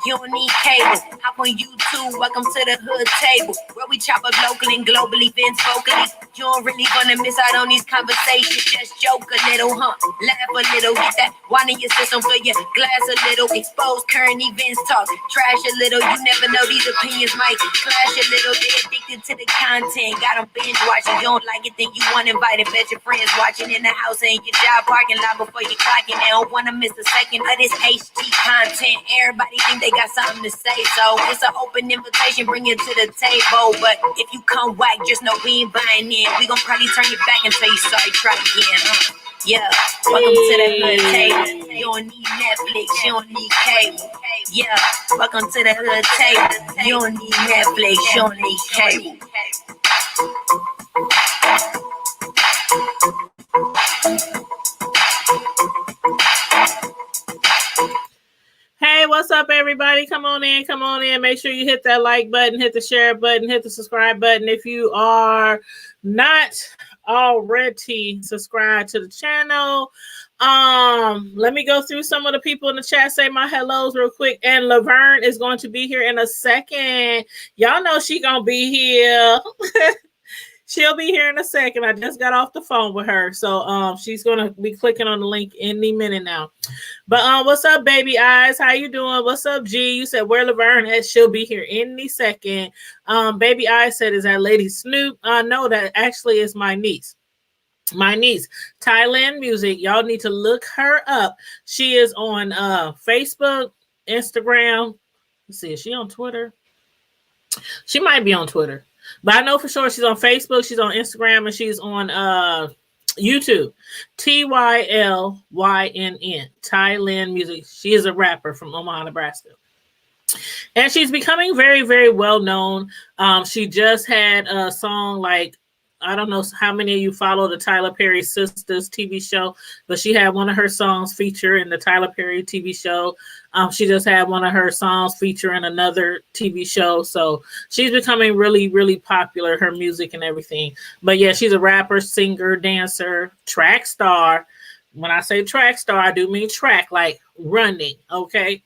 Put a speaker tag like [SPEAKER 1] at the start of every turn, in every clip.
[SPEAKER 1] You don't need cable. Hop on YouTube, welcome to the hood table, where we chop up local and global events vocally. You don't really gonna miss out on these conversations. Just joke a little, laugh a little, get that wine in your system, fill your glass a little, expose current events, talk trash a little. You never know, these opinions might clash a little. They addicted to the content, got them binge watching. You don't like it, then you want invited. Bet your friends watching in the house and your job parking lot before you clocking. They don't wanna miss a second of this HD content. Everybody think they got something to say, so it's an open invitation, bring it to the table. But if you come whack, just know we ain't buying in. We gon' probably turn your back and tell you sorry, try again. Yeah, welcome to the hood table. You don't need Netflix, you don't need cable. Yeah, welcome to the hood table. You don't need Netflix, you don't need cable.
[SPEAKER 2] Hey, what's up, everybody? Come on in, come on in. Make sure you hit that like button, hit the share button, hit the subscribe button. If you are not already subscribed to the channel, let me go through some of the people in the chat, say my hellos real quick. And Lavern is going to be here in a second. Y'all know she gonna be here. She'll be here in a second. I just got off the phone with her. So she's gonna be clicking on the link any minute now. But what's up, baby eyes? How you doing? What's up, G? You said where Lavern is. She'll be here any second. Baby eyes said, is that Lady Snoop? No, that actually is my niece. My niece, Thailand Music. Y'all need to look her up. She is on Facebook, Instagram. Let's see, is she on Twitter? She might be on Twitter. But I know for sure she's on Facebook, she's on Instagram, and she's on YouTube. Tylynn, Thailand Music. She is a rapper from Omaha, Nebraska. And she's becoming very, very well known. She just had a song like, I don't know how many of you follow the Tyler Perry Sisters TV show, but she had one of her songs feature in the Tyler Perry TV show. She just had one of her songs feature in another TV show. So she's becoming really, really popular, her music and everything. But yeah, she's a rapper, singer, dancer, track star. When I say track star, I do mean track, like running, okay?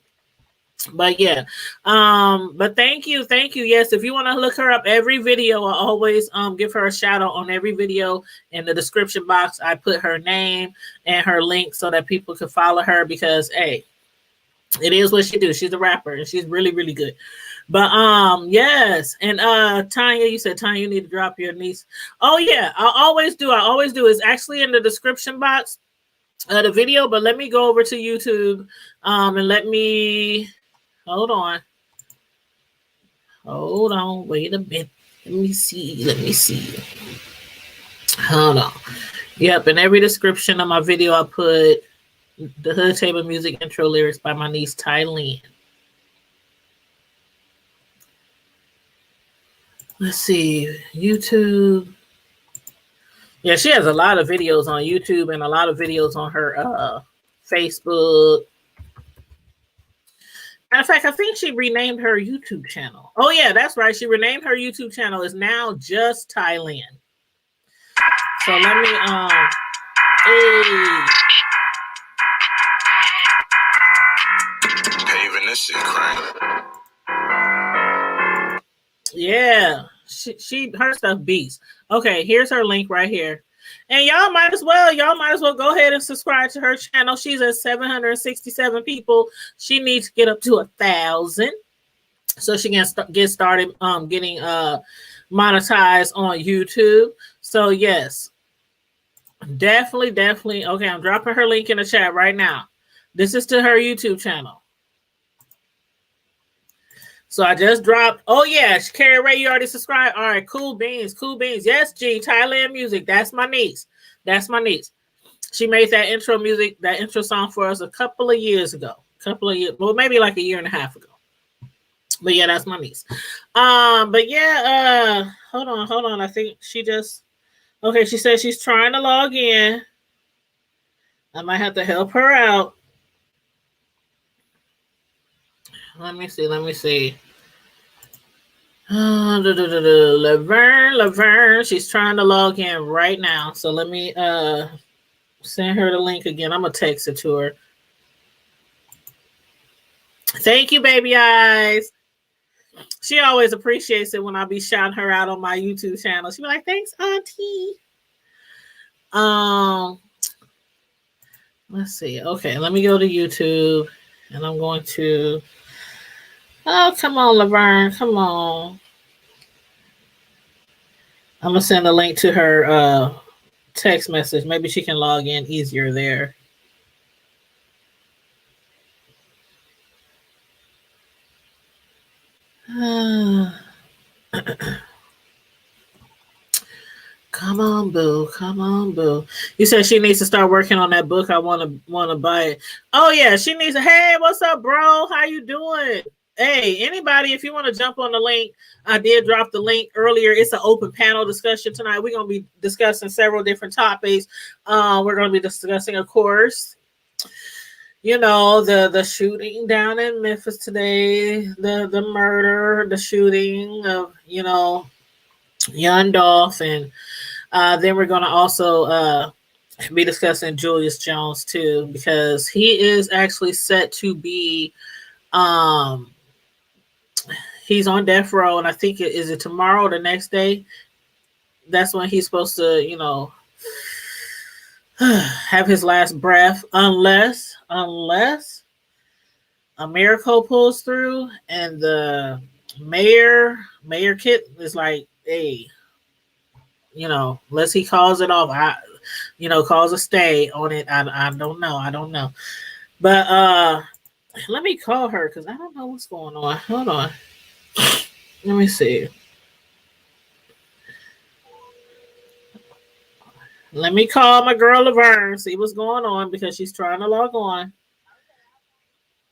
[SPEAKER 2] But yeah, but thank you. Yes, if you want to look her up, every video I always give her a shout out on every video. In the description box, I put her name and her link so that people can follow her, because hey, it is what she do. She's a rapper and she's really, really good. But yes, and Tanya, you said Tanya, you need to drop your niece. Oh yeah, I always do. It's actually in the description box of the video, but let me go over to YouTube and let me hold on, wait a minute. Let me see. Hold on. Yep, in every description of my video, I put the Hood Table Music intro lyrics by my niece Tylynn. Let's see, YouTube. Yeah, she has a lot of videos on YouTube and a lot of videos on her Facebook. Matter of fact, I think she renamed her YouTube channel. Oh yeah, that's right. She renamed her YouTube channel. It's now just Tylynn. So let me
[SPEAKER 3] Paving this shit, crank.
[SPEAKER 2] Yeah, her stuff beats. Okay, here's her link right here. And y'all might as well go ahead and subscribe to her channel. She's at 767 people. She needs to get up to 1,000 so she can get started getting monetized on YouTube. So yes, definitely. Okay, I'm dropping her link in the chat right now. This is to her YouTube channel. So I just dropped. Oh yeah, Carrie Ray, you already subscribed. All right, cool beans. Yes, G, Thailand Music. That's my niece. She made that intro song for us a couple of years ago. Well, maybe like a year and a half ago. But yeah, that's my niece. But yeah, hold on. I think she just she says she's trying to log in. I might have to help her out. Let me see. Lavern. She's trying to log in right now. So let me send her the link again. I'm gonna text it to her. Thank you, baby eyes. She always appreciates it when I be shouting her out on my YouTube channel. She be like, "Thanks, Auntie." Um, let's see. Okay, let me go to YouTube, and I'm going to. Oh, come on, Lavern, come on. I'm gonna send a link to her text message. Maybe she can log in easier there. Come on, boo. Come on, boo. You said she needs to start working on that book. I wanna buy it. Oh yeah, she needs to. Hey, what's up, bro? How you doing? Hey, anybody, if you want to jump on the link, I did drop the link earlier. It's an open panel discussion tonight. We're gonna be discussing several different topics. We're gonna be discussing, of course, the shooting down in Memphis today, the murder, the shooting of young Dolph, and then we're going to also be discussing Julius Jones too, because he is actually set to be he's on death row, and I think is it tomorrow or the next day. That's when he's supposed to have his last breath, unless a miracle pulls through and the mayor Kit is like, hey, unless he calls it off, calls a stay on it. I don't know. But let me call her because I don't know what's going on. Hold on. Let me see. Let me call my girl Lavern, see what's going on because she's trying to log on.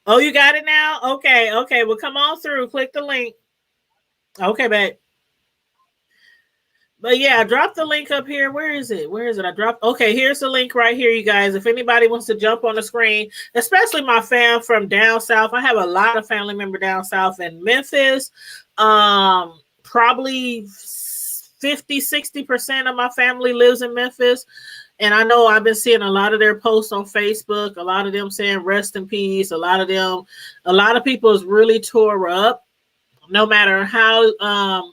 [SPEAKER 2] Oh, you got it now? Okay. Well, come on through. Click the link. Okay, babe. But yeah, I dropped the link up here. Where is it? I dropped. Okay, here's the link right here, you guys. If anybody wants to jump on the screen, especially my fam from down south, I have a lot of family member down south in Memphis. Probably 50-60% of my family lives in Memphis. And I know I've been seeing a lot of their posts on Facebook, a lot of them saying rest in peace. A lot of people is really tore up, no matter how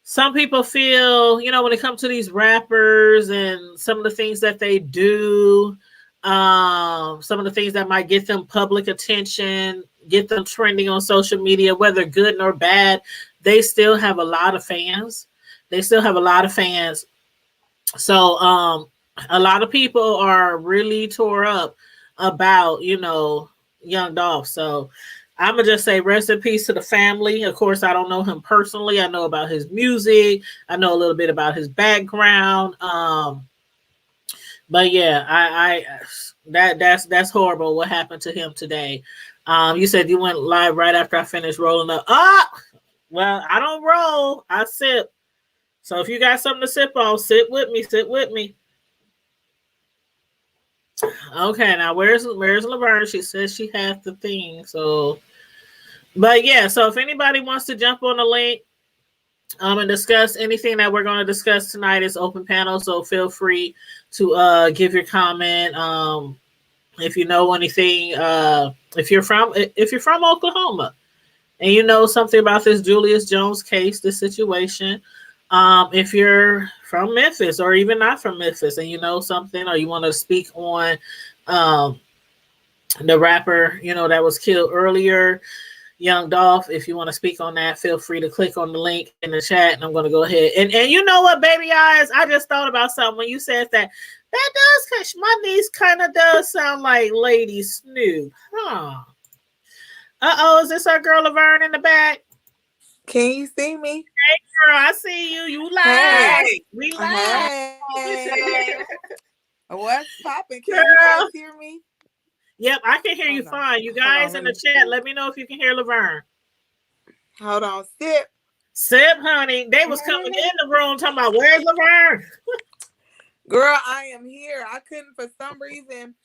[SPEAKER 2] some people feel, when it comes to these rappers and some of the things that they do, some of the things that might get them public attention, get them trending on social media, whether good or bad, they still have a lot of fans. So a lot of people are really tore up about, young Dolph. So I'm going to just say rest in peace to the family. Of course, I don't know him personally. I know about his music. I know a little bit about his background. But yeah, that's horrible what happened to him today. You said you went live right after I finished rolling up. Well, I don't roll. I sip. So if you got something to sip on, sit with me. Okay, now where's Lavern? She says she has the thing. So, but yeah, so if anybody wants to jump on the link and discuss anything that we're going to discuss tonight, it's open panel. So feel free to give your comment. If you know anything, if you're from Oklahoma and you know something about this Julius Jones case, this situation. If you're from Memphis or even not from Memphis and you know something or you want to speak on the rapper, that was killed earlier, Young Dolph, if you want to speak on that, feel free to click on the link in the chat and I'm going to go ahead. And you know what, baby eyes, I just thought about something when you said that does, my niece kind of does sound like Lady Snoop. Huh. Uh-oh, is this our girl Lavern in the back?
[SPEAKER 3] Can you see me?
[SPEAKER 2] Hey, girl, I see you. You live.
[SPEAKER 3] Hey.
[SPEAKER 2] We live.
[SPEAKER 3] Hey. What's popping? Can you guys hear me?
[SPEAKER 2] Yep, I can hear you fine. You guys in the chat, let me know if you can hear Lavern.
[SPEAKER 3] Hold on. Sip.
[SPEAKER 2] Sip, honey. They was coming in the room talking about, where's Lavern?
[SPEAKER 3] Girl, I am here. I couldn't, for some reason,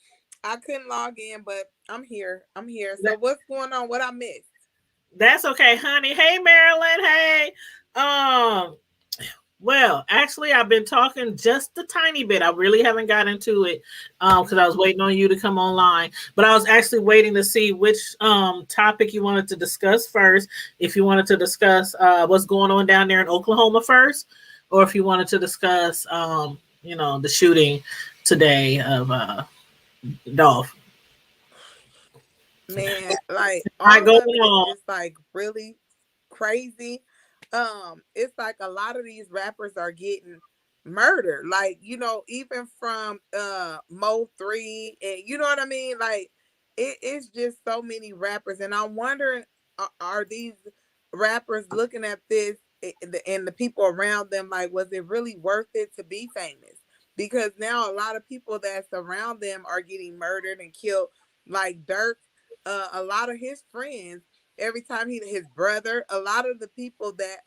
[SPEAKER 3] I couldn't log in, but I'm here. So what's going on? What I missed?
[SPEAKER 2] That's okay, honey. Hey, Marilyn. Hey. Well, actually, I've been talking just a tiny bit. I really haven't got into it because I was waiting on you to come online. But I was actually waiting to see which topic you wanted to discuss first. If you wanted to discuss what's going on down there in Oklahoma first, or if you wanted to discuss, the shooting today of Dolph.
[SPEAKER 3] Man, like
[SPEAKER 2] I
[SPEAKER 3] all
[SPEAKER 2] go
[SPEAKER 3] of it is
[SPEAKER 2] on.
[SPEAKER 3] just like really crazy. It's like a lot of these rappers are getting murdered. Like, even from Mo 3, and you know what I mean? Like it's just so many rappers, and I'm wondering, are these rappers looking at this and the people around them like, was it really worth it to be famous? Because now a lot of people that surround them are getting murdered and killed, like Dirk. A lot of his friends, every time his brother, a lot of the people that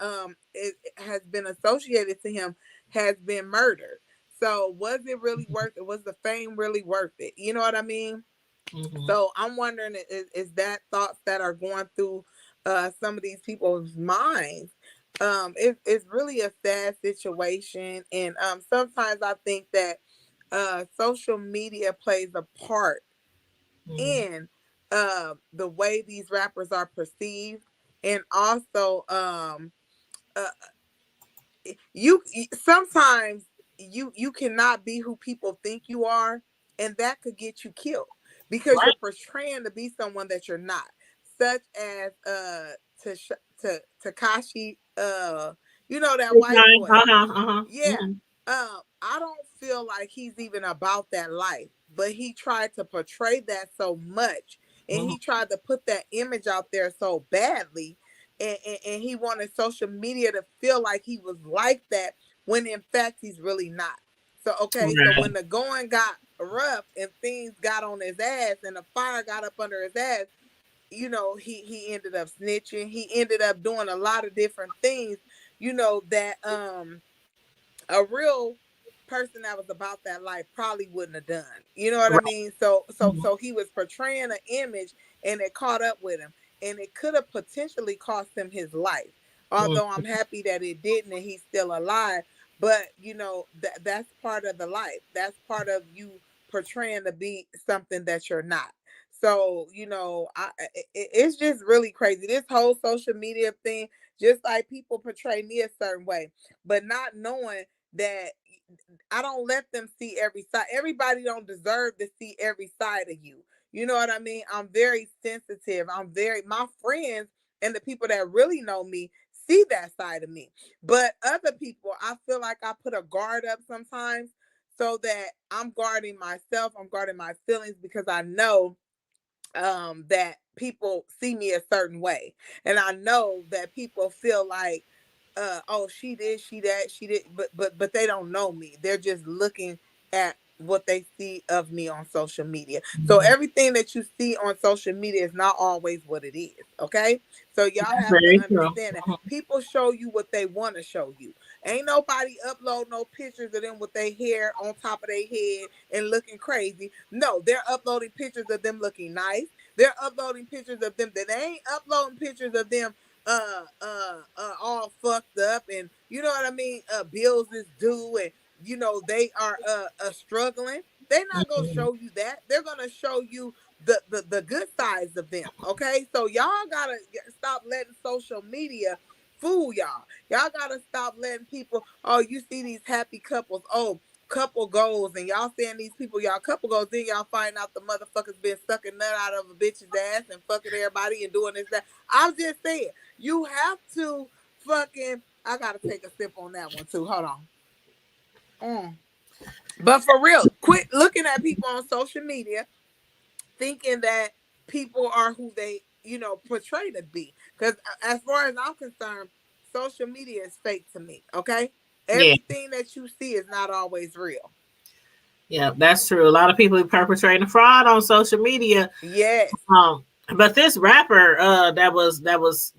[SPEAKER 3] has been associated to him has been murdered. So was it really worth it? Was the fame really worth it? You know what I mean?
[SPEAKER 2] Mm-hmm.
[SPEAKER 3] So I'm wondering, is that thoughts that are going through some of these people's minds? It's really a sad situation, and sometimes I think that social media plays a part in the way these rappers are perceived, and also uh, you sometimes you cannot be who people think you are, and that could get you killed because you're
[SPEAKER 2] Right.
[SPEAKER 3] portraying to be someone that you're not, such as Takashi, that white boy. Yeah.
[SPEAKER 2] Mm-hmm.
[SPEAKER 3] I don't feel like he's even about that life, but he tried to portray that so much, and
[SPEAKER 2] Mm-hmm.
[SPEAKER 3] he tried to put that image out there so badly, and he wanted social media to feel like he was like that when in fact he's really not. So okay, so
[SPEAKER 2] Right.
[SPEAKER 3] when the going got rough and things got on his ass and the fire got up under his ass, he ended up snitching. He ended up doing a lot of different things, that a real person that was about that life probably wouldn't have done. You know what I
[SPEAKER 2] Right.
[SPEAKER 3] mean? So so
[SPEAKER 2] Mm-hmm.
[SPEAKER 3] so he was portraying an image, and it caught up with him, and it could have potentially cost him his life. Although I'm happy that it didn't and he's still alive, but that's part of the life. That's part of you portraying to be something that you're not. So, it's just really crazy. This whole social media thing, just like people portray me a certain way, but not knowing that I don't let them see every side. Everybody don't deserve to see every side of you. You know what I mean? I'm very sensitive. My friends and the people that really know me see that side of me. But other people, I feel like I put a guard up sometimes so that I'm guarding myself, I'm guarding my feelings, because I know that people see me a certain way, and I know that people feel like, oh, she did, she that, she did, but they don't know me. They're just looking at what they see of me on social media. So everything that you see on social media is not always what it is. Okay, so y'all have to
[SPEAKER 2] Very true.
[SPEAKER 3] understand that people show you what they want to show you. Ain't nobody upload no pictures of them with their hair on top of their head and looking crazy. No, they're uploading pictures of them looking nice. They're uploading pictures of them. That they ain't uploading pictures of them all fucked up, and you know what I mean, bills is due, and they are struggling. They're not gonna
[SPEAKER 2] Mm-hmm.
[SPEAKER 3] show you that. They're gonna show you the good sides of them. Okay, so y'all gotta stop letting social media fool y'all. Y'all gotta stop letting people, oh, you see these happy couples, oh, couple goals, and y'all saying these people y'all couple goals, then y'all find out the motherfuckers been sucking nut out of a bitch's ass and fucking everybody and doing this, that. I'm just saying, you have to fucking, I gotta take a sip on that one too. Hold on. But for real, quit looking at people on social media thinking that people are who they, portray to be. Because as far as I'm concerned, social media is fake to me. Okay.
[SPEAKER 2] Yeah.
[SPEAKER 3] Everything that you see is not always real.
[SPEAKER 2] Yeah, that's true. A lot of people are perpetrating fraud on social media.
[SPEAKER 3] Yes.
[SPEAKER 2] But this rapper that was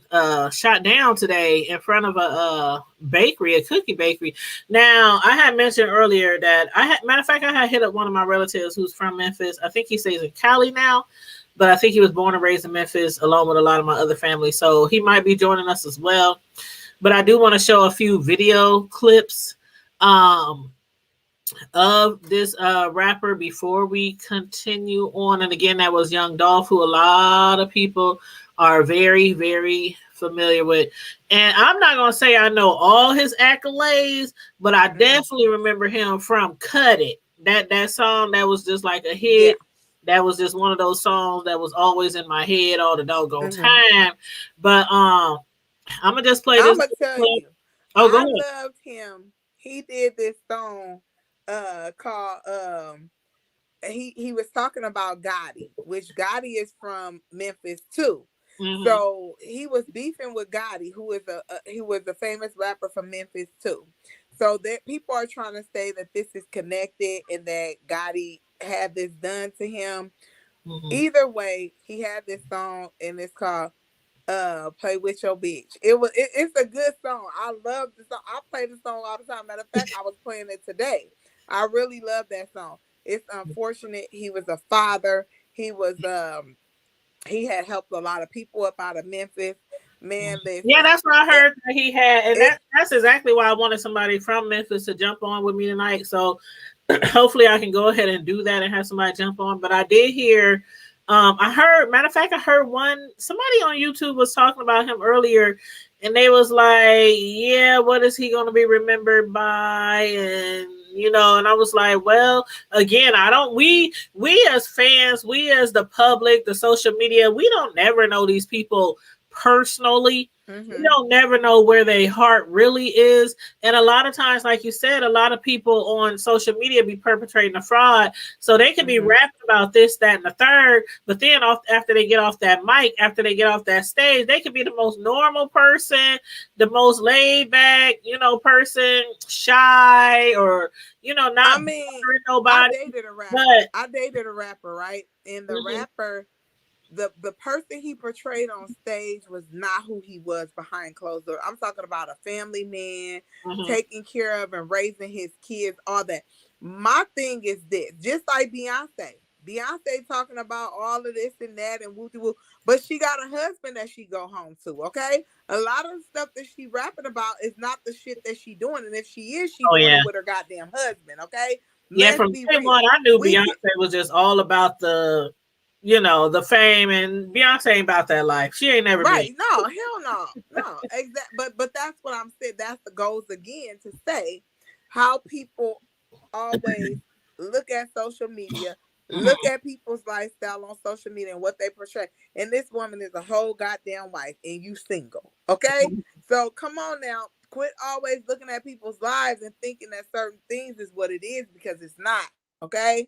[SPEAKER 2] shot down today in front of a bakery, a cookie bakery. Now, I had mentioned earlier that matter of fact, I had hit up one of my relatives who's from Memphis. I think he stays in Cali now, but I think he was born and raised in Memphis along with a lot of my other family. So he might be joining us as well. but I do want to show a few video clips of this rapper before we continue on. And again, that was Young Dolph, who a lot of people are very, very familiar with. And I'm not gonna say I know all his accolades, but I definitely remember him from Cut It. That song that was just like a hit. Yeah. That was just one of those songs that was always in my head all the doggone time. But I'm gonna just play this.
[SPEAKER 3] I'm gonna tell you. Oh, go ahead. I loved him. He did this song called he was talking about Gotti, which Gotti is from Memphis too. Mm-hmm. So he was beefing with Gotti, who was a famous rapper from Memphis too. So that people are trying to say that this is connected and that Gotti had this done to him. Mm-hmm. Either way, he had this song and it's called Play With Your Bitch. It's a good song. I love the song. I play the song all the time. Matter of fact, I was playing it today. I really love that song. It's unfortunate. He was a father. He was he had helped a lot of people up out of Memphis. Man,
[SPEAKER 2] yeah, that's what I heard that he had, and that's exactly why I wanted somebody from Memphis to jump on with me tonight. So hopefully I can go ahead and do that and have somebody jump on. But I did hear, I heard somebody on YouTube was talking about him earlier, and they was like, yeah, what is he going to be remembered by? And and I was like, well, again, we as fans, we as the public, the social media, we don't never know these people personally. Mm-hmm. You don't never know where their heart really is. And a lot of times, like you said, a lot of people on social media be perpetrating a fraud. So they can be rapping about this, that, and the third. But then after they get off that mic, after they get off that stage, they can be the most normal person, the most laid back, person, shy, or, not nobody.
[SPEAKER 3] I dated a rapper, right? And the rapper, the person he portrayed on stage was not who he was behind closed doors. I'm talking about a family man, taking care of and raising his kids, all that. My thing is this, just like Beyonce talking about all of this and that and woo, but she got a husband that she go home to, okay? A lot of stuff that she rapping about is not the shit that she doing, and if she is, she doing it with her goddamn husband, okay?
[SPEAKER 2] Yeah, from day one, I knew Beyonce was just all about the fame, and Beyonce ain't about that life. She ain't never
[SPEAKER 3] been. No, hell no. Exactly. But that's what I'm saying. That's the goals again to say how people always look at social media, look at people's lifestyle on social media and what they portray. And this woman is a whole goddamn wife, and you single. Okay, so come on now. Quit always looking at people's lives and thinking that certain things is what it is, because it's not. Okay,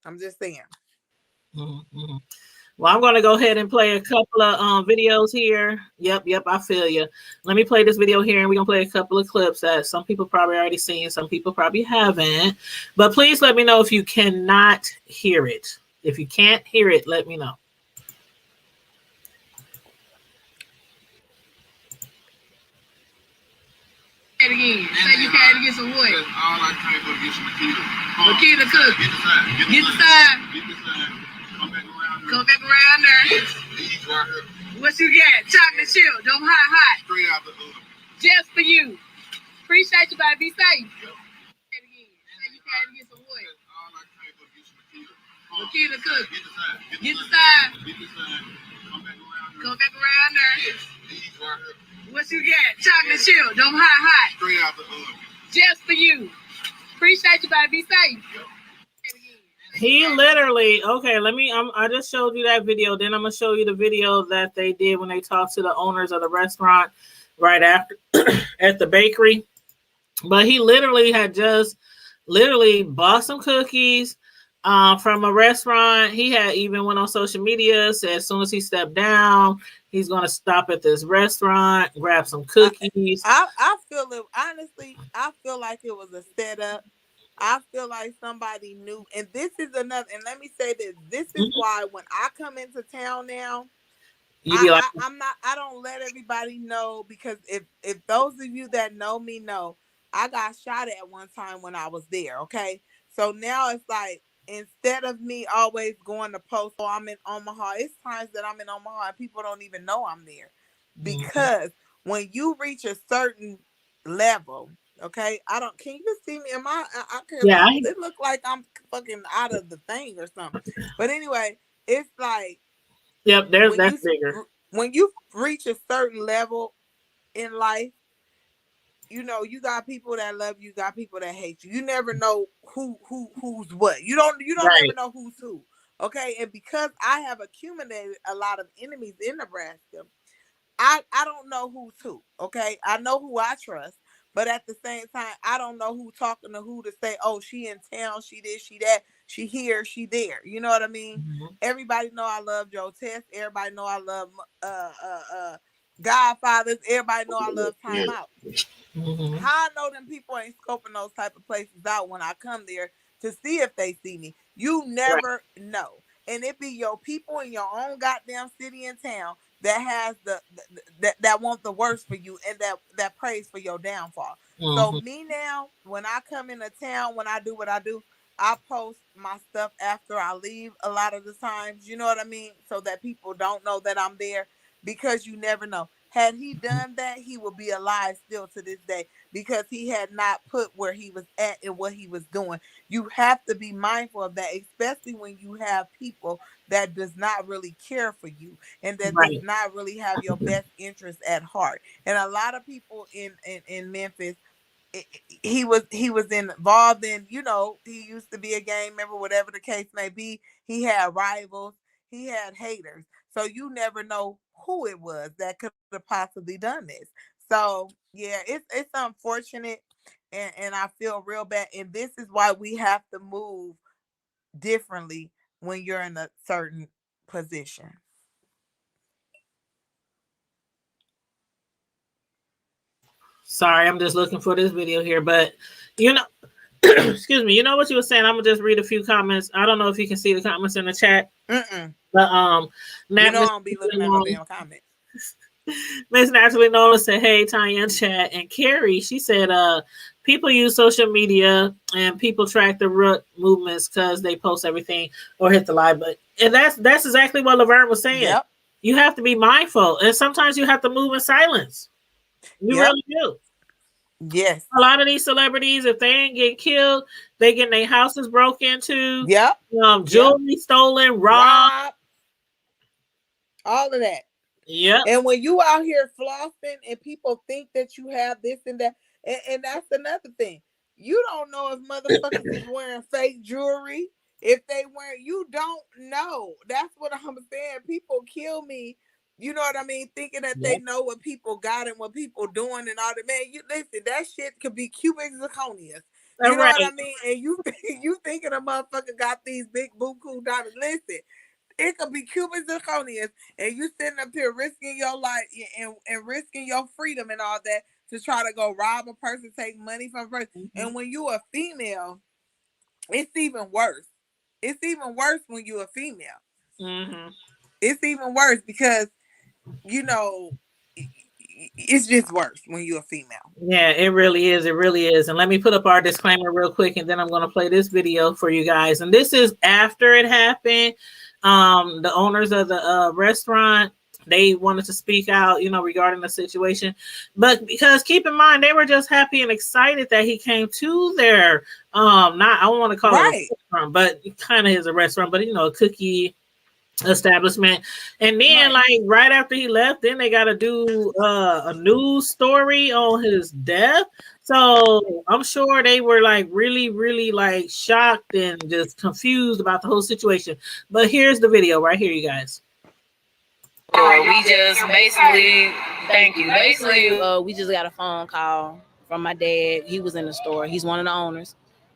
[SPEAKER 3] I'm just saying.
[SPEAKER 2] Mm-hmm. Well, I'm going to go ahead and play a couple of videos here. Yep, I feel you. Let me play this video here, and we're going to play a couple of clips that some people probably already seen, some people probably haven't. But please let me know if you cannot hear it. If you can't hear it, let me know.
[SPEAKER 1] Again. Say you came to get some wood. All I came to get some Makita cook. Get the side. Come back around there. What you got? Chocolate chip. Don't hot. Straight out the oven. Just for you. Appreciate you, baby. Be safe. Say you came to get some wood. All I came to get some Makita cook. Get the side. Come back around there. What you got? Chocolate chip. Don't hot. Straight out the oven. Just for you. Appreciate you, baby. Be safe.
[SPEAKER 2] He literally, okay, I just showed you that video. Then I'm going to show you the video that they did when they talked to the owners of the restaurant right after at the bakery. But he literally had just bought some cookies from a restaurant. He had even went on social media, said as soon as he stepped down, he's going to stop at this restaurant, grab some cookies.
[SPEAKER 3] I feel it, honestly, I feel like it was a setup. I feel like somebody knew, and this is another, and let me say this is why when I come into town now, I don't let everybody know, because if those of you that know me know, I got shot at one time when I was there, okay? So now it's like, instead of me always going to post, I'm in Omaha, it's times that I'm in Omaha and people don't even know I'm there, because when you reach a certain level, okay, can you see me?
[SPEAKER 2] Yeah.
[SPEAKER 3] It look like I'm fucking out of the thing or something. But anyway, it's like,
[SPEAKER 2] Yep, that's bigger.
[SPEAKER 3] When you reach a certain level in life, you got people that love you, got people that hate you. You never know who's what. You don't ever know who's who. Okay. And because I have accumulated a lot of enemies in Nebraska, I don't know who's who. Okay. I know who I trust, but at the same time, I don't know who talking to who to say, oh, she in town, she this, she that, she here, she there. You know what I mean? Mm-hmm. Everybody know I love Joe Test. Everybody know I love Godfathers. Everybody know I love Time Out. Mm-hmm. How I know them people ain't scoping those type of places out when I come there to see if they see me. You never know. And it be your people in your own goddamn city and town that has that want the worst for you and that prays for your downfall. Mm-hmm. So me now, when I come into town, when I do what I do, I post my stuff after I leave a lot of the times, you know what I mean? So that people don't know that I'm there, because you never know. Had he done that, he would be alive still to this day, because he had not put where he was at and what he was doing. You have to be mindful of that, especially when you have people that does not really care for you and that does not really have your best interest at heart. And a lot of people in Memphis, he was involved in, he used to be a gang member, whatever the case may be. He had rivals, he had haters. So you never know who it was that could have possibly done this. So yeah, it's unfortunate, and I feel real bad. And this is why we have to move differently when you're in a certain position.
[SPEAKER 2] Sorry, I'm just looking for this video here, but excuse me. You know what you were saying? I'm gonna just read a few comments. I don't know if you can see the comments in the chat.
[SPEAKER 3] Mm-mm.
[SPEAKER 2] But
[SPEAKER 3] I don't be looking at no damn comments.
[SPEAKER 2] Miss Naturally Nola said, "Hey, Tanya in chat," and Carrie, she said, people use social media and people track the root movements because they post everything or hit the live button." And that's exactly what Lavern was saying. Yep. You have to be mindful, and sometimes you have to move in silence. You really do.
[SPEAKER 3] Yes.
[SPEAKER 2] A lot of these celebrities, if they ain't get killed, they get their houses broke into.
[SPEAKER 3] Yep.
[SPEAKER 2] Jewelry stolen, robbed.
[SPEAKER 3] All of that.
[SPEAKER 2] Yeah.
[SPEAKER 3] And when you out here flossing and people think that you have this and that, and that's another thing. You don't know if motherfuckers is wearing fake jewelry. If they weren't, you don't know. That's what I'm saying. People kill me. You know what I mean? Thinking that they know what people got and what people doing and all that. Man, you listen, that shit could be cubic zirconias. You know what I mean? And you thinking a motherfucker got these big buku diamonds. Listen, it could be cubic zirconias, and you sitting up here risking your life and risking your freedom and all that to try to go rob a person, take money from a person. Mm-hmm. And when you a female, it's even worse. It's even worse when you a female.
[SPEAKER 2] Mm-hmm.
[SPEAKER 3] It's even worse because, it's just worse when you're a female.
[SPEAKER 2] Yeah, it really is. It really is. And let me put up our disclaimer real quick, and then I'm going to play this video for you guys. And this is after it happened. The owners of the restaurant, they wanted to speak out, regarding the situation. But because keep in mind, they were just happy and excited that he came to their, I don't want to call it a restaurant, but it kind of is a restaurant, but a cookie establishment. And then like right after he left, then they got to do a news story on his death. So I'm sure they were like really, really like shocked and just confused about the whole situation. But here's the video right here, you guys.
[SPEAKER 4] We just basically, thank you. Basically, we just got a phone call from my dad. He was in the store. He's one of the owners.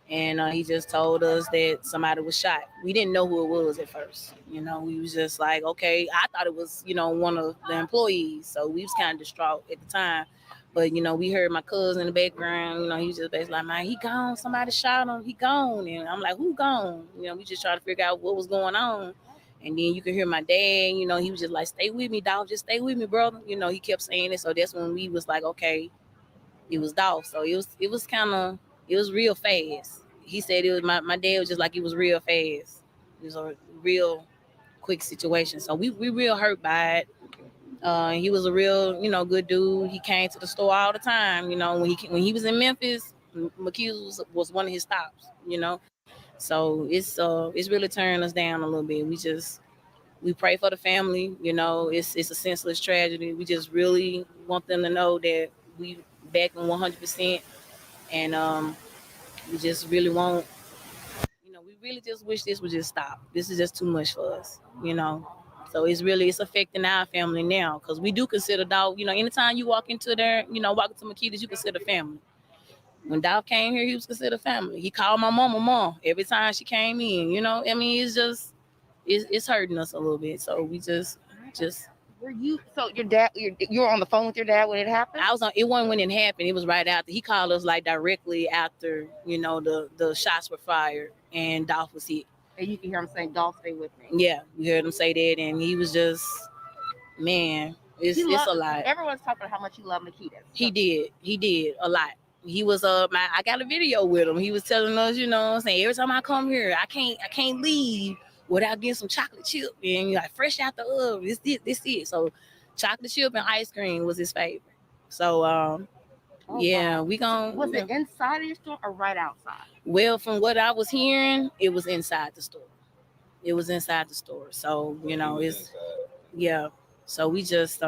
[SPEAKER 4] And he just told us that somebody was shot. We didn't know who it was at first. We was just like, okay. I thought it was, one of the employees. So we was kind of distraught at the time. But, we heard my cousin in the background. He was just basically like, man, he gone. Somebody shot him. He gone. And I'm like, who gone? We just trying to figure out what was going on. And then you can hear my dad, he was just like, stay with me, Dolph. Just stay with me, brother. He kept saying it. So that's when we was like, okay, it was Dolph. So it was kind of, it was real fast. He said it was my dad was just like, it was real fast. It was a real quick situation. So we real hurt by it. He was a real, good dude. He came to the store all the time. When he was in Memphis, McHughes was one of his stops. So it's really tearing us down a little bit. We pray for the family. It's a senseless tragedy. We just really want them to know that we back in 100%, and we just really want. We really just wish this would just stop. This is just too much for us. So it's affecting our family now because we do consider Dolph. Anytime you walk into there, walk into Makeda's, you consider family. When Dolph came here, he was considered family. He called my mom every time she came in. I mean, it's hurting us a little bit. So we just.
[SPEAKER 5] Were you so your dad? You were on the phone with your dad when it happened?
[SPEAKER 4] I was on. It wasn't when it happened. It was right after. He called us like directly after the shots were fired and Dolph was hit.
[SPEAKER 5] And you can hear him saying, "Dolph, stay with me."
[SPEAKER 4] Yeah, we heard him say that, and he was just, man, it's a lot.
[SPEAKER 5] Everyone's talking about how much he loved Makeda.
[SPEAKER 4] He did a lot. He was I got a video with him. He was telling us, what I'm saying, every time I come here, I can't leave without getting some chocolate chip and like fresh out the oven. This it. So chocolate chip and ice cream was his favorite. So wow. We gon'
[SPEAKER 5] Was it inside of your store or right outside?
[SPEAKER 4] Well, from what I was hearing, it was inside the store. So, it's yeah. So we just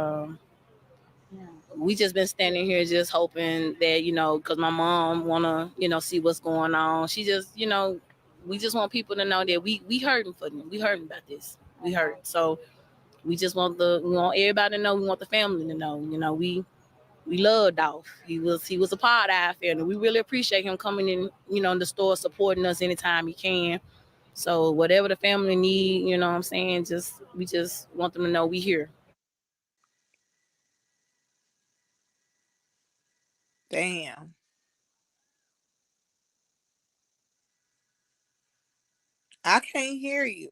[SPEAKER 4] been standing here just hoping that, because my mom wanna, see what's going on. She just, we just want people to know that we hurting for them. We hurting about this. We hurt. So we just want everybody to know. We want the family to know. We love Dolph. He was a part of our family. We really appreciate him coming in, in the store, supporting us anytime he can. So whatever the family need, what I'm saying, we just want them to know we here.
[SPEAKER 3] Damn. I can't hear you.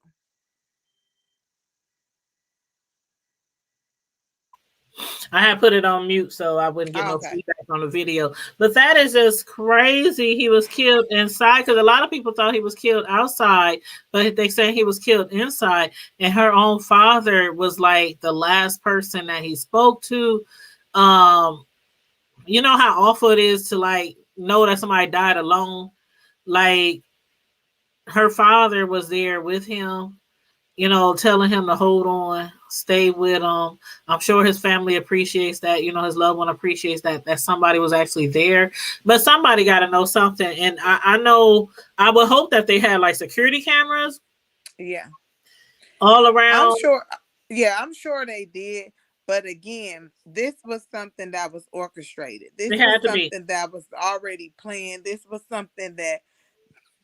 [SPEAKER 2] I had put it on mute so I wouldn't get no feedback on the video. But that is just crazy. He was killed inside because a lot of people thought he was killed outside, but they say he was killed inside. And her own father was like the last person that he spoke to. You know how awful it is to like know that somebody died alone. Like her father was there with him, telling him to hold on, stay with him. I'm sure his family appreciates that, his loved one appreciates that somebody was actually there. But somebody got to know something. And I know, I would hope that they had like security cameras.
[SPEAKER 3] Yeah.
[SPEAKER 2] All around.
[SPEAKER 3] I'm sure they did. But again, this was something that was orchestrated. This was something that was already planned. This was something that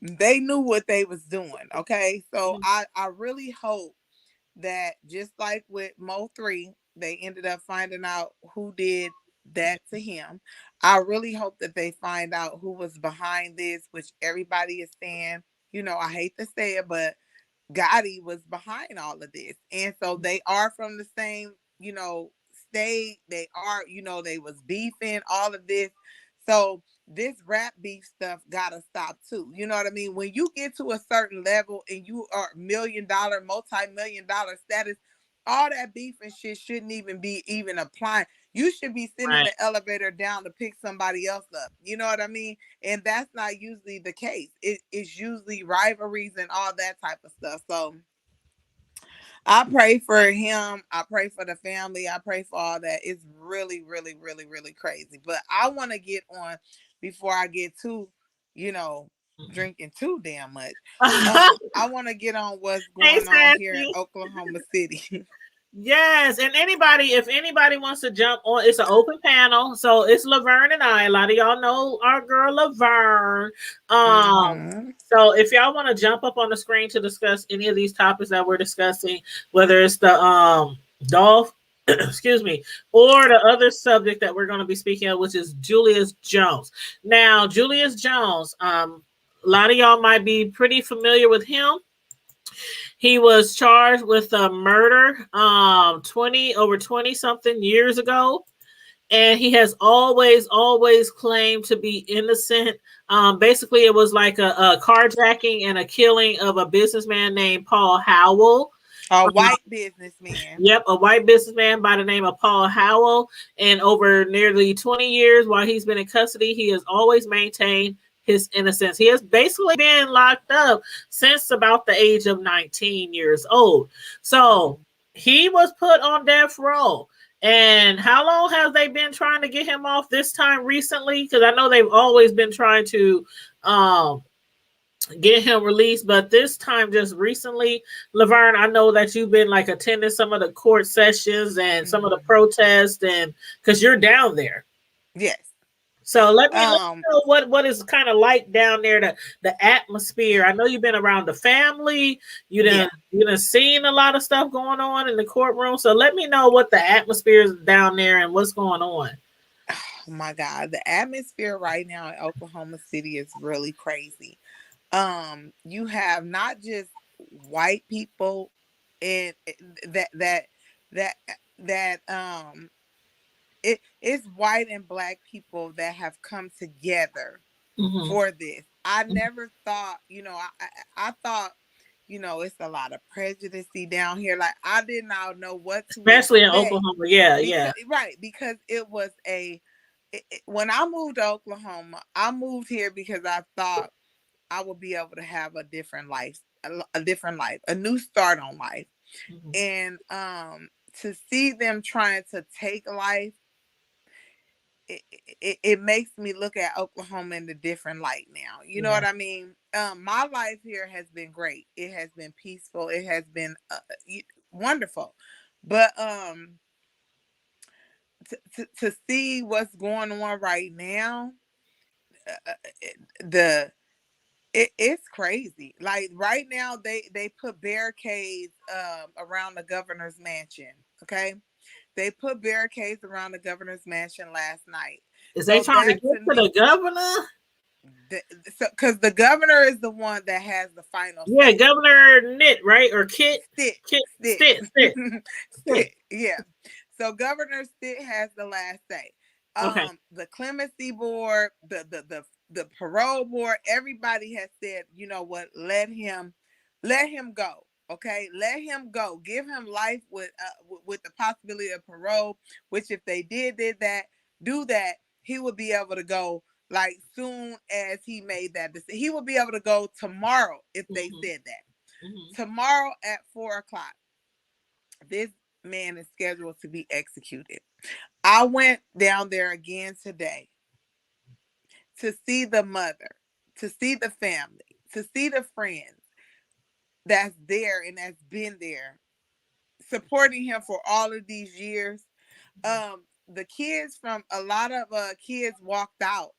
[SPEAKER 3] they knew what they was doing. Okay. So I really hope that just like with Mo 3, they ended up finding out who did that to him. I really hope that they find out who was behind this, which everybody is saying, I hate to say it, but Gotti was behind all of this. And so they are from the same, state. They are, they was beefing, all of this. So this rap beef stuff gotta stop too. You know what I mean? When you get to a certain level and you are $1 million, multi-million-dollar status, all that beef and shit shouldn't even be applying. You should be sending the elevator down to pick somebody else up. You know what I mean? And that's not usually the case. It's usually rivalries and all that type of stuff. So I pray for him. I pray for the family. I pray for all that. It's really, really, really, really crazy. But I want to get on before I get too, drinking too damn much. I want to get on what's going on here in Oklahoma City.
[SPEAKER 2] Yes, and if anybody wants to jump on, it's an open panel. So it's Lavern and I. A lot of y'all know our girl Lavern. So if y'all want to jump up on the screen to discuss any of these topics that we're discussing, whether it's the Dolph, excuse me, or the other subject that we're going to be speaking of, which is Julius Jones. Now, Julius Jones, a lot of y'all might be pretty familiar with him. He was charged with a murder 20 something years ago. And he has always claimed to be innocent. Basically, it was like a carjacking and a killing of a businessman named Paul Howell.
[SPEAKER 3] A white businessman.
[SPEAKER 2] Yep, a white businessman by the name of Paul Howell. And over nearly 20 years while he's been in custody, he has always maintained his innocence. He has basically been locked up since about the age of 19 years old. So he was put on death row. And how long have they been trying to get him off this time recently? Because I know they've always been trying to get him released, but this time just recently. Lavern, I know that you've been like attending some of the court sessions and some of the protests, and because you're down there.
[SPEAKER 3] Yes.
[SPEAKER 2] So let me know what is kind of like down there, the atmosphere. I know you've been around the family. You done seen a lot of stuff going on in the courtroom. So let me know what the atmosphere is down there and what's going on.
[SPEAKER 3] Oh my God, the atmosphere right now in Oklahoma City is really crazy. You have not just white people and it's white and black people that have come together for this. I never thought, I thought, it's a lot of prejudice down here. Like I did not know what to
[SPEAKER 2] especially
[SPEAKER 3] expect.
[SPEAKER 2] In Oklahoma. Yeah.
[SPEAKER 3] Right. Because it was when I moved to Oklahoma, I moved here because I thought I would be able to have a different life, a new start on life. And to see them trying to take life, it makes me look at Oklahoma in a different light now. You know what I mean? My life here has been great. It has been peaceful. It has been wonderful. But to see what's going on right now, it's crazy. Like right now, they put barricades around the governor's mansion. Okay. They put barricades around the governor's mansion last night.
[SPEAKER 2] Is they trying to get to the governor?
[SPEAKER 3] Because the governor is the one that has the final say.
[SPEAKER 2] Yeah, Governor Stitt, right? Or Stitt.
[SPEAKER 3] Yeah. So Governor Stitt has the last say.
[SPEAKER 2] Okay.
[SPEAKER 3] The clemency board, the parole board, everybody has said, you know what, let him go. Okay, let him go. Give him life with the possibility of parole. Which, if they do that, he would be able to go like soon as he made that decision. He would be able to go tomorrow if they said that. Tomorrow at 4:00, this man is scheduled to be executed. I went down there again today to see the mother, to see the family, to see the friends that's there and that's been there supporting him for all of these years. The kids a lot of kids walked out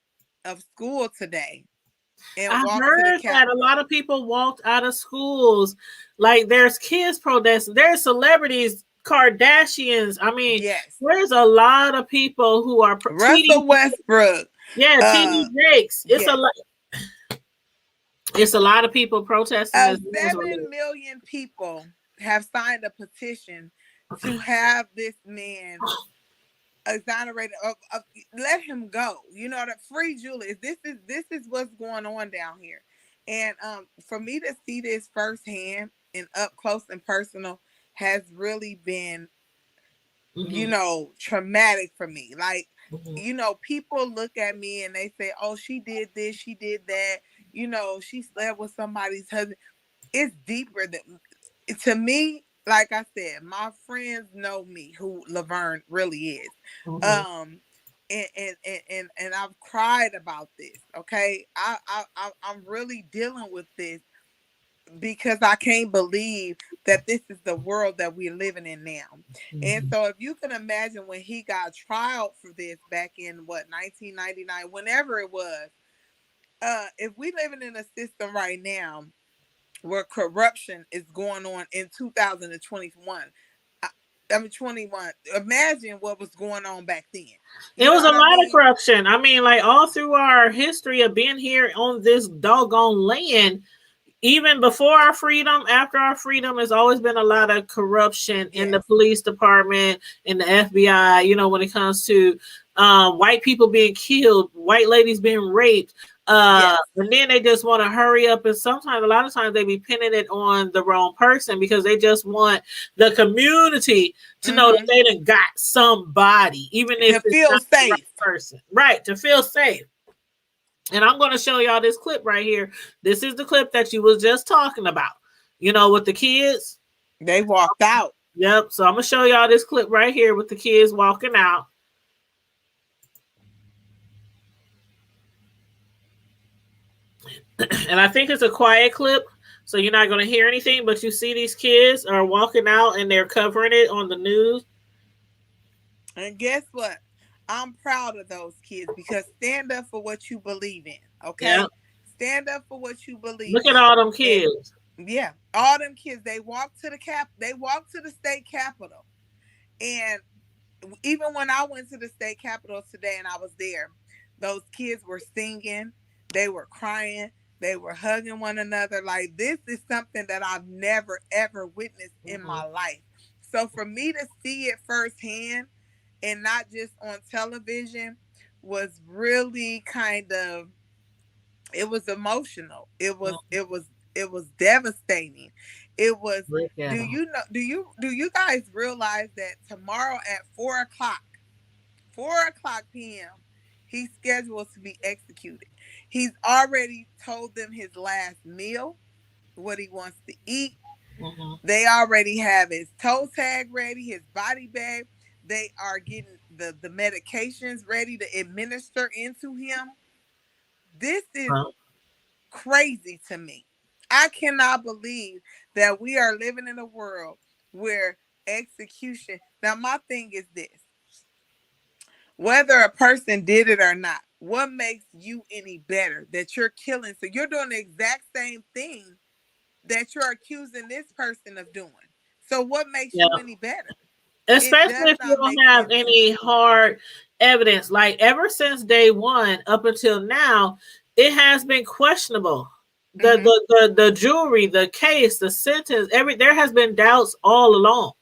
[SPEAKER 3] of school today. And
[SPEAKER 2] I heard that a lot of people walked out of schools. Like there's kids protesting. There's celebrities, Kardashians. I mean, there's a lot of people who are
[SPEAKER 3] Russell Westbrook.
[SPEAKER 2] Yeah, TV Jakes. It's a lot of people protesting.
[SPEAKER 3] 7 million people have signed a petition to have this man exonerated. Let him go. You know, that free Julius. This is what's going on down here. And for me to see this firsthand and up close and personal has really been, traumatic for me. Like, people look at me and they say, oh, she did this, she did that. She slept with somebody's husband. It's deeper than, to me, like I said, my friends know me, who Lavern really is. And I've cried about this. Okay. I'm really dealing with this because I can't believe that this is the world that we're living in now. And so if you can imagine when he got trialed for this back in 1999, whenever it was, if we living in a system right now where corruption is going on in 2021, 21, imagine what was going on back then.
[SPEAKER 2] It was a lot of corruption. I mean, like all through our history of being here on this doggone land, even before our freedom, after our freedom, has always been a lot of corruption in the police department, in the FBI, when it comes to white people being killed, white ladies being raped,
[SPEAKER 3] Yes.
[SPEAKER 2] And then they just want to hurry up, and sometimes, a lot of times, they be pinning it on the wrong person because they just want the community to know that they done got somebody, even if
[SPEAKER 3] To
[SPEAKER 2] it's
[SPEAKER 3] feel
[SPEAKER 2] not the right
[SPEAKER 3] safe.
[SPEAKER 2] person, right? To feel safe. And I'm going to show y'all this clip right here. This is the clip that you was just talking about. You know, with the kids.
[SPEAKER 3] They walked out.
[SPEAKER 2] Yep. So I'm going to show y'all this clip right here with the kids walking out. And I think it's a quiet clip, so you're not going to hear anything, but you see these kids are walking out and they're covering it on the news.
[SPEAKER 3] And guess what? I'm proud of those kids because stand up for what you believe in. Okay.
[SPEAKER 2] Yep.
[SPEAKER 3] Stand up for what you believe
[SPEAKER 2] Look
[SPEAKER 3] in.
[SPEAKER 2] at all them kids.
[SPEAKER 3] And, yeah. All them kids. They walked to the state capitol. And even when I went to the state capitol today and I was there, those kids were singing, they were crying, they were hugging one another. Like, this is something that I've never, ever witnessed in my life. So for me to see it firsthand and not just on television was really kind of, it was emotional. It was devastating. It was, do you guys realize that tomorrow at 4:00 p.m. he's scheduled to be executed? He's already told them his last meal, what he wants to eat. They already have his toe tag ready, his body bag. They are getting the medications ready to administer into him. This is crazy to me. I cannot believe that we are living in a world where execution. Now, my thing is this. Whether a person did it or not, what makes you any better that you're killing? So you're doing the exact same thing that you're accusing this person of doing. So what makes you any better?
[SPEAKER 2] Especially if you don't have any hard evidence. Like, ever since day one up until now, it has been questionable. The jury, the case, the sentence, there has been doubts all along.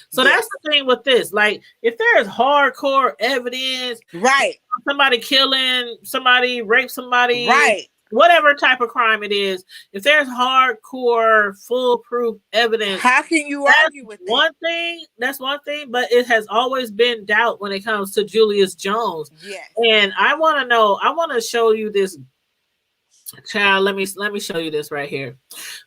[SPEAKER 2] So that's the thing with this. Like, if there's hardcore evidence,
[SPEAKER 3] right?
[SPEAKER 2] Somebody killing, somebody rape somebody,
[SPEAKER 3] right?
[SPEAKER 2] Whatever type of crime it is, if there's hardcore, foolproof evidence,
[SPEAKER 3] how can you argue with
[SPEAKER 2] one thing? That's one thing, but it has always been doubt when it comes to Julius Jones.
[SPEAKER 3] Yes.
[SPEAKER 2] And I want to know. I want to show you this. Child, let me show you this right here.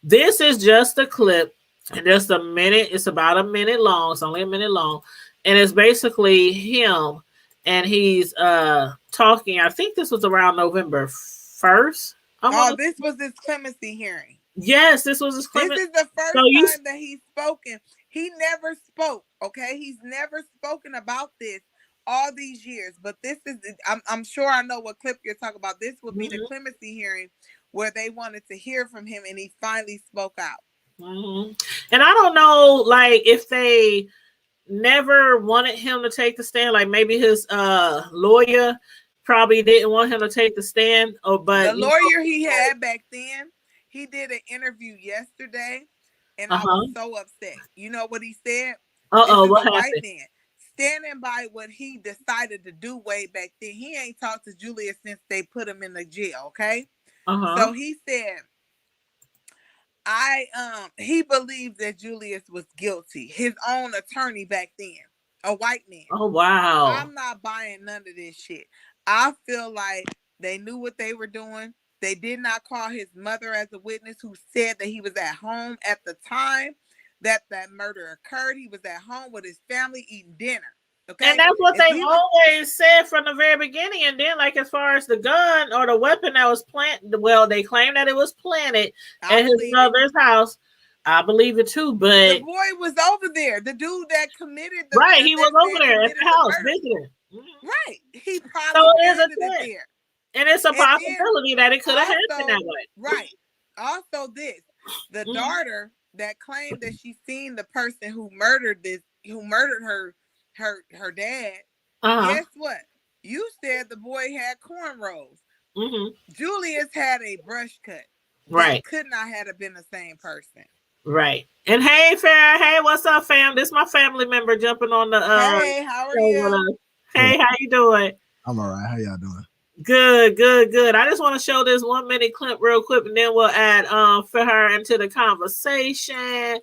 [SPEAKER 2] This is just a clip, and just a minute. It's about a minute long. It's only a minute long, and it's basically him, and he's talking. I think this was around November 1st.
[SPEAKER 3] This was his clemency hearing.
[SPEAKER 2] Yes, this was his clemency.
[SPEAKER 3] This is the first time that he's spoken. He never spoke. Okay, he's never spoken about this all these years, but this is, I'm sure I know what clip you're talking about. This would be the clemency hearing where they wanted to hear from him and he finally spoke out.
[SPEAKER 2] And I don't know, like, if they never wanted him to take the stand, like maybe his lawyer probably didn't want him to take the stand, but
[SPEAKER 3] the lawyer he had back then, he did an interview yesterday and I was so upset. You know what he said?
[SPEAKER 2] What happened?
[SPEAKER 3] Man standing by what he decided to do way back then. He ain't talked to Julius since they put him in the jail, okay? So he said, he believed that Julius was guilty. His own attorney back then, a white man.
[SPEAKER 2] Oh, wow.
[SPEAKER 3] I'm not buying none of this shit. I feel like they knew what they were doing. They did not call his mother as a witness, who said that he was at home at the time that murder occurred. He was at home with his family eating dinner. Okay.
[SPEAKER 2] And that's what they've always said from the very beginning. And then, like, as far as the gun or the weapon that was planted, well, they claim that it was planted at his mother's house. I believe it too, but
[SPEAKER 3] the boy was over there. The dude that committed the
[SPEAKER 2] right, he was over there at the house visiting.
[SPEAKER 3] Right, he probably
[SPEAKER 2] it there, and it's a possibility that it could have happened that way.
[SPEAKER 3] Right. Also, the daughter that claimed that she seen the person who murdered her dad. Guess what? You said the boy had cornrows. Julius had a brush cut.
[SPEAKER 2] Right.
[SPEAKER 3] It could not have been the same person.
[SPEAKER 2] Right. And hey, Farrah, hey, what's up, fam? This is my family member jumping on the
[SPEAKER 3] hey, how are you?
[SPEAKER 2] Hey, how you doing?
[SPEAKER 6] I'm all right. How y'all doing?
[SPEAKER 2] Good. I just want to show this 1 minute clip real quick, and then we'll add for her into the conversation.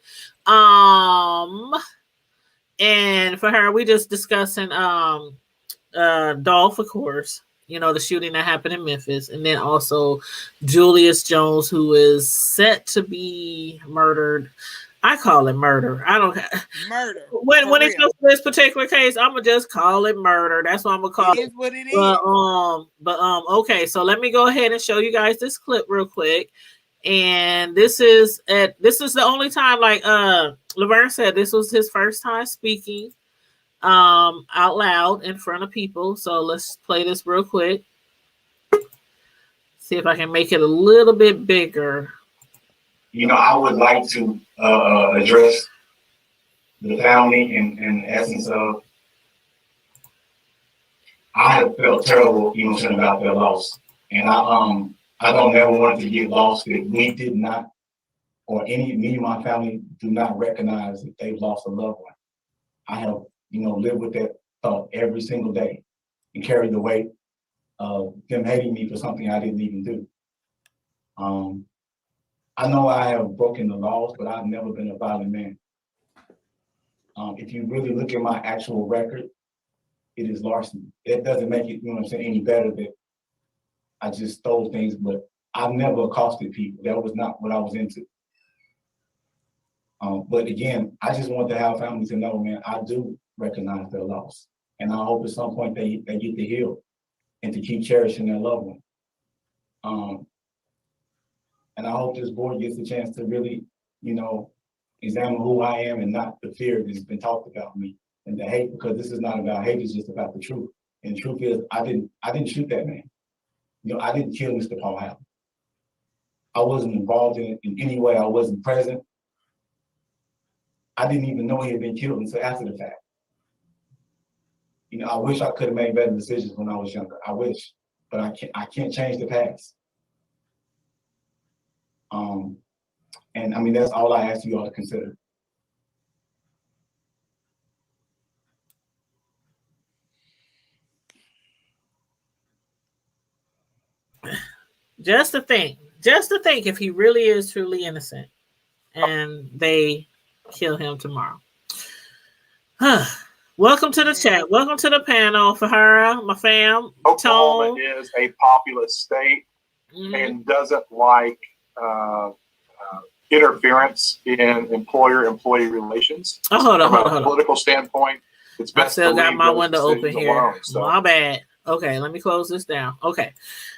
[SPEAKER 2] And for her, we just discussing Dolph, of course. You know, the shooting that happened in Memphis, and then also Julius Jones, who is set to be murdered. I call it murder. I don't
[SPEAKER 3] murder.
[SPEAKER 2] When it comes to this particular case, I'm gonna just call it murder. That's what I'm gonna call it.
[SPEAKER 3] It is what it is.
[SPEAKER 2] Okay. So let me go ahead and show you guys this clip real quick. And this is the only time, like Lavern said, this was his first time speaking out loud in front of people. So let's play this real quick. See if I can make it a little bit bigger.
[SPEAKER 6] You know, I would like to address the family in the essence of, I have felt terrible emotion about their loss, and I don't ever want to get lost that we did not, or me and my family do not recognize that they've lost a loved one. I have, lived with that thought every single day and carried the weight of them hating me for something I didn't even do. I know I have broken the laws, but I've never been a violent man. If you really look at my actual record, it is larceny. It doesn't make it, any better that I just stole things, but I've never accosted people. That was not what I was into. But again, I just want to have families to know, man, I do recognize their loss. And I hope at some point they get to heal and to keep cherishing their loved one. And I hope this board gets a chance to really, examine who I am and not the fear that's been talked about me and the hate, because this is not about hate, it's just about the truth. And the truth is, I didn't shoot that man. I didn't kill Mr. Paul Allen. I wasn't involved in any way. I wasn't present. I didn't even know he had been killed until after the fact. I wish I could have made better decisions when I was younger. I wish, but I can't change the past. And I mean, that's all I ask you all to consider.
[SPEAKER 2] Just to think if he really is truly innocent and they kill him tomorrow. Welcome to the chat. Welcome to the panel, Fahara, my fam.
[SPEAKER 7] Oklahoma is a populous state and doesn't like interference in employer-employee relations.
[SPEAKER 2] Oh, hold on.
[SPEAKER 7] From a political standpoint, it's best.
[SPEAKER 2] I still got my window open here. Alone, so. My bad. Okay, let me close this down. Okay,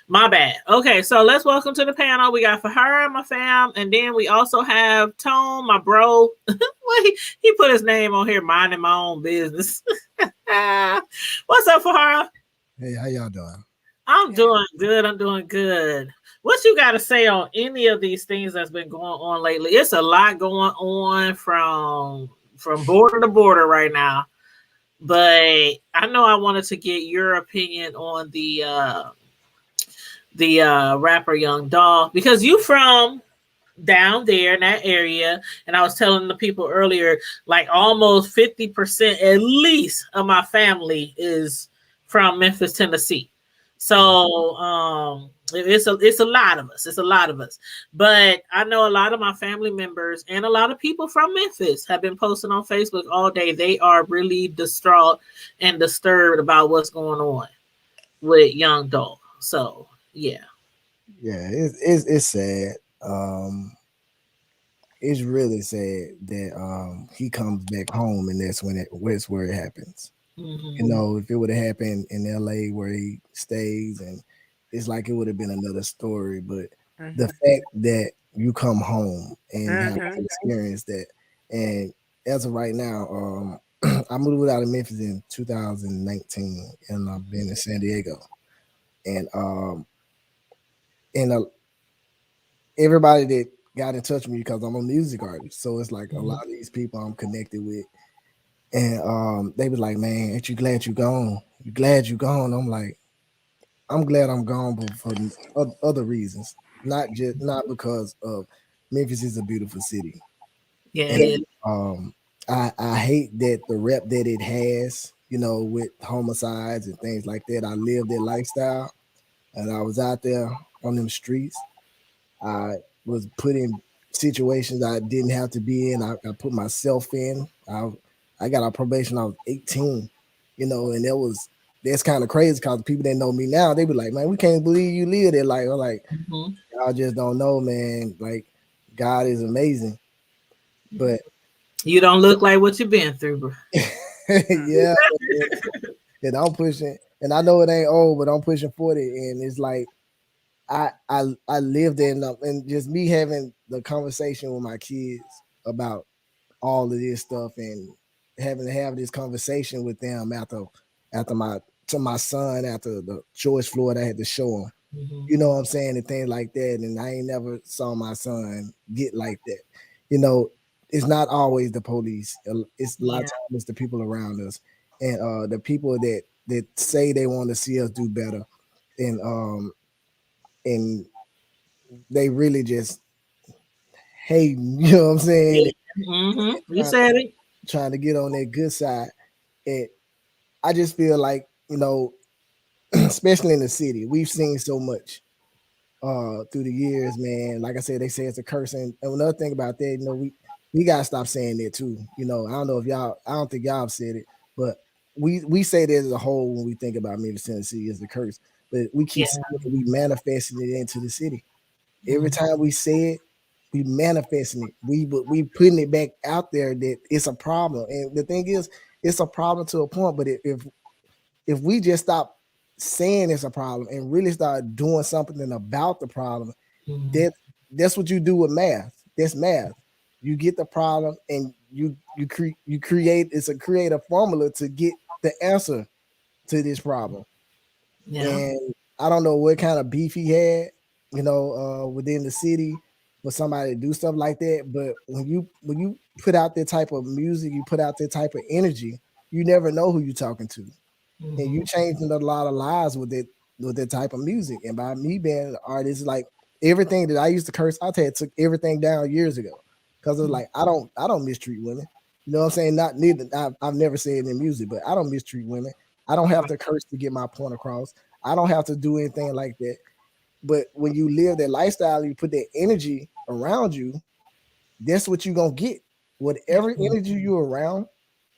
[SPEAKER 2] my bad. Okay, so let's welcome to the panel. We got Fahara, my fam, and then we also have Tone, my bro. Well, he put his name on here, minding my own business. What's up, Fahara?
[SPEAKER 8] Hey, how y'all doing?
[SPEAKER 2] I'm doing good. What you got to say on any of these things that's been going on lately? It's a lot going on from border to border right now. But I know I wanted to get your opinion on the rapper Young Dolph, because you from down there in that area, and I was telling the people earlier, like almost 50% at least of my family is from Memphis, Tennessee. So it's a lot of us. It's a lot of us. But I know a lot of my family members and a lot of people from Memphis have been posting on Facebook all day. They are really distraught and disturbed about what's going on with Young Dolph. So yeah.
[SPEAKER 8] Yeah, it's sad. It's really sad that he comes back home and that's where it happens. Mm-hmm. If it would have happened in LA where he stays, and it's like it would have been another story. But the fact that you come home and have to experience that, and as of right now, I moved out of Memphis in 2019, and I've been in San Diego, and everybody that got in touch with me, because I'm a music artist, so it's like a lot of these people I'm connected with. And they was like, man, ain't you glad you gone? You glad you gone? I'm like, I'm glad I'm gone, but for other reasons. Not because of Memphis is a beautiful city.
[SPEAKER 2] Yeah.
[SPEAKER 8] And, I hate that the rep that it has, with homicides and things like that. I live that lifestyle. and I was out there on them streets. I was put in situations I didn't have to be in. I put myself in. I got on probation. I was 18, and that's kind of crazy because people that know me now, they be like, man, we can't believe you live that life. I'm like, y'all just don't know, man. Like, God is amazing. But
[SPEAKER 2] you don't look like what you've been through, bro.
[SPEAKER 8] yeah. And I'm pushing, and I know it ain't old, but I'm pushing 40, and it's like I lived in and just me having the conversation with my kids about all of this stuff and having to have this conversation with them after my son after the George Floyd I had to show him. You know what I'm saying, and things like that. And I ain't never saw my son get like that. It's not always the police. It's a lot of times it's the people around us and the people that say they want to see us do better. And they really just hate, you know what I'm saying?
[SPEAKER 2] You said it.
[SPEAKER 8] Trying to get on their good side. And I just feel like, especially in the city, we've seen so much through the years, man. Like I said, they say it's a curse. And another thing about that, we gotta stop saying that too. I don't know if I don't think y'all have said it, but we say that as a whole when we think about Memphis, Tennessee as the curse. But we keep saying it, we manifesting it into the city. Every time we say it, we manifesting it. We putting it back out there that it's a problem. And the thing is, it's a problem to a point. But if we just stop saying it's a problem and really start doing something about the problem, that's what you do with math. That's math. You get the problem and you create a formula to get the answer to this problem. And I don't know what kind of beef he had, within the city for somebody to do stuff like that. But when you put out that type of music, you put out that type of energy, you never know who you're talking to. And you changing a lot of lives with that type of music. And by me being an artist, like everything that I used to curse, I took everything down years ago. Because it's like I don't mistreat women. You know what I'm saying? I've never said it in music, but I don't mistreat women. I don't have to curse to get my point across. I don't have to do anything like that. But when you live that lifestyle, you put that energy around you, that's what you're gonna get. Whatever energy you're around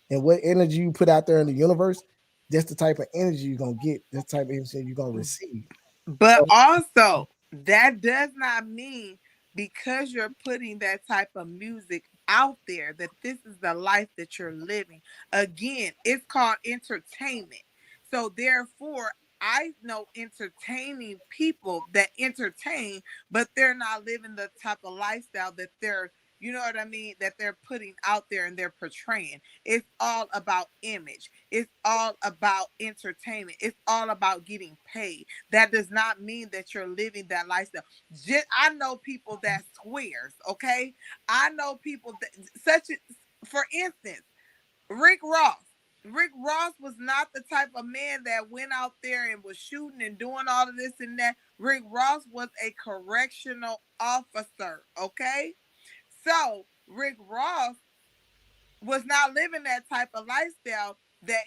[SPEAKER 8] and what energy you put out there in the universe, that's the type of energy you're gonna get. That's the type of energy you're gonna receive.
[SPEAKER 3] But also, that does not mean because you're putting that type of music out there that this is the life that you're living. Again, it's called entertainment. So therefore, I know entertaining people that entertain, but they're not living the type of lifestyle that they're, you know what I mean, that they're putting out there and they're portraying. It's all about image. It's all about entertainment. It's all about getting paid. That does not mean that you're living that lifestyle. I know people that swears, okay? I know people that, for instance, Rick Ross. Rick Ross was not the type of man that went out there and was shooting and doing all of this and that. Rick Ross was a correctional officer, okay? So Rick Ross was not living that type of lifestyle that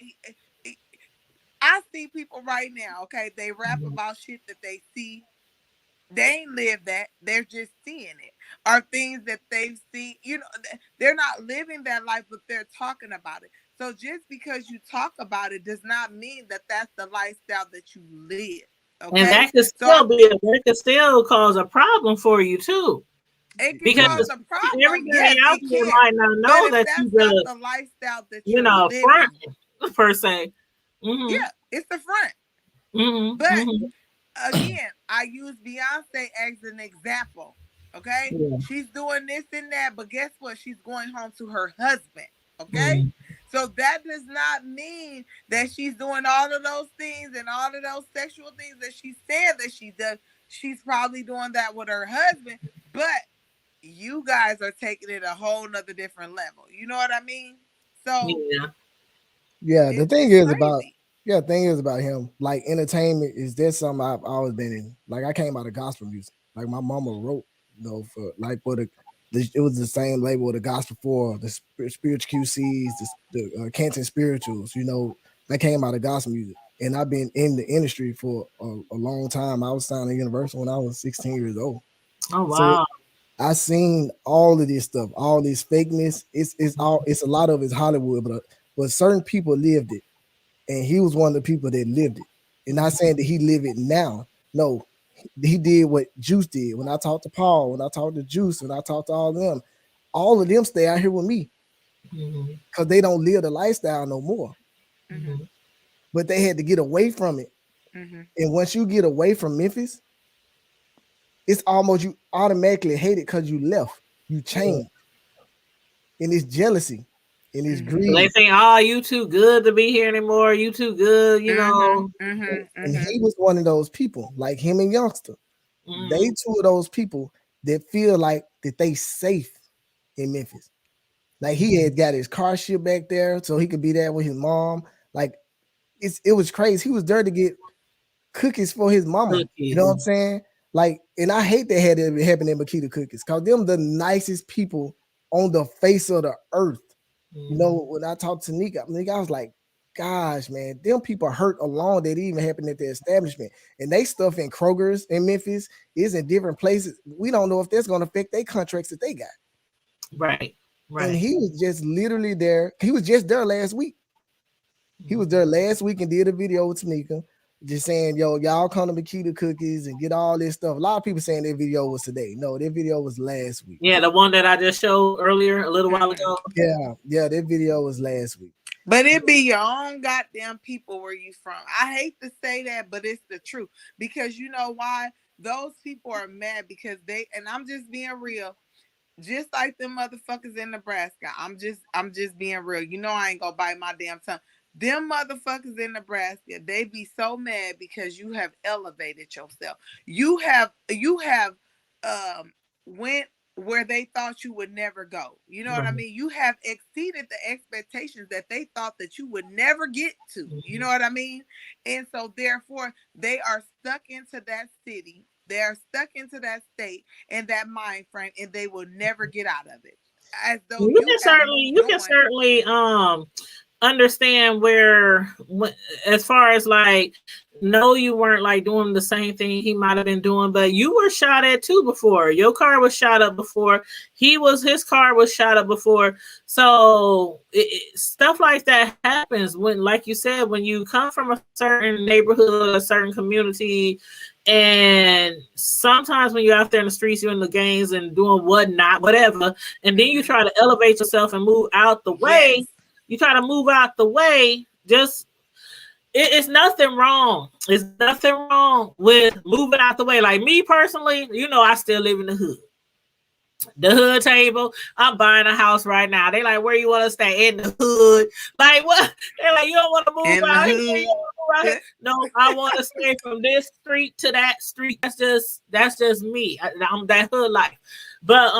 [SPEAKER 3] I see people right now, okay? They rap about shit that they see. They ain't live that. They're just seeing it. Or things that they've seen. They're not living that life, but they're talking about it. So just because you talk about it does not mean that that's the lifestyle that you live. Okay?
[SPEAKER 2] And that could still cause a problem for you too.
[SPEAKER 3] It can cause a problem.
[SPEAKER 2] Everybody out there might not know that
[SPEAKER 3] that's not the lifestyle that you're living.
[SPEAKER 2] Front per se.
[SPEAKER 3] Yeah, it's the front. But again, I use Beyonce as an example. Okay, she's doing this and that, but guess what? She's going home to her husband. Okay, so that does not mean that she's doing all of those things and all of those sexual things that she said that she does. She's probably doing that with her husband, but you guys are taking it a whole nother different level. You know what I mean? So
[SPEAKER 8] the thing is about him, like entertainment is that something I've always been in. Like I came out of gospel music. Like my mama wrote, it was the same label with the gospel for the spiritual QCs, the Canton spirituals. I came out of gospel music, and I've been in the industry for a long time. I was signed to Universal when I was 16 years old.
[SPEAKER 2] Oh wow.
[SPEAKER 8] So I seen all of this stuff, all this fakeness. It's a lot of it's Hollywood, but certain people lived it, and he was one of the people that lived it. And not saying that he live it now. No, he did what Juice did. When I talked to Paul, when I talked to Juice, when I talked to all of them stay out here with me because they don't live the lifestyle no more. But they had to get away from it. And once you get away from Memphis, it's almost you automatically hate it because you left, you changed, and it's jealousy, and it's greed.
[SPEAKER 2] They think, "Oh, you too good to be here anymore. You too good," you know.
[SPEAKER 8] And he was one of those people, like him and Youngster. They two of those people that feel like that they safe in Memphis. Like he had got his car shipped back there so he could be there with his mom. Like it was crazy. He was there to get cookies for his mama. You know what I'm saying? Like, and I hate that had it happen in Makita Cookies because them the nicest people on the face of the earth. You know, when I talked to Nika, I was like, gosh, man, them people hurt alone that even happened at the establishment. And they stuff in Kroger's in Memphis is in different places. We don't know if that's going to affect their contracts that they got.
[SPEAKER 2] Right.
[SPEAKER 8] And he was just literally there. He was just there last week. He was there last week and did a video with Tanika, just saying, yo, y'all come to Makita Cookies and get all this stuff. A lot of people saying that video was today. No, that video was last week.
[SPEAKER 2] Yeah, the one that I just showed earlier, a little while ago.
[SPEAKER 8] Yeah, that video was last week.
[SPEAKER 3] But it be your own goddamn people where you from. I hate to say that, but it's the truth. Because you know why? Those people are mad because and I'm just being real, just like them motherfuckers in Nebraska. I'm just being real. You know I ain't gonna bite my damn tongue. Them motherfuckers in Nebraska, they be so mad because you have elevated yourself. You have went where they thought you would never go. You know what I mean? You have exceeded the expectations that they thought that you would never get to. You know what I mean? And so therefore, they are stuck into that city. They are stuck into that state and that mind frame, and they will never get out of it. As though you can
[SPEAKER 2] certainly understand where, as far as like, no, you weren't like doing the same thing he might have been doing, but you were shot at too before. Your car was shot up before. His car was shot up before. So stuff like that happens when, like you said, when you come from a certain neighborhood, a certain community, and sometimes when you're out there in the streets, you're in the gangs and doing whatever, and then you try to elevate yourself and move out the way. Yes. You try to move out the way. Just it's nothing wrong. It's nothing wrong with moving out the way. Like me personally, you know, I still live in the hood. The hood table. I'm buying a house right now. They like, where you want to stay? In the hood. Like what? They're like, you don't want to move out here. No, I want to stay from this street to that street. That's just me. I'm that hood life. But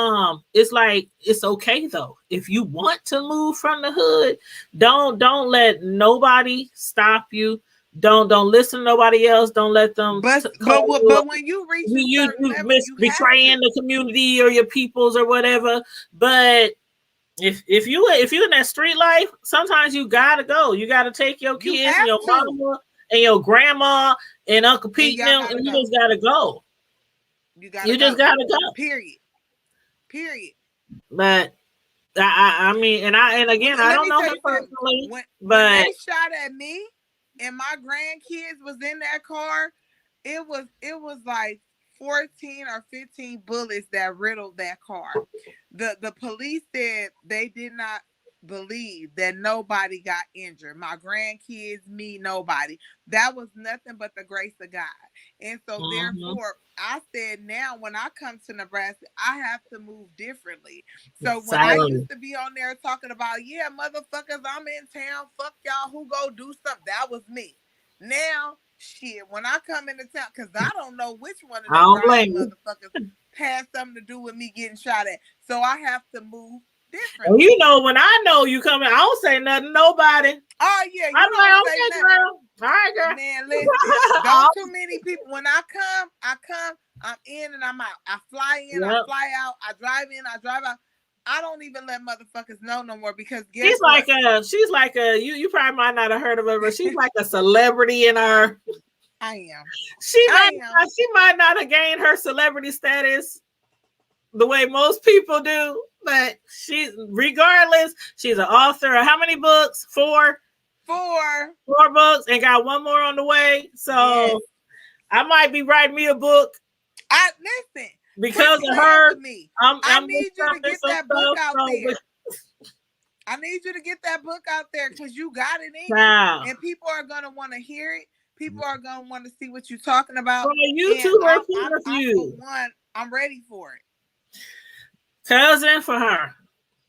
[SPEAKER 2] it's like, it's okay though. If you want to move from the hood, don't let nobody stop you. Don't listen to nobody else. Don't let them.
[SPEAKER 3] But when you reach
[SPEAKER 2] you betraying the community or your peoples or whatever. But if you're in that street life, sometimes you gotta go. You gotta take your kids and your mama and your grandma and Uncle Pete and you just gotta go. You just gotta go.
[SPEAKER 3] Period.
[SPEAKER 2] But I mean, and again, I don't know him personally, but
[SPEAKER 3] when they shot at me and my grandkids was in that car, it was like 14 or 15 bullets that riddled that car. The police said they did not believe that nobody got injured. My grandkids, me, nobody. That was nothing but the grace of God. And so therefore, I said now when I come to Nebraska, I have to move differently. So when I used to be on there talking about, yeah, motherfuckers, I'm in town, fuck y'all, who go do something, that was me. Now, shit, when I come into town, because I don't know which one of those motherfuckers has something to do with me getting shot at. So I have to move different.
[SPEAKER 2] Well, you know, when I know you coming, I don't say nothing to nobody.
[SPEAKER 3] Oh yeah,
[SPEAKER 2] I'm like, okay, girl. All right, girl.
[SPEAKER 3] Man, listen, don't too many people. When I come, I'm in and I'm out. I fly in, I fly out, I drive in, I drive out. I don't even let motherfuckers know no more because
[SPEAKER 2] she's like you probably might not have heard of her, but she's like a celebrity in our.
[SPEAKER 3] I am.
[SPEAKER 2] She might not have gained her celebrity status the way most people do, but regardless, she's an author of how many books? Four books, and got one more on the way. So yes. I might be writing me a book.
[SPEAKER 3] Listen.
[SPEAKER 2] Because of her,
[SPEAKER 3] I need you to get that book out there. I need you to get that book out there because you got it in you. And people are going to want to hear it. People are going to want to see what you're talking about. I'm ready for it.
[SPEAKER 2] Cousin for her.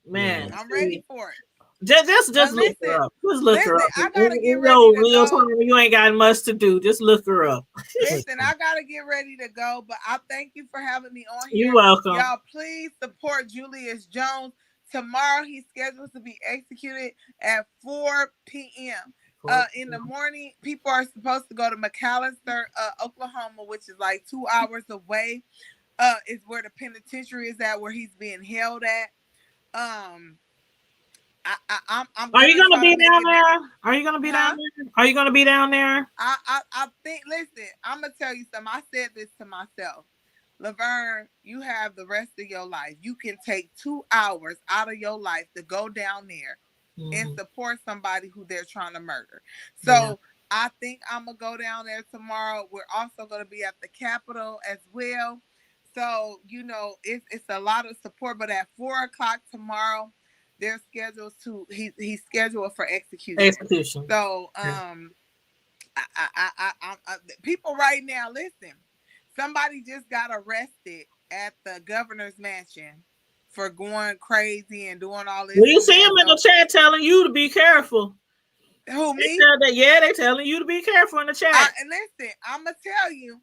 [SPEAKER 2] Man.
[SPEAKER 3] I'm ready for it.
[SPEAKER 2] Just look her up. Just look her up. I gotta get ready to go. You ain't got much to do. Just look her up.
[SPEAKER 3] Listen, I gotta get ready to go, but I thank you for having me on here.
[SPEAKER 2] You're welcome.
[SPEAKER 3] Y'all, please support Julius Jones. Tomorrow he's scheduled to be executed at 4 p.m. In the morning, people are supposed to go to McAllister, Oklahoma, which is like 2 hours away. Is where the penitentiary is at, where he's being held at.
[SPEAKER 2] Are you gonna be down there? Are you gonna be down there? Are you gonna be down there?
[SPEAKER 3] I think. Listen, I'm gonna tell you something. I said this to myself, Lavern. You have the rest of your life. You can take 2 hours out of your life to go down there and support somebody who they're trying to murder. So I think I'm gonna go down there tomorrow. We're also gonna be at the Capitol as well. So it's a lot of support. But at 4 o'clock tomorrow. They're scheduled to. He's scheduled for execution. So, people right now, listen. Somebody just got arrested at the governor's mansion for going crazy and doing all this.
[SPEAKER 2] Well, you see him in the chat telling you to be careful.
[SPEAKER 3] Who, me?
[SPEAKER 2] They're telling you to be careful in the chat.
[SPEAKER 3] And listen, I'm gonna tell you.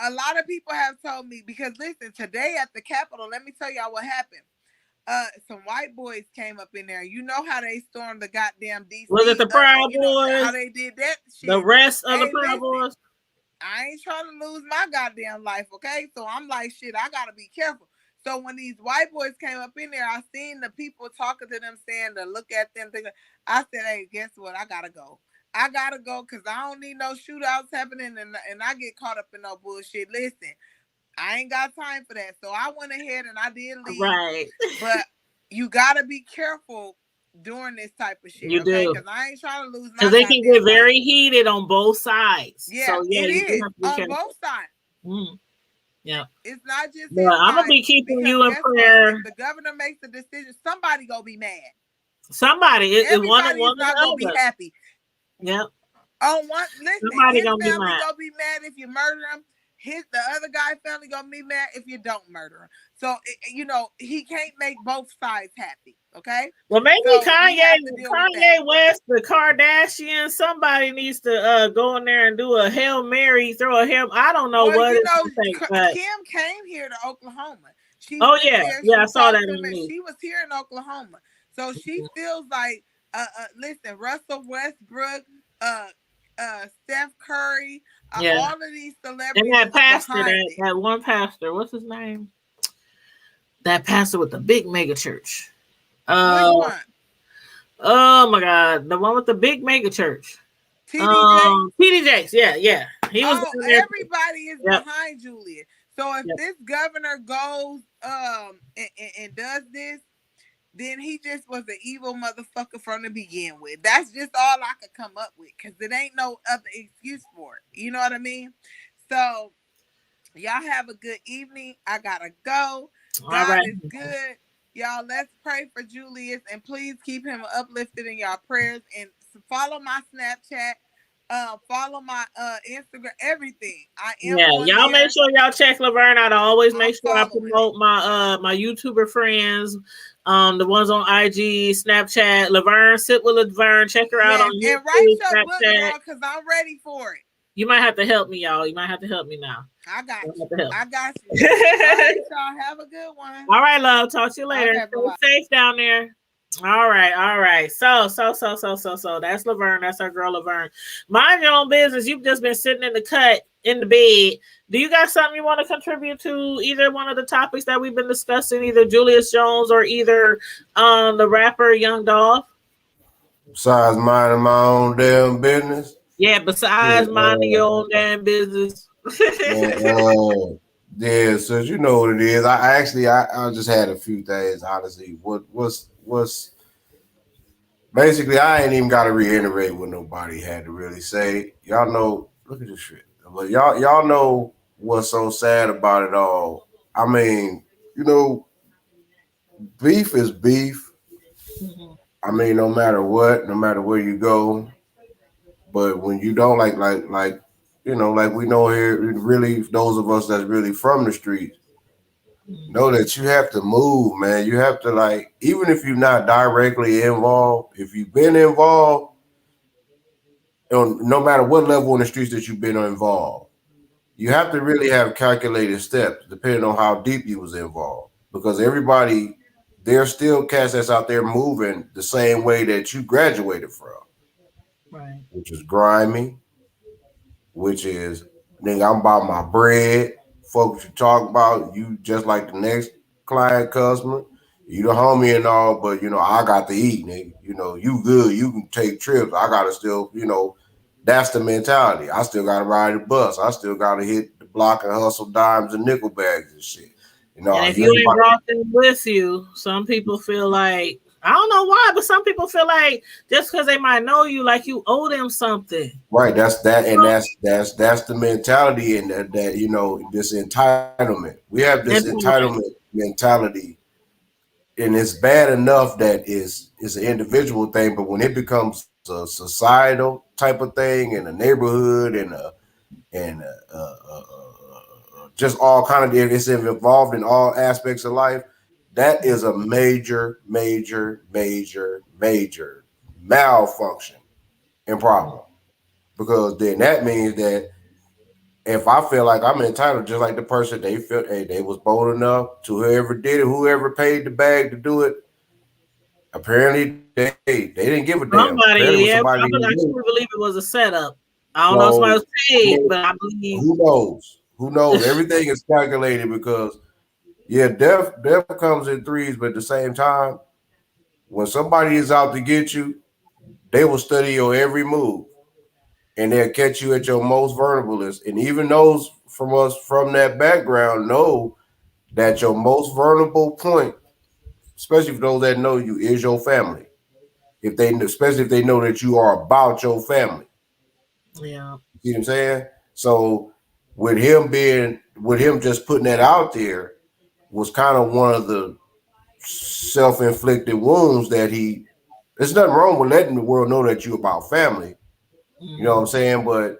[SPEAKER 3] A lot of people have told me because listen, today at the Capitol, let me tell y'all what happened. Some white boys came up in there. You know how they stormed the goddamn DC.
[SPEAKER 2] Was it the Proud Boys?
[SPEAKER 3] How they did that shit.
[SPEAKER 2] The rest of the Proud Boys.
[SPEAKER 3] I ain't trying to lose my goddamn life, okay? So I'm like, shit, I gotta be careful. So when these white boys came up in there, I seen the people talking to them, saying to look at them. I said, hey, guess what? I gotta go. I gotta go because I don't need no shootouts happening, and I get caught up in no bullshit. Listen. I ain't got time for that. So I went ahead and I did leave.
[SPEAKER 2] Right.
[SPEAKER 3] But you got to be careful during this type of shit.
[SPEAKER 2] You do.
[SPEAKER 3] Because I ain't trying to lose my
[SPEAKER 2] because they can get very heated on both sides.
[SPEAKER 3] Yeah,
[SPEAKER 2] so,
[SPEAKER 3] it is. On both sides.
[SPEAKER 2] Yeah.
[SPEAKER 3] It's not just
[SPEAKER 2] I'm going to be keeping you in prayer.
[SPEAKER 3] If the governor makes the decision, somebody going to be mad.
[SPEAKER 2] Somebody.
[SPEAKER 3] Everybody's not going to be happy.
[SPEAKER 2] Yep.
[SPEAKER 3] Listen,
[SPEAKER 2] somebody
[SPEAKER 3] his
[SPEAKER 2] gonna
[SPEAKER 3] family
[SPEAKER 2] be mad.
[SPEAKER 3] Gonna be mad if you murder him. The other guy family gonna be mad if you don't murder him. So he can't make both sides happy. Okay.
[SPEAKER 2] Well, maybe Kanye West, the Kardashians, somebody needs to go in there and do a Hail Mary, throw a Hail. I don't know
[SPEAKER 3] Kim came here to Oklahoma.
[SPEAKER 2] I saw that in the news.
[SPEAKER 3] She was here in Oklahoma, so she feels like listen, Russell Westbrook, Steph Curry. All of these celebrities.
[SPEAKER 2] And that pastor, that one pastor, what's his name? That pastor with the big mega church. Oh my God, the one with the big mega church. TD Jakes, yeah. He was.
[SPEAKER 3] Everybody is behind Julius. So if this governor goes and does this, then he just was an evil motherfucker from the begin with. That's just all I could come up with because it ain't no other excuse for it. You know what I mean? So y'all have a good evening. I gotta go. God is good. Y'all, let's pray for Julius and please keep him uplifted in y'all prayers and follow my Snapchat. Follow my Instagram, everything. I am.
[SPEAKER 2] Y'all make sure y'all check Lavern out. I always make sure I promote my YouTuber friends, the ones on IG, Snapchat. Lavern, sit with Lavern. Check her out on YouTube.
[SPEAKER 3] And write your book, girl, because I'm ready for it.
[SPEAKER 2] You might have to help me, y'all. You might have to help me now.
[SPEAKER 3] I got you. I got you. All right, y'all. Have a good one.
[SPEAKER 2] All right, love. Talk to you later.
[SPEAKER 3] Okay,
[SPEAKER 2] stay safe down there. All right. So that's Lavern. That's our girl Lavern. Mind your own business. You've just been sitting in the cut in the bed. Do you got something you want to contribute to either one of the topics that we've been discussing, either Julius Jones or either the rapper Young Dolph?
[SPEAKER 9] Besides minding my own damn business.
[SPEAKER 2] Yeah, besides minding your own damn business.
[SPEAKER 9] Yeah, so you know what it is. I just had a few things, honestly. What's basically I ain't even gotta reiterate what nobody had to really say. Y'all know, look at this shit. But y'all know what's so sad about it all. I mean, you know, beef is beef.
[SPEAKER 2] Mm-hmm.
[SPEAKER 9] I mean, no matter what, no matter where you go. But when you don't like you know, like we know here, really those of us that's really from the streets, know that you have to move, man. You have to, like, even if you're not directly involved, if you've been involved, no matter what level in the streets that you've been involved, you have to really have calculated steps depending on how deep you was involved. Because everybody, there's still cats that's out there moving the same way that you graduated from.
[SPEAKER 2] Right.
[SPEAKER 9] Which is grimy, which is, nigga, I'm about my bread. Fuck what you talk about. You just like the next client customer. You the homie and all, but you know, I got to eat, nigga. You know, you good, you can take trips. I gotta still, you know, that's the mentality. I still gotta ride the bus. I still gotta hit the block and hustle dimes and nickel bags and shit. You know,
[SPEAKER 2] and if you ain't brought them with you, some people feel like, I don't know why, but some people feel like just because they might know you, like you owe them something.
[SPEAKER 9] Right. That's the mentality, and that you know, this entitlement. We have this entitlement mentality, and it's bad enough that it's an individual thing, but when it becomes a societal type of thing in a neighborhood and just all kind of, it's involved in all aspects of life, that is a major malfunction and problem. Because then that means that if I feel like I'm entitled, just like the person, they feel, hey, they was bold enough to whoever did it, whoever paid the bag to do it, apparently they didn't give a damn.
[SPEAKER 2] I truly believe it was a setup. I don't know if somebody was paid, but I believe.
[SPEAKER 9] Who knows? Everything is calculated because, yeah, death comes in threes, but at the same time, when somebody is out to get you, they will study your every move. And they'll catch you at your most vulnerable. And even those from us from that background know that your most vulnerable point, especially for those that know you, is your family. Especially if they know that you are about your family.
[SPEAKER 2] Yeah.
[SPEAKER 9] You see what I'm saying? So with him just putting that out there was kind of one of the self-inflicted wounds that there's nothing wrong with letting the world know that you about family. You know what I'm saying? But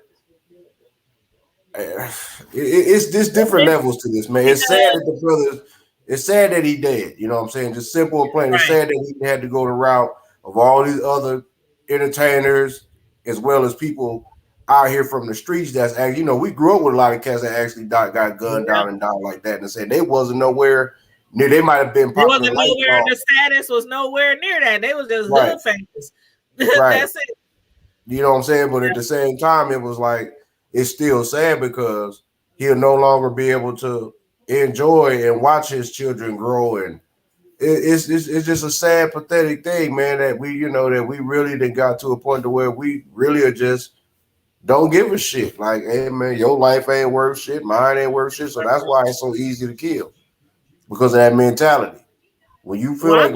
[SPEAKER 9] it's just different levels to this, man. It's sad that the brothers, it's sad that he dead. You know what I'm saying? Just simple and plain. It's sad that he had to go the route of all these other entertainers, as well as people out here from the streets. That's actually, you know, we grew up with a lot of cats that actually got gunned down and died like that, and said they wasn't nowhere near. They might have been popular.
[SPEAKER 2] They wasn't nowhere. The status was nowhere near that. They was just good famous.
[SPEAKER 9] Right.
[SPEAKER 2] That's it.
[SPEAKER 9] You know what I'm saying? But at the same time, it was like, it's still sad because he'll no longer be able to enjoy and watch his children grow, and it's just a sad, pathetic thing, man. That we really done got to a point to where we really are just don't give a shit. Like, hey man, your life ain't worth shit, mine ain't worth shit. So that's why it's so easy to kill, because of that mentality. When you feel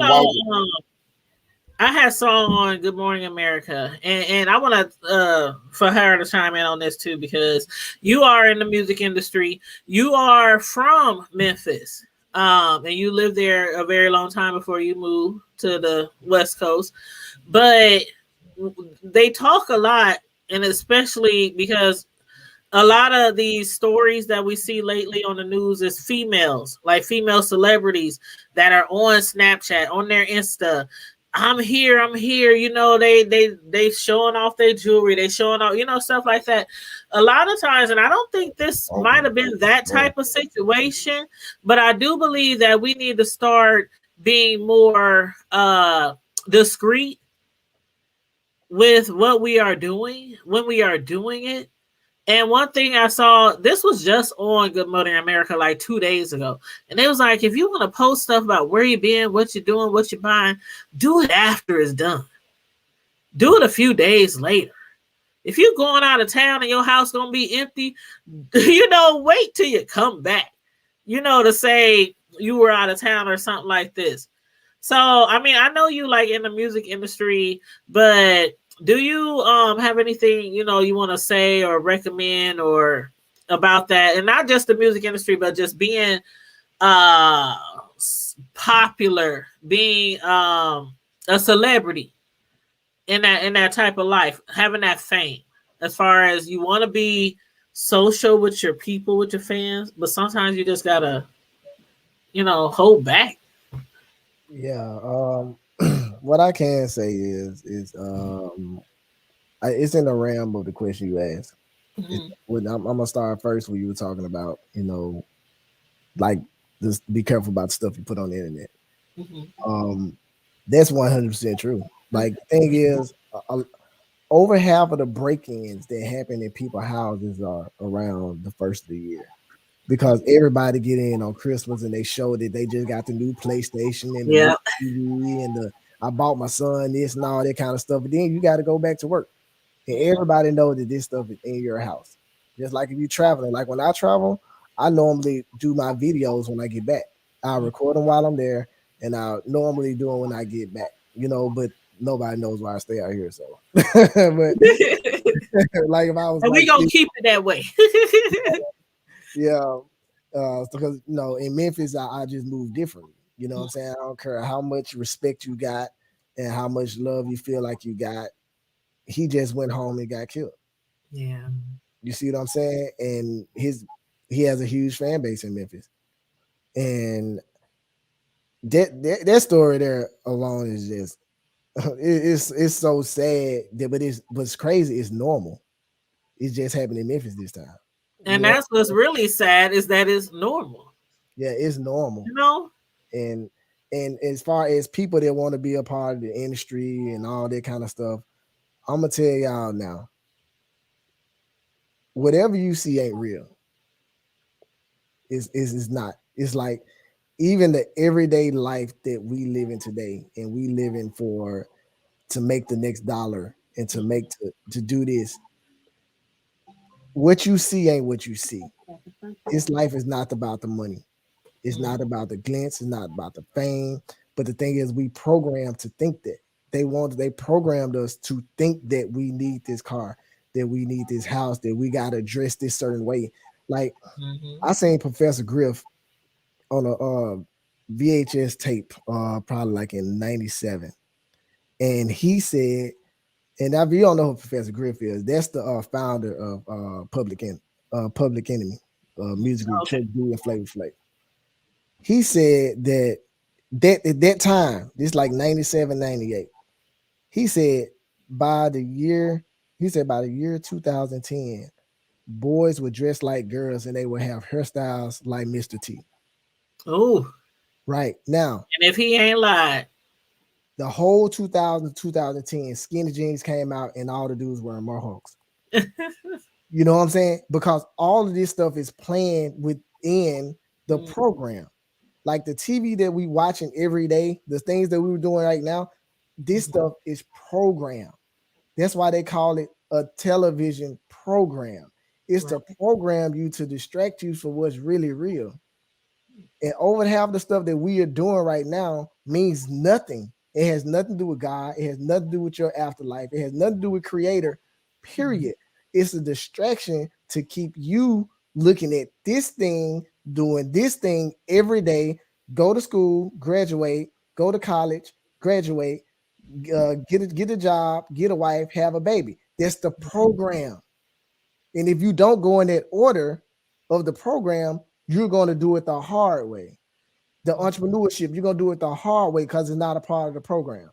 [SPEAKER 2] I had saw on Good Morning America, and I want to for her to chime in on this too, because you are in the music industry. You are from Memphis, and you lived there a very long time before you moved to the West Coast. But they talk a lot, and especially because a lot of these stories that we see lately on the news is females, like female celebrities that are on Snapchat, on their Insta. I'm here. You know, they showing off their jewelry. They showing off, you know, stuff like that. A lot of times, and I don't think this might have been that type of situation, but I do believe that we need to start being more discreet with what we are doing when we are doing it. And one thing I saw, this was just on Good Morning America like 2 days ago. And it was like, if you want to post stuff about where you been, what you're doing, what you're buying, do it after it's done. Do it a few days later. If you're going out of town and your house going to be empty, wait till you come back, to say you were out of town or something like this. So, I mean, I know you like in the music industry, but do you have anything, you want to say or recommend or about that? And not just the music industry, but just being popular, being a celebrity in that type of life, having that fame, as far as you want to be social with your people, with your fans, but sometimes you just gotta, hold back.
[SPEAKER 8] Yeah. What I can say is it's in the realm of the question you asked. I'm gonna start first when you were talking about, like, just be careful about the stuff you put on the internet. That's 100% true. Like, the thing is, over half of the break-ins that happen in people's houses are around the first of the year, because everybody get in on Christmas and they show that they just got the new PlayStation and the new TV and I bought my son this and all that kind of stuff. But then you got to go back to work, and everybody know that this stuff is in your house. Just like if you're traveling, like when I travel, I normally do my videos when I get back. I record them while I'm there, and I normally do them when I get back. But nobody knows why I stay out here. So, but like if I was,
[SPEAKER 2] and we gonna keep it that way.
[SPEAKER 8] Yeah, because in Memphis, I just move differently. You know what I'm saying? I don't care how much respect you got and how much love you feel like you got. He just went home and got killed.
[SPEAKER 2] Yeah.
[SPEAKER 8] You see what I'm saying? And he has a huge fan base in Memphis, and that story there alone is just it's so sad. But it's crazy. It's normal. It's just happened in Memphis this time.
[SPEAKER 2] And that's what's really sad, is that it's normal.
[SPEAKER 8] Yeah, it's normal. And as far as people that want to be a part of the industry and all that kind of stuff, I'm gonna tell y'all now, whatever you see ain't real. It's not. It's like even the everyday life that we live in today, and we live in to make the next dollar and to do this. What you see ain't what you see. This life is not about the money. It's not about the glitz. It's not about the fame. But the thing is, we programmed to think that. They programmed us to think that we need this car, that we need this house, that we got to dress this certain way. Like, I seen Professor Griff on a VHS tape, probably like in '97. And he said, and if you don't know who Professor Griff is, that's the founder of Public Enemy, music group, Chuck D and Flavor Flav. He said that at that time, this like 97, 98, he said by the year 2010, boys would dress like girls and they would have hairstyles like Mr. T.
[SPEAKER 2] Oh.
[SPEAKER 8] Right. Now.
[SPEAKER 2] And if he ain't lied,
[SPEAKER 8] the whole 2010 skinny jeans came out and all the dudes wearing mohawks. You know what I'm saying? Because all of this stuff is playing within the program. Like the TV that we watching every day, the things that we were doing right now, this stuff is programmed. That's why they call it a television program. It's to program you to distract you from what's really real. And over half the stuff that we are doing right now means nothing. It has nothing to do with God. It has nothing to do with your afterlife. It has nothing to do with Creator, period. It's a distraction to keep you looking at this thing, doing this thing every day, go to school, graduate, go to college, graduate, get a job, get a wife, have a baby. That's the program. And if you don't go in that order of the program, you're going to do it the hard way. The entrepreneurship, you're going to do it the hard way because it's not a part of the program.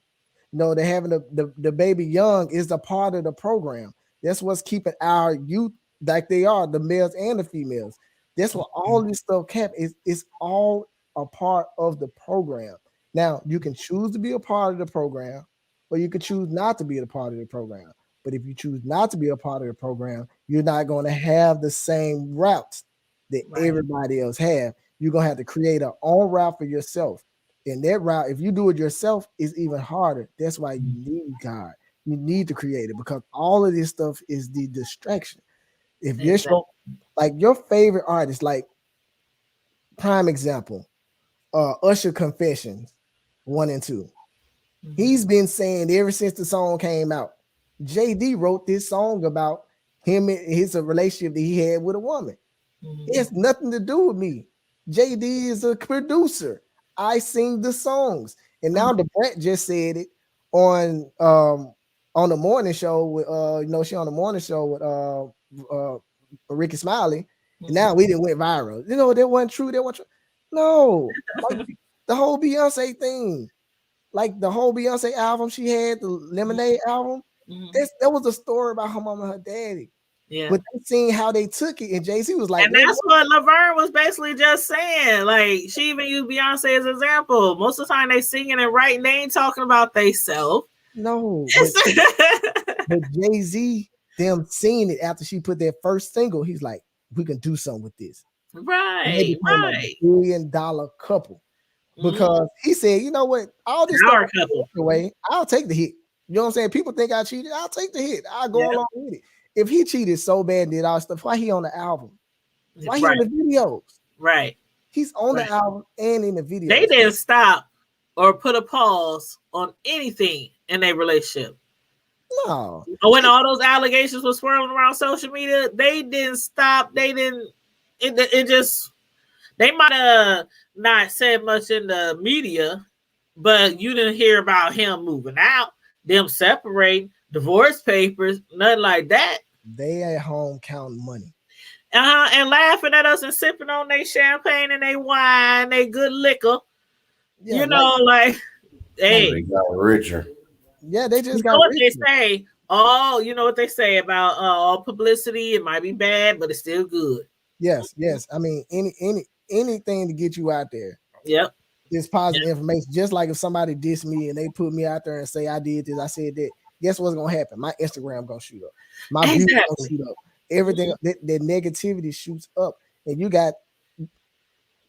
[SPEAKER 8] No, they're having the baby young is a part of the program. That's what's keeping our youth like they are, the males and the females. That's what all this stuff is. It's all a part of the program. Now, you can choose to be a part of the program, or you can choose not to be a part of the program. But if you choose not to be a part of the program, you're not going to have the same routes that everybody else have. You're going to have to create an own route for yourself. And that route, if you do it yourself, is even harder. That's why you need God. You need to create it, because all of this stuff is the distraction. If you're like your favorite artist, like prime example, Usher Confessions 1 and 2. He's been saying ever since the song came out. JD wrote this song about him and his relationship that he had with a woman. It has nothing to do with me. JD is a producer. I sing the songs. And now the Brat just said it on the morning show with she on the morning show with Ricky Smiley. And now we didn't went viral. That wasn't true. No, like the whole Beyonce thing. Like the whole Beyonce album she had, the Lemonade album, that was a story about her mom and her daddy.
[SPEAKER 2] Yeah.
[SPEAKER 8] But they seen how they took it, and Jay-Z was like,
[SPEAKER 2] and that's what Lavern was basically just saying. Like, she even used Beyonce as an example. Most of the time they singing and writing, they ain't talking about they self.
[SPEAKER 8] No, but Jay-Z, them seeing it after she put that first single, he's like, we can do something with this.
[SPEAKER 2] Right,
[SPEAKER 8] a $1 billion couple. Because he said, you know what, all this stuff away, I'll take the hit. You know what I'm saying? People think I cheated. I'll take the hit. I'll go along with it. If he cheated so bad and did all stuff, why he on the album? Why he on the videos?
[SPEAKER 2] Right.
[SPEAKER 8] He's on the album and in the video.
[SPEAKER 2] They didn't stop or put a pause on anything in their relationship.
[SPEAKER 8] No.
[SPEAKER 2] When all those allegations were swirling around social media, they didn't stop. They didn't. It just. They might have not said much in the media, but you didn't hear about him moving out, them separating, divorce papers, nothing like that.
[SPEAKER 8] They at home counting money.
[SPEAKER 2] And laughing at us and sipping on their champagne and their wine, their good liquor. Yeah, hey.
[SPEAKER 9] They got richer.
[SPEAKER 8] Yeah, they just got
[SPEAKER 2] what
[SPEAKER 8] richer.
[SPEAKER 2] They say. Oh, you know what they say about all publicity, it might be bad, but it's still good.
[SPEAKER 8] Yes. I mean, anything to get you out there.
[SPEAKER 2] Yep.
[SPEAKER 8] It's positive information. Just like if somebody dissed me and they put me out there and say I did this, I said that, guess what's gonna happen? My Instagram gonna shoot up. My views gonna shoot up. Everything that negativity shoots up. And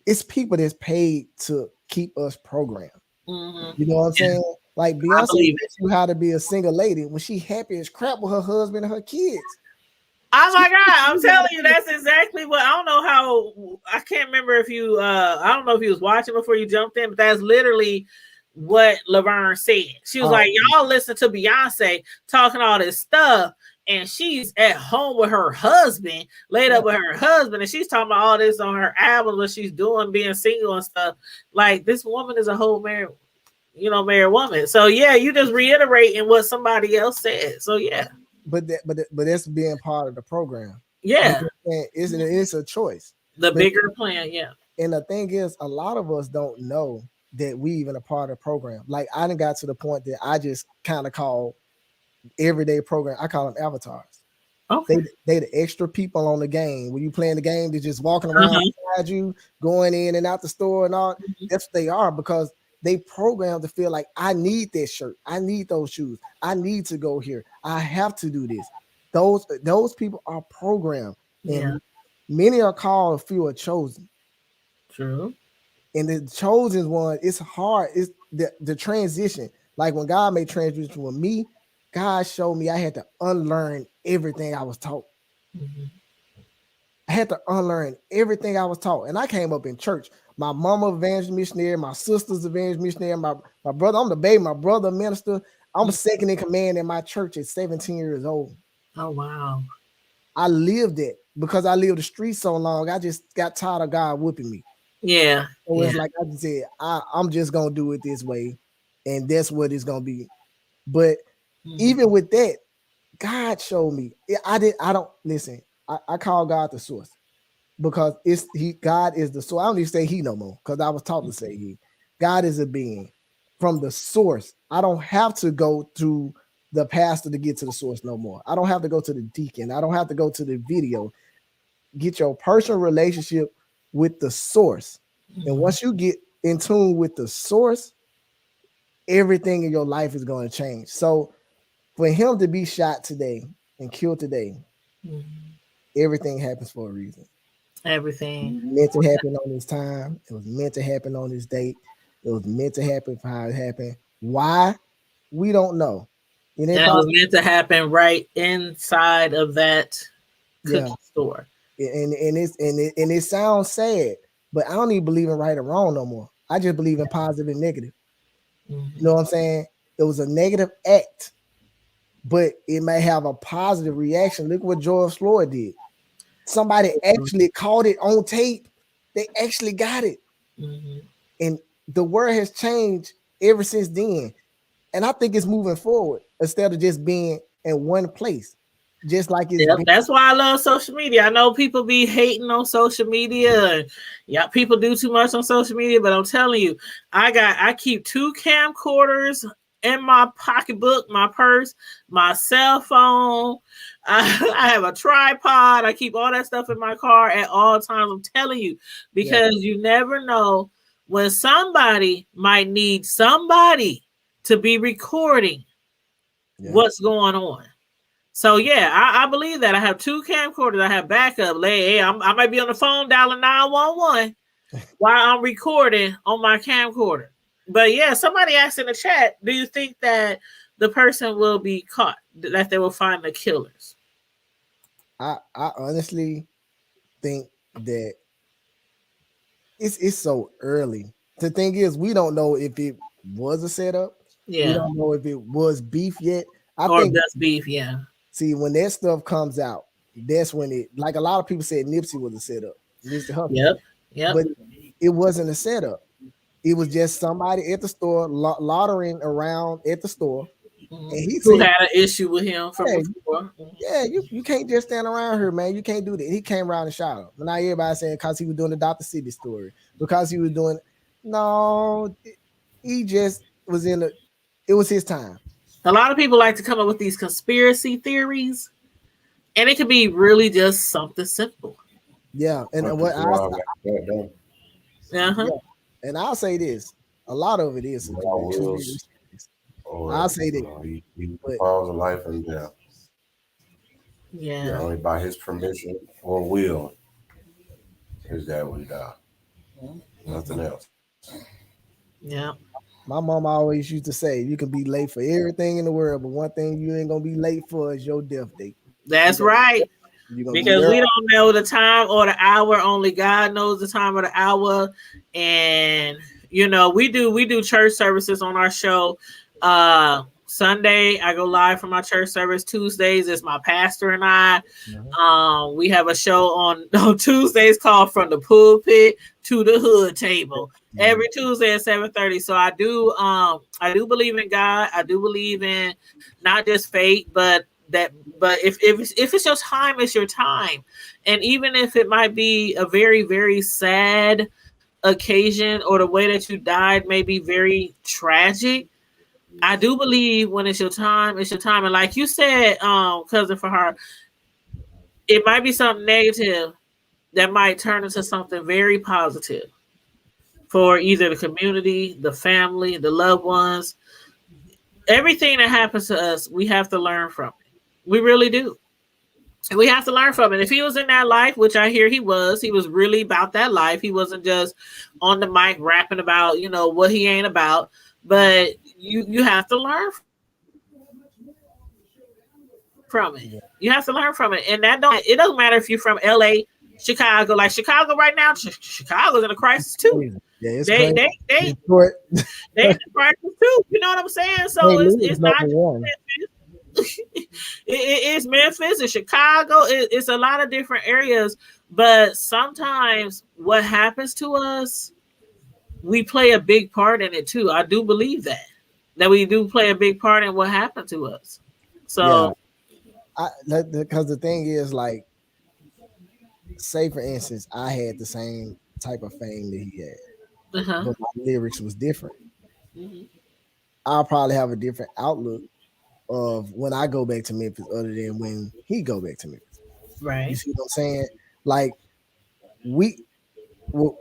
[SPEAKER 8] it's people that's paid to keep us programmed. You know what I'm saying? Like Beyonce teach you how to be a single lady when she happy as crap with her husband and her kids.
[SPEAKER 2] Oh my God, I'm telling you, that's exactly what. I don't know how, I can't remember if you, I don't know if you was watching before you jumped in, but that's literally what Lavern said. She was like, y'all listen to Beyonce talking all this stuff, and she's at home with her husband, laid up with her husband, and she's talking about all this on her album, what she's doing, being single and stuff. Like, this woman is a whole married woman. So yeah, you just reiterating what somebody else said. So yeah.
[SPEAKER 8] But that's being part of the program.
[SPEAKER 2] Yeah,
[SPEAKER 8] it's a choice.
[SPEAKER 2] The bigger plan, yeah.
[SPEAKER 8] And the thing is, a lot of us don't know that we even a part of the program. Like I done got to the point that I just kind of call everyday program. I call them avatars. Okay, they the extra people on the game. When you playing the game, they're just walking around beside you, going in and out the store and all. That's what they are, because they programmed to feel like I need that shirt, I need those shoes, I need to go here, I have to do this. Those people are programmed, and many are called, a few are chosen.
[SPEAKER 2] True.
[SPEAKER 8] And the chosen one, it's hard. It's the transition. Like when God made transition with me, God showed me I had to unlearn everything I was taught. I had to unlearn everything I was taught, and I came up in church. My mama evangelist missionary, my sister's evangelist missionary, my brother, I'm the baby, my brother minister. I'm second in command in my church at 17 years old.
[SPEAKER 2] Oh, wow.
[SPEAKER 8] I lived it because I lived the streets so long. I just got tired of God whooping me.
[SPEAKER 2] Yeah.
[SPEAKER 8] So it's like I just said, I'm just going to do it this way, and that's what it's going to be. But even with that, God showed me. I call God the source. Because God is the source. I don't even say he no more, because I was taught to say he. God is a being from the source. I don't have to go to the pastor to get to the source no more. I don't have to go to the deacon. I don't have to go to the video. Get your personal relationship with the source. And once you get in tune with the source, everything in your life is going to change. So for him to be shot today and killed today, everything happens for a reason.
[SPEAKER 2] Everything.
[SPEAKER 8] It was meant to happen on this time. It was meant to happen on this date. It was meant to happen for how it happened. Why? We don't know.
[SPEAKER 2] And it was meant to happen right inside of that cookie store.
[SPEAKER 8] And it sounds sad, but I don't even believe in right or wrong no more. I just believe in positive and negative. You know what I'm saying? It was a negative act, but it may have a positive reaction. Look what George Floyd did. Somebody actually caught it on tape. They actually got it. And the world has changed ever since then. And I think it's moving forward instead of just being in one place. Just like it's
[SPEAKER 2] that's why I love social media. I know people be hating on social media. Yeah, people do too much on social media, but I'm telling you, I keep 2 camcorders in my pocketbook, my purse, my cell phone. I have a tripod. I keep all that stuff in my car at all times. I'm telling you, because you never know when somebody might need somebody to be recording what's going on. So I believe that. I have 2 camcorders. I have backup. I might be on the phone dialing 911 while I'm recording on my camcorder. But somebody asked in the chat, do you think that the person will be caught, that they will find the killers?
[SPEAKER 8] I honestly think that it's so early. The thing is, we don't know if it was a setup. We don't know if it was beef yet. I think
[SPEAKER 2] that's beef,
[SPEAKER 8] See, when that stuff comes out, that's when it, like a lot of people said Nipsey was a setup.
[SPEAKER 2] Yep.
[SPEAKER 8] But it wasn't a setup. It was just somebody at the store loitering around at the store. And he
[SPEAKER 2] who had an issue with him from before.
[SPEAKER 8] Yeah, you can't just stand around here, man. You can't do that. He came around and shot him. But now everybody's saying because he was doing the Dr. City story. Because he was doing he just was it was his time.
[SPEAKER 2] A lot of people like to come up with these conspiracy theories, and it could be really just something simple.
[SPEAKER 8] Yeah, and and I'll say this: a lot of it is. I'll say that.
[SPEAKER 9] He falls a life and death.
[SPEAKER 2] Yeah,
[SPEAKER 9] only by his permission or will his dad would die. Nothing else.
[SPEAKER 2] Yeah.
[SPEAKER 8] My mom always used to say, you can be late for everything in the world, but one thing you ain't gonna be late for is your death date.
[SPEAKER 2] That's right. Because we don't know the time or the hour. Only God knows the time or the hour. And we do church services on our show. Sunday, I go live from my church service. Tuesdays, it's my pastor and I. We have a show on Tuesdays called From the Pulpit to the Hood Table every Tuesday at 7:30. So I do believe in God. I do believe in not just fate, but if it's your time, it's your time. And even if it might be a very, very sad occasion or the way that you died may be very tragic, I do believe when it's your time, it's your time. And like you said, cousin for her, it might be something negative that might turn into something very positive for either the community, the family, the loved ones. Everything that happens to us, we have to learn from it. We really do. And we have to learn from it. If he was in that life, which I hear he was really about that life. He wasn't just on the mic rapping about, what he ain't about. But you have to learn from it. You have to learn from it. And it doesn't matter if you're from LA, Chicago. Like Chicago right now, Chicago's in a crisis too.
[SPEAKER 8] Yeah, it's
[SPEAKER 2] they in a crisis too. You know what I'm saying? So it's not Memphis. It's Memphis and Chicago. It's a lot of different areas. But sometimes what happens to us, we play a big part in it too. I do believe that we do play a big part in what happened to us. So,
[SPEAKER 8] because the thing is, like, say for instance, I had the same type of fame that he had, but my lyrics was different. I'll probably have a different outlook of when I go back to Memphis, other than when he go back to Memphis.
[SPEAKER 2] Right?
[SPEAKER 8] You see what I'm saying? Like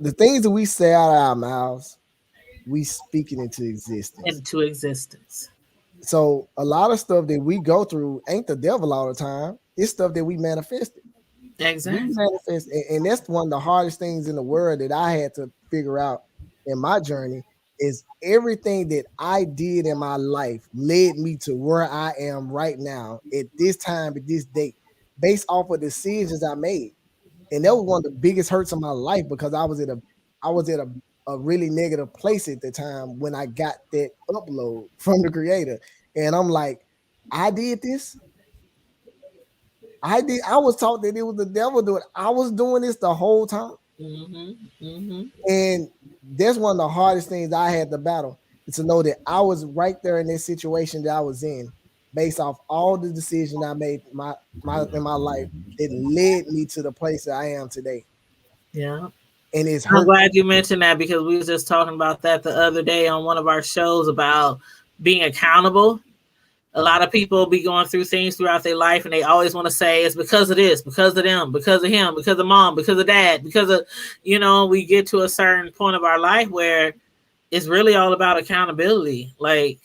[SPEAKER 8] the things that we say out of our mouths we speak it into existence.
[SPEAKER 2] Into existence.
[SPEAKER 8] So a lot of stuff that we go through ain't the devil all the time. It's stuff that we manifested.
[SPEAKER 2] Exactly.
[SPEAKER 8] We manifest, and that's one of the hardest things in the world that I had to figure out in my journey is everything that I did in my life led me to where I am right now at this time, at this date, based off of decisions I made. And that was one of the biggest hurts of my life because I was at a really negative place at the time when I got that upload from the creator. And I'm like, I did this. I was taught that it was the devil doing it. I was doing this the whole time. And that's one of the hardest things I had to battle, is to know that I was right there in this situation that I was in, based off all the decisions I made in my life that led me to the place that I am today.
[SPEAKER 2] Yeah.
[SPEAKER 8] And it's
[SPEAKER 2] I'm glad you mentioned that, because we was just talking about that the other day on one of our shows about being accountable. A lot of people be going through things throughout their life, and they always want to say it's because of this, because of them, because of him, because of mom, because of dad, because of, we get to a certain point of our life where it's really all about accountability. Like,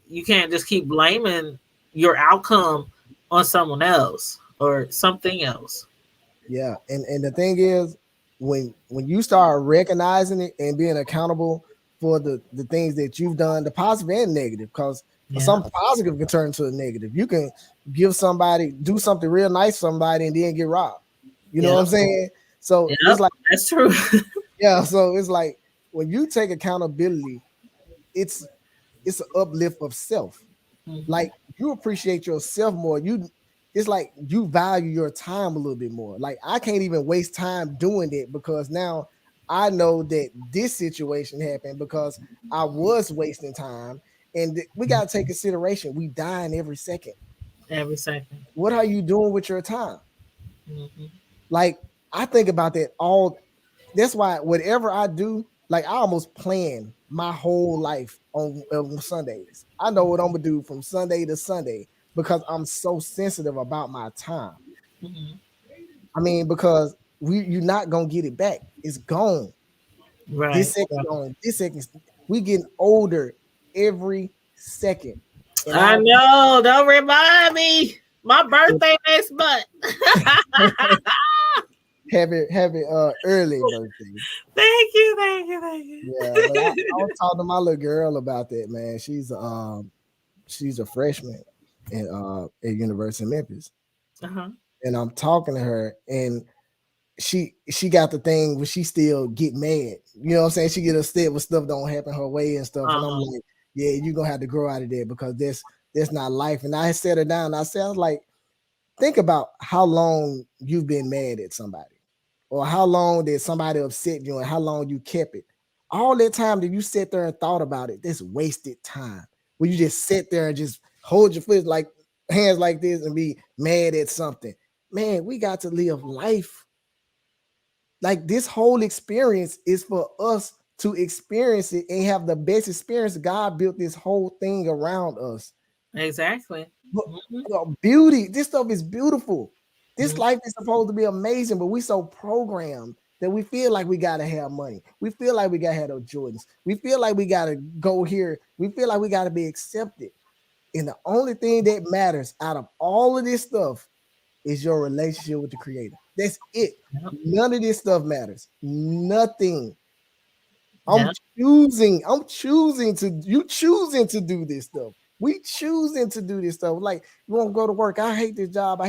[SPEAKER 2] you can't just keep blaming your outcome on someone else or something else.
[SPEAKER 8] Yeah. And the thing is, when you start recognizing it and being accountable for the things that you've done, the positive and negative, because some positive can turn to a negative. You can do something real nice to somebody and then get robbed. You know what I'm saying? So it's like,
[SPEAKER 2] that's true.
[SPEAKER 8] Yeah. So it's like, when you take accountability, it's an uplift of self. Like, you appreciate yourself more. It's like you value your time a little bit more. Like, I can't even waste time doing it, because now I know that this situation happened because I was wasting time. And we got to take consideration. We dying every second.
[SPEAKER 2] Every second.
[SPEAKER 8] What are you doing with your time? Like, I think about that that's why whatever I do, like, I almost plan my whole life on Sundays. I know what I'm going to do from Sunday to Sunday because I'm so sensitive about my time. I mean, because you're not going to get it back. It's gone.
[SPEAKER 2] Right.
[SPEAKER 8] This second gone. This second. We getting older every second. And
[SPEAKER 2] I know. Don't remind me. My birthday next month.
[SPEAKER 8] Happy early birthday.
[SPEAKER 2] Thank you.
[SPEAKER 8] Yeah, but I was talking to my little girl about that, man. She's a freshman at University of Memphis. And I'm talking to her, and she got the thing where she still get mad. You know what I'm saying? She get upset when stuff don't happen her way and stuff. And I'm like, yeah, you're gonna have to grow out of that, because that's not life. And I sat her down and I was like, think about how long you've been mad at somebody, or how long did somebody upset you, and how long you kept it. All that time that you sat there and thought about it, that's wasted time. When you just sit there and just hold your foot, like hands like this, and be mad at something. Man, we got to live life. Like, this whole experience is for us to experience it and have the best experience. God built this whole thing around us.
[SPEAKER 2] Exactly.
[SPEAKER 8] Beauty. This stuff is beautiful. This life is supposed to be amazing, but we so programmed that we feel like we gotta have money. We feel like we gotta have those Jordans. We feel like we gotta go here. We feel like we gotta be accepted. And the only thing that matters out of all of this stuff is your relationship with the Creator. That's it. None of this stuff matters. Nothing. I'm choosing to do this stuff. We choosing to do this stuff. Like, you want to go to work. I hate this job.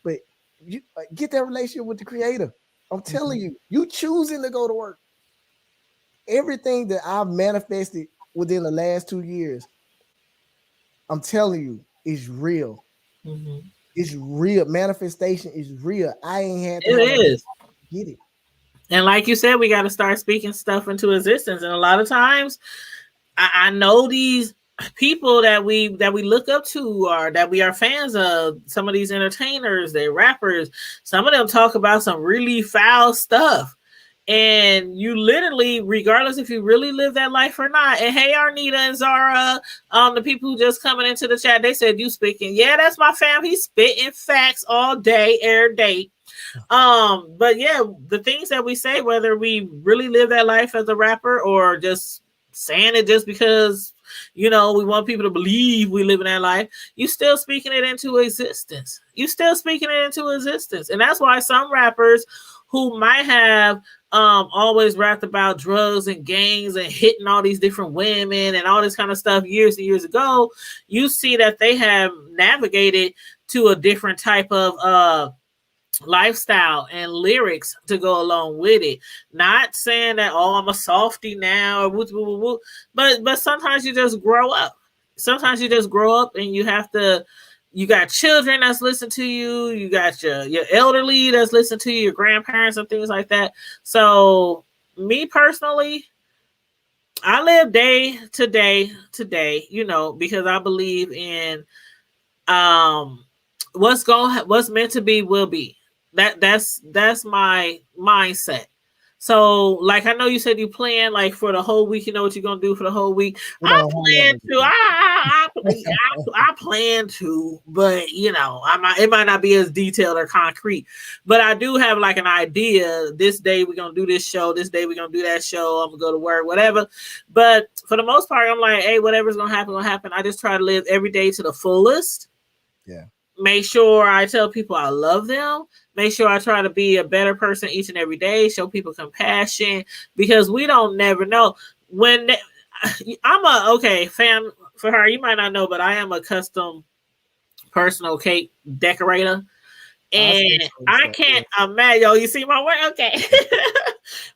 [SPEAKER 8] But you get that relationship with the Creator. I'm telling you, you choosing to go to work. Everything that I've manifested within the last 2 years, I'm telling you, is real. It's real. Manifestation is real. I ain't had to get it.
[SPEAKER 2] And like you said, we got to start speaking stuff into existence. And a lot of times, I know these people that we look up to, or that we are fans of. Some of these entertainers, they're rappers. Some of them talk about some really foul stuff. And you literally, regardless if you really live that life or not. And hey, Arnita and Zara, the people who just coming into the chat, they said you speaking. Yeah, that's my fam. He's spitting facts all day, every day. But yeah, the things that we say, whether we really live that life as a rapper or just saying it just because, you know, we want people to believe we live in that life, you still speaking it into existence. You still speaking it into existence. And that's why some rappers who might have always rapped about drugs and gangs and hitting all these different women and all this kind of stuff years and years ago, you see that they have navigated to a different type of lifestyle and lyrics to go along with it. Not saying that, oh, I'm a softie now, or woo, woo, woo, but sometimes you just grow up. Sometimes you just grow up and you have to. You got children that's listening to you. You got your elderly that's listening to you, your grandparents and things like that. So me personally, I live day to day, you know, because I believe in what's meant to be will be. That's my mindset. So, like, I know you said you plan like for the whole week. You know what you're gonna do for the whole week. I plan to. I plan to, but you know, it might not be as detailed or concrete. But I do have like an idea. This day we're gonna do this show. This day we're gonna do that show. I'm gonna go to work, whatever. But for the most part, I'm like, hey, whatever's gonna happen. I just try to live every day to the fullest.
[SPEAKER 8] Yeah.
[SPEAKER 2] Make sure I tell people I love them. Make sure I try to be a better person each and every day. Show people compassion because we don't never know when I'm a fan for her. You might not know, but I am a custom personal cake decorator, and I can't imagine. Yo, you see my work, okay?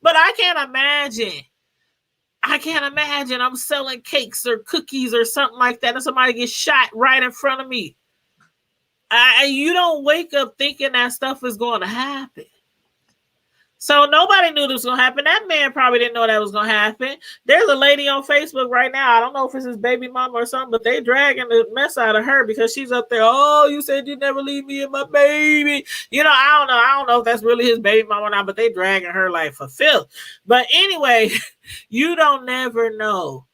[SPEAKER 2] But I can't imagine I'm selling cakes or cookies or something like that, and somebody gets shot right in front of me. You don't wake up thinking that stuff is going to happen. So nobody knew this was going to happen. That man probably didn't know that was going to happen. There's a lady on Facebook right now. I don't know if it's his baby mama or something, but they dragging the mess out of her because she's up there. Oh, you said you'd never leave me and my baby. You know, I don't know if that's really his baby mama or not, but they dragging her like for filth. But anyway, you don't never know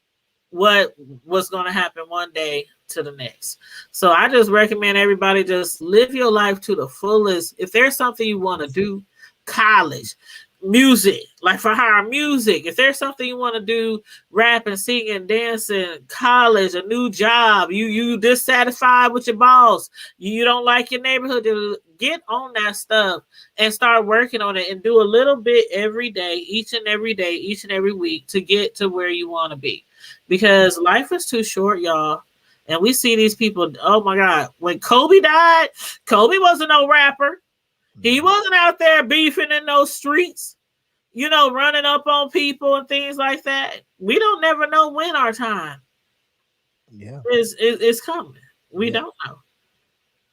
[SPEAKER 2] what's going to happen one day to the next. So I just recommend everybody just live your life to the fullest. If there's something you want to do, college, music, like for her music, if there's something you want to do, rapping, singing, dancing, college, a new job, you dissatisfied with your boss, you don't like your neighborhood, get on that stuff and start working on it and do a little bit every day, each and every week to get to where you want to be. Because life is too short, y'all. And we see these people, oh my God, when Kobe died, Kobe wasn't no rapper. He wasn't out there beefing in those streets, you know, running up on people and things like that. We don't never know when our time is coming. We don't know.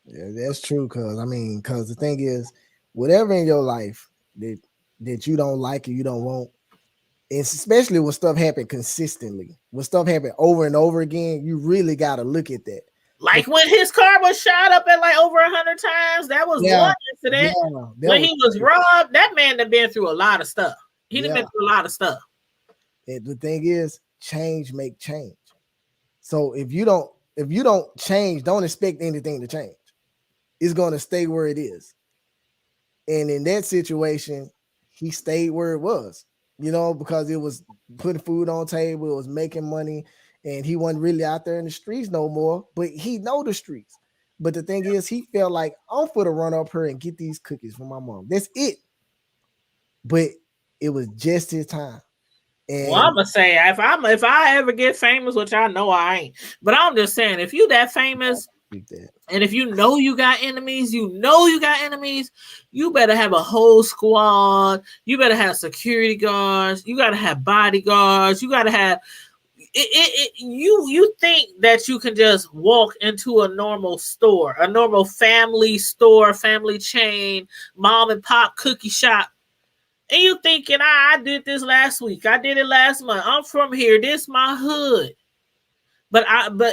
[SPEAKER 8] Yeah, that's true. Because the thing is, whatever in your life that you don't like and you don't want, and especially when stuff happen consistently, when stuff happen over and over again, you really got to look at that.
[SPEAKER 2] Like when his car was shot up at like over 100 times, that was one incident. When he was robbed, that man had been through a lot of stuff. He done been through a lot of stuff.
[SPEAKER 8] And the thing is, change make change. So if you don't change, don't expect anything to change. It's going to stay where it is. And in that situation, he stayed where it was. You know, because it was putting food on the table, it was making money, and he wasn't really out there in the streets no more, but he know the streets. But the thing is, he felt like, I'm for to run up here and get these cookies for my mom. That's it. But it was just his time. And
[SPEAKER 2] well, I'm gonna say if I ever get famous, which I know I ain't, but I'm just saying, if you that famous, and if you know you got enemies, you better have a whole squad. You better have security guards. You gotta have bodyguards. You gotta have it. You think that you can just walk into a normal store, a normal family store, family chain, mom and pop cookie shop, and you thinking, I did this last week, I did it last month, I'm from here, this my hood. But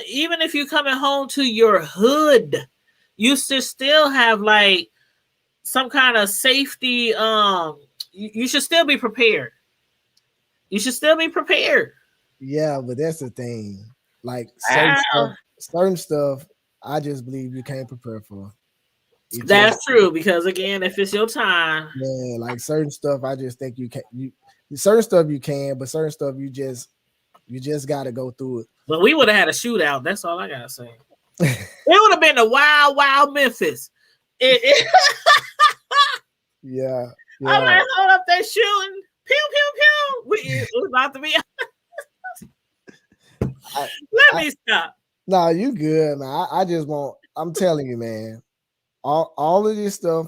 [SPEAKER 2] even if you're coming home to your hood, you should still have like some kind of safety. You should still be prepared.
[SPEAKER 8] Yeah, but that's the thing. Like certain stuff, I just believe you can't prepare for.
[SPEAKER 2] That's true, because again, if it's your time,
[SPEAKER 8] yeah, like certain stuff, I just think you can. Certain stuff you can, but certain stuff you just got to go through it.
[SPEAKER 2] But we would have had a shootout. That's all I gotta say. It would have been a wild Memphis.
[SPEAKER 8] Yeah.
[SPEAKER 2] I'm like, hold up, they shooting. Pew, pew, pew. It was about to be. Let me stop.
[SPEAKER 8] No, you good, man. I just want, I'm telling you, man, all of this stuff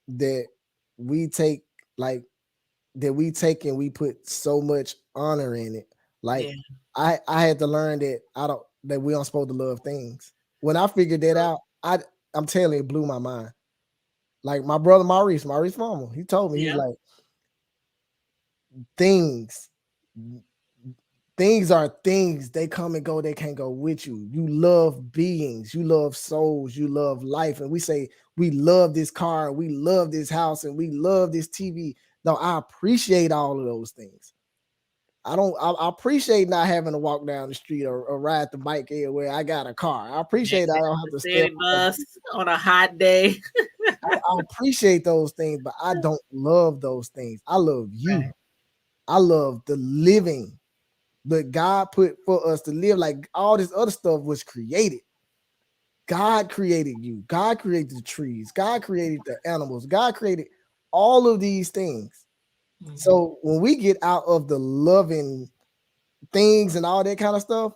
[SPEAKER 8] that we take, like, that we take and we put so much honor in it. Like, I had to learn that we aren't supposed to love things. When I figured that out, I'm telling you, it blew my mind. Like my brother Maurice Mama, he told me, he's like, things are things. They come and go. They can't go with you. You love beings. You love souls. You love life. And we say, we love this car. We love this house. And we love this TV. No, I appreciate all of those things. I appreciate not having to walk down the street or ride the bike anywhere. I got a car. I appreciate I don't have to step
[SPEAKER 2] bus on a hot day.
[SPEAKER 8] I appreciate those things, but I don't love those things. I love you. Right. I love the living that God put for us to live. Like all this other stuff was created. God created you. God created the trees. God created the animals. God created all of these things. Mm-hmm. So when we get out of the loving things and all that kind of stuff,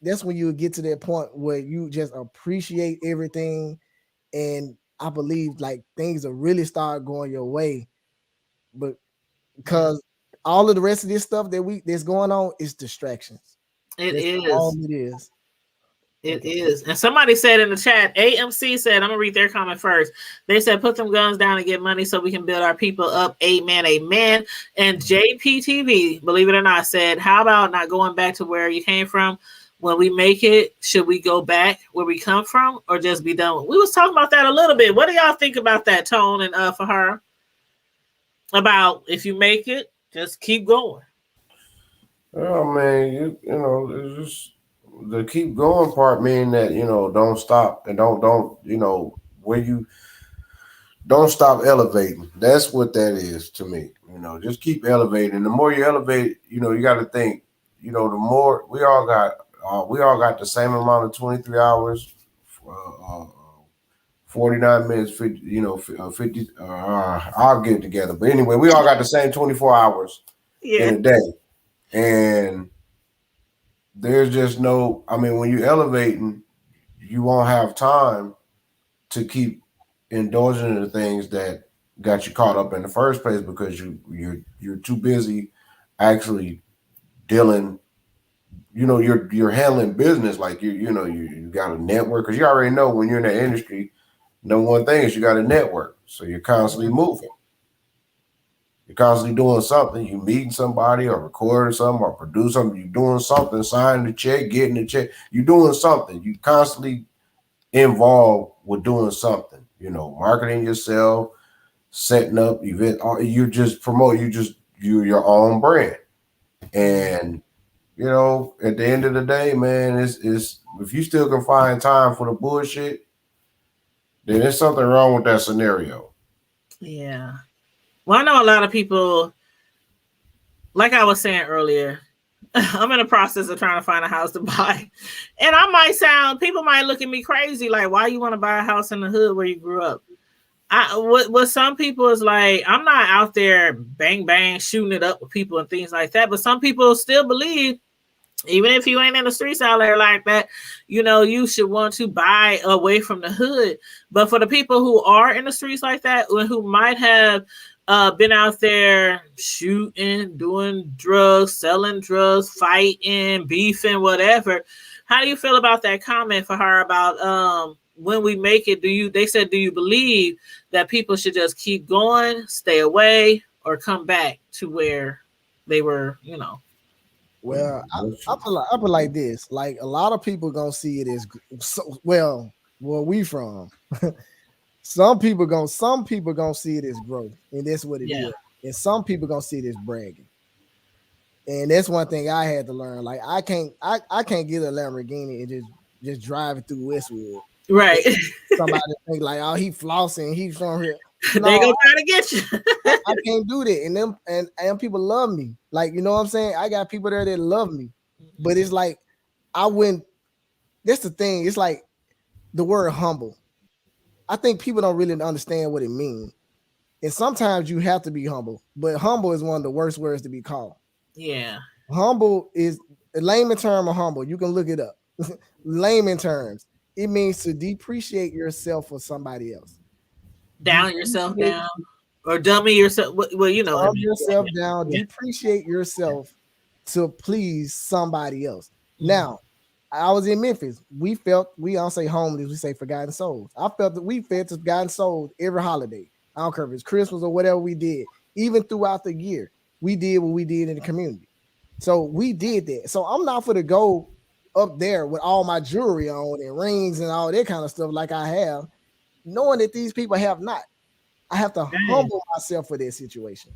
[SPEAKER 8] that's when you get to that point where you just appreciate everything. And I believe like things will really start going your way. But because all of the rest of this stuff that's going on is distractions.
[SPEAKER 2] That's is
[SPEAKER 8] all it is.
[SPEAKER 2] It is. And somebody said in the chat, AMC said, I'm gonna read their comment first. They said, put them guns down and get money so we can build our people up. Amen, amen. And JPTV, believe it or not, said, how about not going back to where you came from? When we make it, should we go back where we come from or just be done? We was talking about that a little bit. What do y'all think about that, Tone and for her? About if you make it, just keep going.
[SPEAKER 9] Oh man, you know, it's just the keep going part mean that, you know, don't stop and don't, you know, where you don't stop elevating. That's what that is to me. You know, just keep elevating. The more you elevate, you know, you got to think, you know, the more we all got the same amount of 23 hours, 49 minutes, 50, you know, 50, I'll get it together. But anyway, we all got the same 24 hours in a day. And there's just no, I mean, when you're elevating, you won't have time to keep indulging in the things that got you caught up in the first place because you're too busy actually dealing, you know, you're handling business like you know, you got a network because you already know when you're in that industry, number one thing is you got a network. So you're constantly moving. You're constantly doing something. You meeting somebody or recording something or produce something. You're doing something, signing the check, getting the check. You're doing something. You constantly involved with doing something. You know, marketing yourself, setting up event. You just promote. You're your own brand. And you know, at the end of the day, man, it's if you still can find time for the bullshit, then there's something wrong with that scenario.
[SPEAKER 2] Yeah. Well, I know a lot of people, like I was saying earlier, I'm in the process of trying to find a house to buy. And people might look at me crazy, like, why you want to buy a house in the hood where you grew up? What some people is like, I'm not out there bang, bang, shooting it up with people and things like that. But some people still believe, even if you ain't in the streets out there like that, you know, you should want to buy away from the hood. But for the people who are in the streets like that, who might have been out there shooting, doing drugs, selling drugs, fighting, beefing, whatever. How do you feel about that comment for her about when we make it? Do you believe that people should just keep going, stay away, or come back to where they were, you know?
[SPEAKER 8] Well, I feel like this. Like a lot of people gonna see it as where we from. Some people gonna see it as growth, and that's what it is. And some people gonna see it as bragging. And that's one thing I had to learn. Like I can't get a Lamborghini and just drive it through Westwood.
[SPEAKER 2] Right.
[SPEAKER 8] Somebody think like, oh, he flossing, he's from here. No,
[SPEAKER 2] They gonna try to get you.
[SPEAKER 8] I can't do that. And them and people love me. Like, you know what I'm saying? I got people there that love me. But it's like I wouldn't. That's the thing. It's like the word humble. I think people don't really understand what it means. And sometimes you have to be humble. But humble is one of the worst words to be called.
[SPEAKER 2] Yeah.
[SPEAKER 8] Humble is a layman term of humble. You can look it up. Layman terms. It means to depreciate yourself for somebody else.
[SPEAKER 2] Down yourself down. Or dummy yourself. Well, you know.
[SPEAKER 8] Dumb yourself down. Yeah. Depreciate yourself to please somebody else. Mm-hmm. Now, I was in Memphis. We don't say homeless, we say forgotten souls. I felt that we fed to forgotten souls every holiday. I don't care if it's Christmas or whatever we did. Even throughout the year, we did what we did in the community. So we did that. So I'm not for to go up there with all my jewelry on and rings and all that kind of stuff like I have, knowing that these people have not. I have to humble myself for this situation.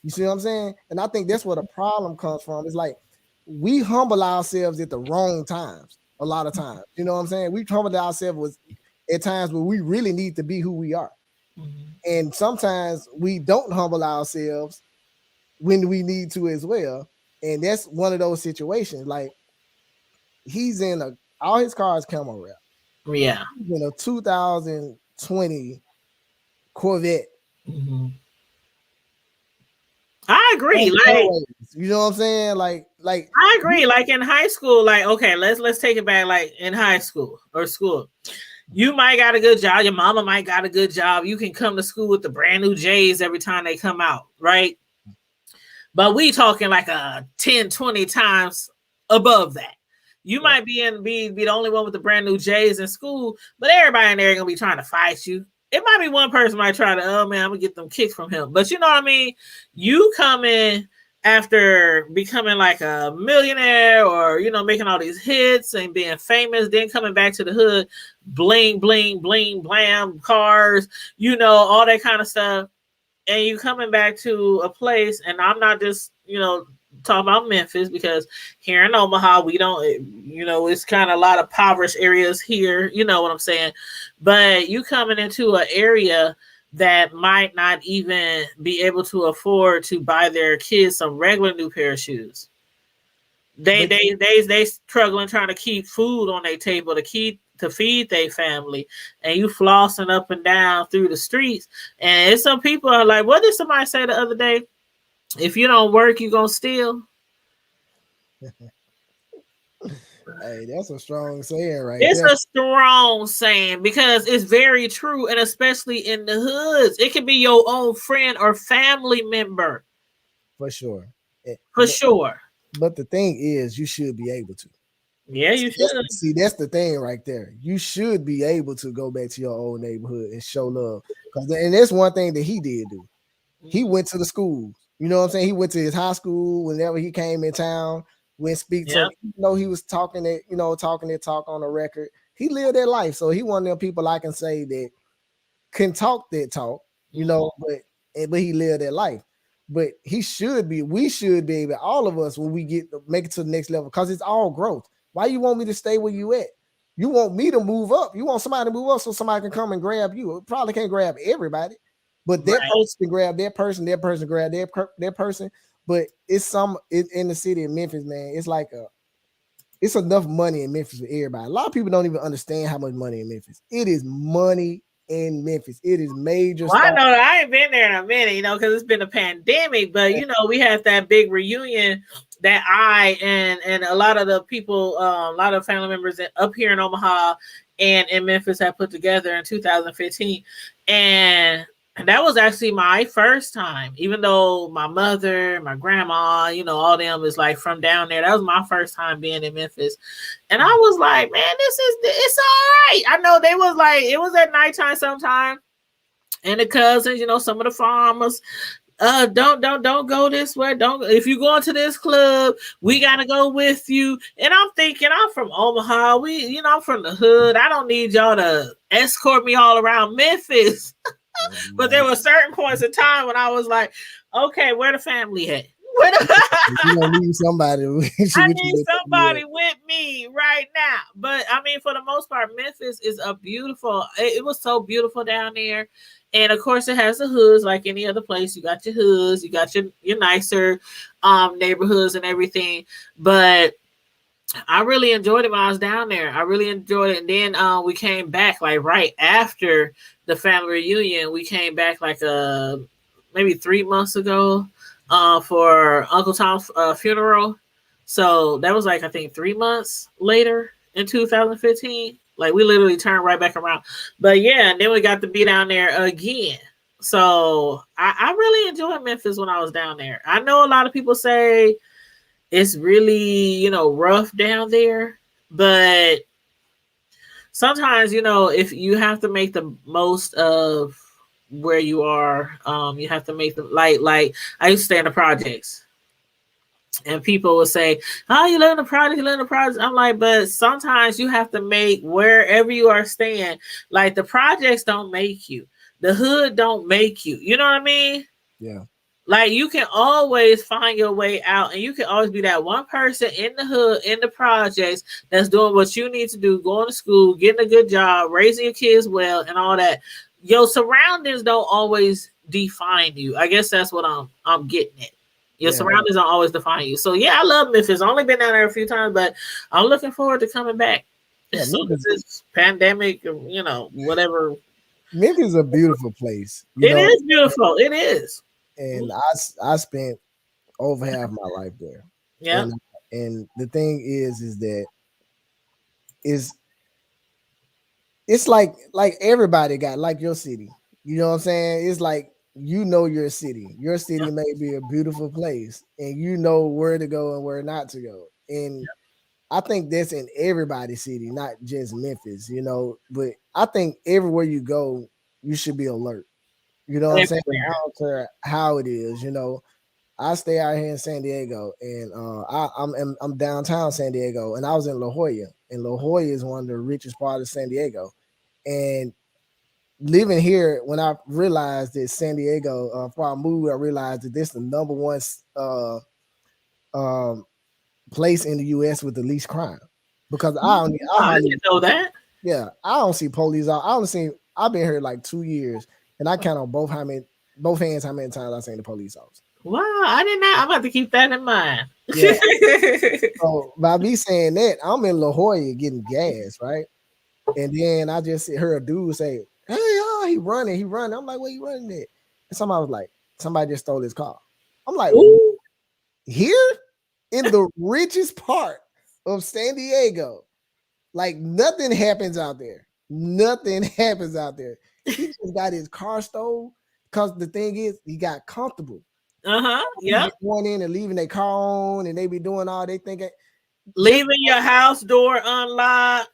[SPEAKER 8] You see what I'm saying? And I think that's where the problem comes from. It's like we humble ourselves at the wrong times a lot of times. You know what I'm saying? We humble ourselves at times where we really need to be who we are. Mm-hmm. And sometimes we don't humble ourselves when we need to as well. And that's one of those situations. Like he's in all his cars camo wrap.
[SPEAKER 2] Yeah.
[SPEAKER 8] He's in a 2020 Corvette. Mm-hmm.
[SPEAKER 2] I agree. Like,
[SPEAKER 8] you know what I'm saying? Like
[SPEAKER 2] I agree. Like in high school, like, okay, let's take it back. Like in high school or school, you might got a good job. Your mama might got a good job. You can come to school with the brand new J's every time they come out, right? But we talking like a 10, 20 times above that. You might be the only one with the brand new J's in school, but everybody in there gonna be trying to fight you. It might be one person might try to, oh man, I'm gonna get them kicks from him. But you know what I mean? You come in after becoming like a millionaire or, you know, making all these hits and being famous, then coming back to the hood, bling, bling, bling, blam, cars, you know, all that kind of stuff. And you coming back to a place, and I'm not just, you know, talking about Memphis, because here in Omaha, we don't, you know, it's kind of a lot of impoverished areas here, you know what I'm saying? But you coming into an area that might not even be able to afford to buy their kids some regular new pair of shoes. They struggling trying to keep food on their table to feed their family, and you flossing up and down through the streets. And some people are like, what did somebody say the other day? If you don't work, you gonna steal.
[SPEAKER 8] Hey, that's a strong saying, right?
[SPEAKER 2] It's a strong saying because it's very true, and especially in the hoods, it can be your own friend or family member.
[SPEAKER 8] For sure.
[SPEAKER 2] Sure.
[SPEAKER 8] But the thing is, you should be able to.
[SPEAKER 2] Yeah, you should.
[SPEAKER 8] See, that's the thing right there. You should be able to go back to your old neighborhood and show love. And that's one thing that he did do. He went to the schools. You know what I'm saying? He went to his high school whenever he came in town, went speak to, you know, he was talking that talk on the record. He lived that life. So he one of them people I can say that can talk that talk, you know, but he lived that life. But we should be able, all of us, when we make it to the next level, because it's all growth. Why you want me to stay where you at? You want me to move up. You want somebody to move up so somebody can come and grab you. It probably can't grab everybody. But that person can grab that person grab that person. But it's in the city of Memphis, man. It's like it's enough money in Memphis for everybody. A lot of people don't even understand how much money in Memphis. It is money in Memphis. It is major.
[SPEAKER 2] Well, I know I ain't been there in a minute, you know, because it's been a pandemic. But you know, we had that big reunion that I and a lot of the people, a lot of family members up here in Omaha and in Memphis have put together in 2015, and that was actually my first time, even though my mother, my grandma, you know, all them is like from down there. That was my first time being in Memphis. And I was like, man, it's all right. I know they was like, it was at nighttime sometime. And the cousins, you know, some of the farmers, don't go this way. If you go into this club, we gotta go with you. And I'm thinking, I'm from Omaha. I'm from the hood. I don't need y'all to escort me all around Memphis. But there were certain points in time when I was like, okay, where the family at?
[SPEAKER 8] You don't need somebody.
[SPEAKER 2] I need somebody with me right now. But I mean, for the most part, Memphis is a beautiful. It was so beautiful down there, and of course, it has the hoods like any other place. You got your hoods, you got your nicer neighborhoods and everything. But I really enjoyed it when I was down there. I really enjoyed it, and then we came back like right after the family reunion. We came back like maybe 3 months ago. For Uncle Tom's funeral. So that was like, I think 3 months later in 2015. Like we literally turned right back around. But yeah, and then we got to be down there again. So I really enjoyed Memphis when I was down there. I know a lot of people say it's really, rough down there. But sometimes, if you have to make the most of where you are, you have to make them like I used to stay in the projects, and people would say, "Oh, you live in the project, you live in the project." I'm like, but sometimes you have to make wherever you are staying. Like the projects don't make you, the hood don't make you. You know what I mean?
[SPEAKER 8] Yeah.
[SPEAKER 2] Like you can always find your way out, and you can always be that one person in the hood, in the projects, that's doing what you need to do, going to school, getting a good job, raising your kids well, and all that. Your surroundings don't always define you. I guess that's what I'm getting at. Your surroundings don't always define you. So yeah, I love Memphis. I've only been down there a few times, but I'm looking forward to coming back.
[SPEAKER 8] Yeah,
[SPEAKER 2] so this pandemic, whatever.
[SPEAKER 8] Memphis is a beautiful place.
[SPEAKER 2] It is beautiful. It is.
[SPEAKER 8] And I spent over half my life there.
[SPEAKER 2] Yeah.
[SPEAKER 8] And the thing is that it's like everybody got like your city. You know what I'm saying? It's like your city. Your city may be a beautiful place, and you know where to go and where not to go. And I think that's in everybody's city, not just Memphis. But I think everywhere you go, you should be alert. You know what I'm saying? I don't care how it is. I stay out here in San Diego, and I'm downtown San Diego, and I was in La Jolla, and La Jolla is one of the richest parts of San Diego. And living here, when I realized that San Diego, before I moved, I realized that this is the number one place in the U.S. with the least crime. Because I didn't know that. Yeah, I don't see police out. I've been here like 2 years, and I count on both hands how many times I've seen the police officer.
[SPEAKER 2] Wow, I didn't know. I'm about to keep that in mind.
[SPEAKER 8] Yeah. So by me saying that, I'm in La Jolla getting gas, right? And then I just heard a dude say, "Hey, he running." I'm like, "Where you running at?" And somebody was like, "Somebody just stole his car." I'm like, "Ooh. Here in the richest part of San Diego, like nothing happens out there. Nothing happens out there. He just got his car stole because the thing is, he got comfortable.
[SPEAKER 2] Yeah.
[SPEAKER 8] Going in and leaving their car on, and they be doing all they thinking.
[SPEAKER 2] Leaving your house door unlocked.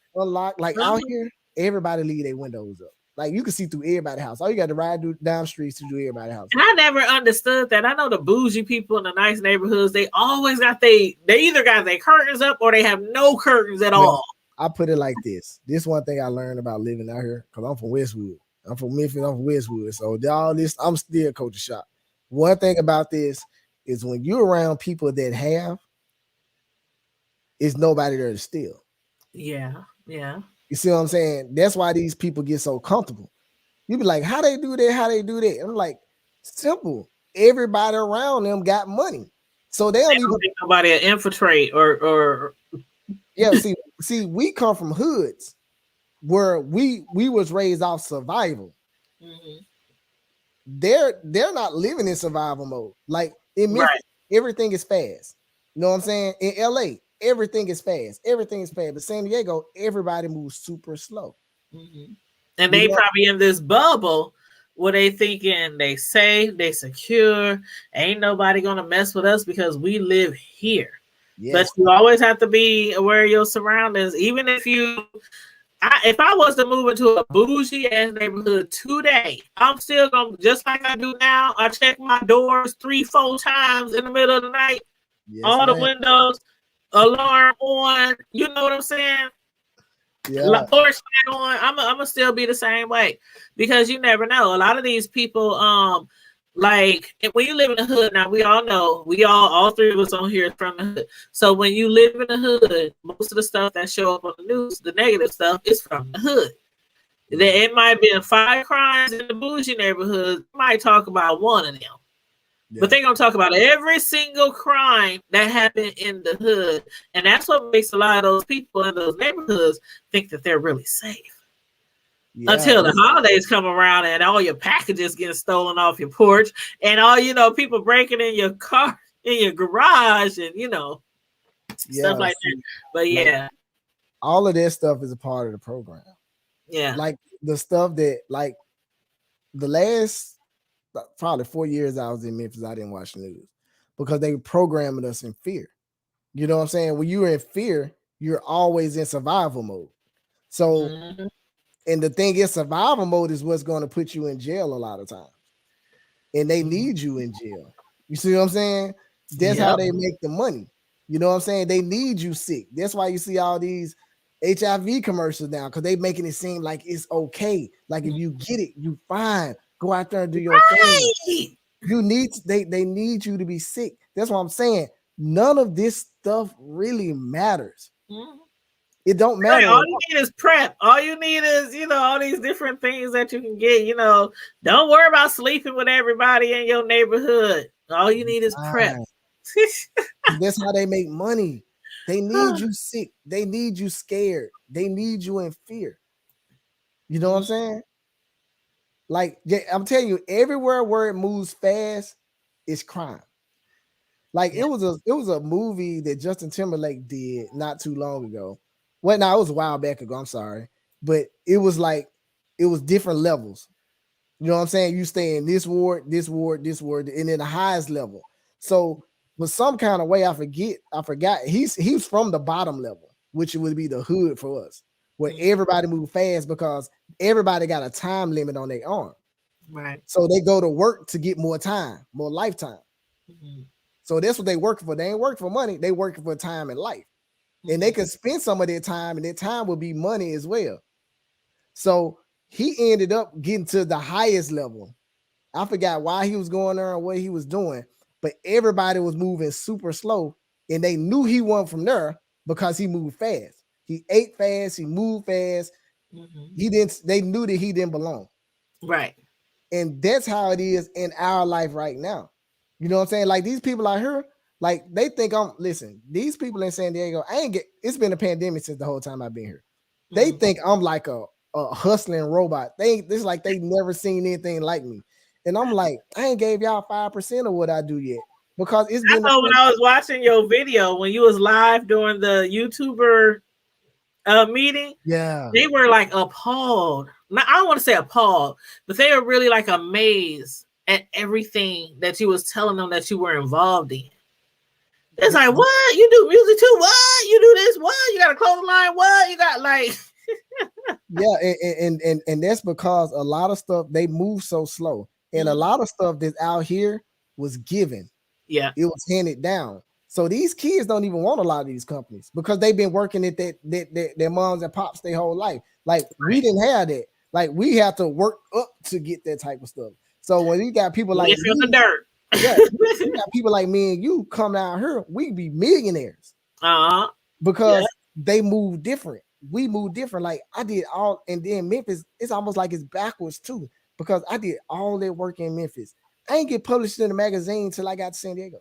[SPEAKER 8] Like out here, everybody leave their windows up. Like you can see through everybody's house. All you got to ride down streets to do everybody's house.
[SPEAKER 2] And I never understood that. I know the bougie people in the nice neighborhoods, they always got they either got their curtains up or they have no curtains at all.
[SPEAKER 8] I put it like this. This one thing I learned about living out here, because I'm from Westwood. I'm from Memphis, I'm from Westwood. So all this, I'm still culture shock. One thing about this is when you're around people that have, it's nobody there to steal.
[SPEAKER 2] Yeah.
[SPEAKER 8] You see what I'm saying? That's why these people get so comfortable. You be like, how they do that? How they do that? I'm like, simple. Everybody around them got money. So they don't even
[SPEAKER 2] think nobody will infiltrate or
[SPEAKER 8] yeah, see, we come from hoods where we was raised off survival.
[SPEAKER 2] Mm-hmm.
[SPEAKER 8] They're not living in survival mode. Like in Memphis, everything is fast. You know what I'm saying? In LA, everything is fast. Everything is fast. But San Diego, everybody moves super slow.
[SPEAKER 2] Mm-hmm. And they probably in this bubble where they thinking they safe, they secure. Ain't nobody gonna mess with us because we live here. Yes. But you always have to be aware of your surroundings. Even if I was to move into a bougie ass neighborhood today, I'm still gonna, just like I do now, I check my doors 3-4 times in the middle of the night. Yes, all the windows, alarm on. You know what I'm saying?
[SPEAKER 8] Yeah.
[SPEAKER 2] Porch light on. I'm gonna still be the same way because you never know. A lot of these people, Like when you live in the hood, now we all know, all three of us on here is from the hood. So when you live in the hood, most of the stuff that show up on the news, the negative stuff, is from the hood. It might be 5 crimes in the bougie neighborhood. Might talk about one of them. Yeah. But they're going to talk about every single crime that happened in the hood. And that's what makes a lot of those people in those neighborhoods think that they're really safe. Yeah, until the holidays come around and all your packages getting stolen off your porch and all, people breaking in your car, in your garage and, stuff like that. But yeah.
[SPEAKER 8] Like, all of that stuff is a part of the program.
[SPEAKER 2] Yeah.
[SPEAKER 8] Like the stuff that, like the last probably 4 years I was in Memphis, I didn't watch the news because they programmed us in fear. You know what I'm saying? When you're in fear, you're always in survival mode. So, and the thing is, survival mode is what's going to put you in jail a lot of times. And they need you in jail. You see what I'm saying? That's how they make the money. You know what I'm saying? They need you sick. That's why you see all these HIV commercials now, because they making it seem like it's okay. Like if you get it, you fine. Go out there and do your thing. You need they need you to be sick. That's what I'm saying. None of this stuff really matters. It don't matter.
[SPEAKER 2] All you need is PrEP. All you need is, all these different things that you can get. Don't worry about sleeping with everybody in your neighborhood. All you need is PrEP.
[SPEAKER 8] That's how they make money. They need you sick. They need you scared. They need you in fear. You know what I'm saying? Like, I'm telling you, everywhere where it moves fast is crime. Like it was a movie that Justin Timberlake did not too long ago. Well, no, it was a while back ago. I'm sorry, but it was different levels. You know what I'm saying? You stay in this ward, and then the highest level. So, but some kind of way, I forgot. He's from the bottom level, which would be the hood for us, where everybody move fast because everybody got a time limit on their arm.
[SPEAKER 2] Right.
[SPEAKER 8] So they go to work to get more time, more lifetime. So that's what they work for. They ain't working for money. They working for time and life. And they can spend some of their time, and their time will be money as well. So he ended up getting to the highest level. I forgot why he was going there and what he was doing, but everybody was moving super slow, and they knew he wasn't from there because he moved fast. He ate fast, he moved fast. They knew that he didn't belong.
[SPEAKER 2] Right.
[SPEAKER 8] And that's how it is in our life right now. You know what I'm saying? Like these people out here, like they think these people in San Diego, it's been a pandemic since the whole time I've been here. They think I'm like a hustling robot. It's like they never seen anything like me. And I'm like, I ain't gave y'all 5% of what I do yet. Because it's been
[SPEAKER 2] when I was watching your video when you was live during the YouTuber meeting.
[SPEAKER 8] Yeah.
[SPEAKER 2] They were like appalled. Now, I don't want to say appalled, but they were really like amazed at everything that you was telling them that you were involved in. It's like, what? You do music too? What? You do this? What? You got a clothing line? What? You got like
[SPEAKER 8] Yeah, and that's because a lot of stuff they move so slow. And a lot of stuff that's out here was given.
[SPEAKER 2] Yeah.
[SPEAKER 8] It was handed down. So these kids don't even want a lot of these companies because they've been working at their moms and pops their whole life. Like we didn't have that. Like we have to work up to get that type of stuff. So when you got people like
[SPEAKER 2] me, the dirt.
[SPEAKER 8] Yeah, you got people like me and you come down here, we be millionaires. Because they move different. We move different. Like I did all, and then Memphis, it's almost like it's backwards too, because I did all that work in Memphis. I ain't get published in a magazine till I got to San Diego.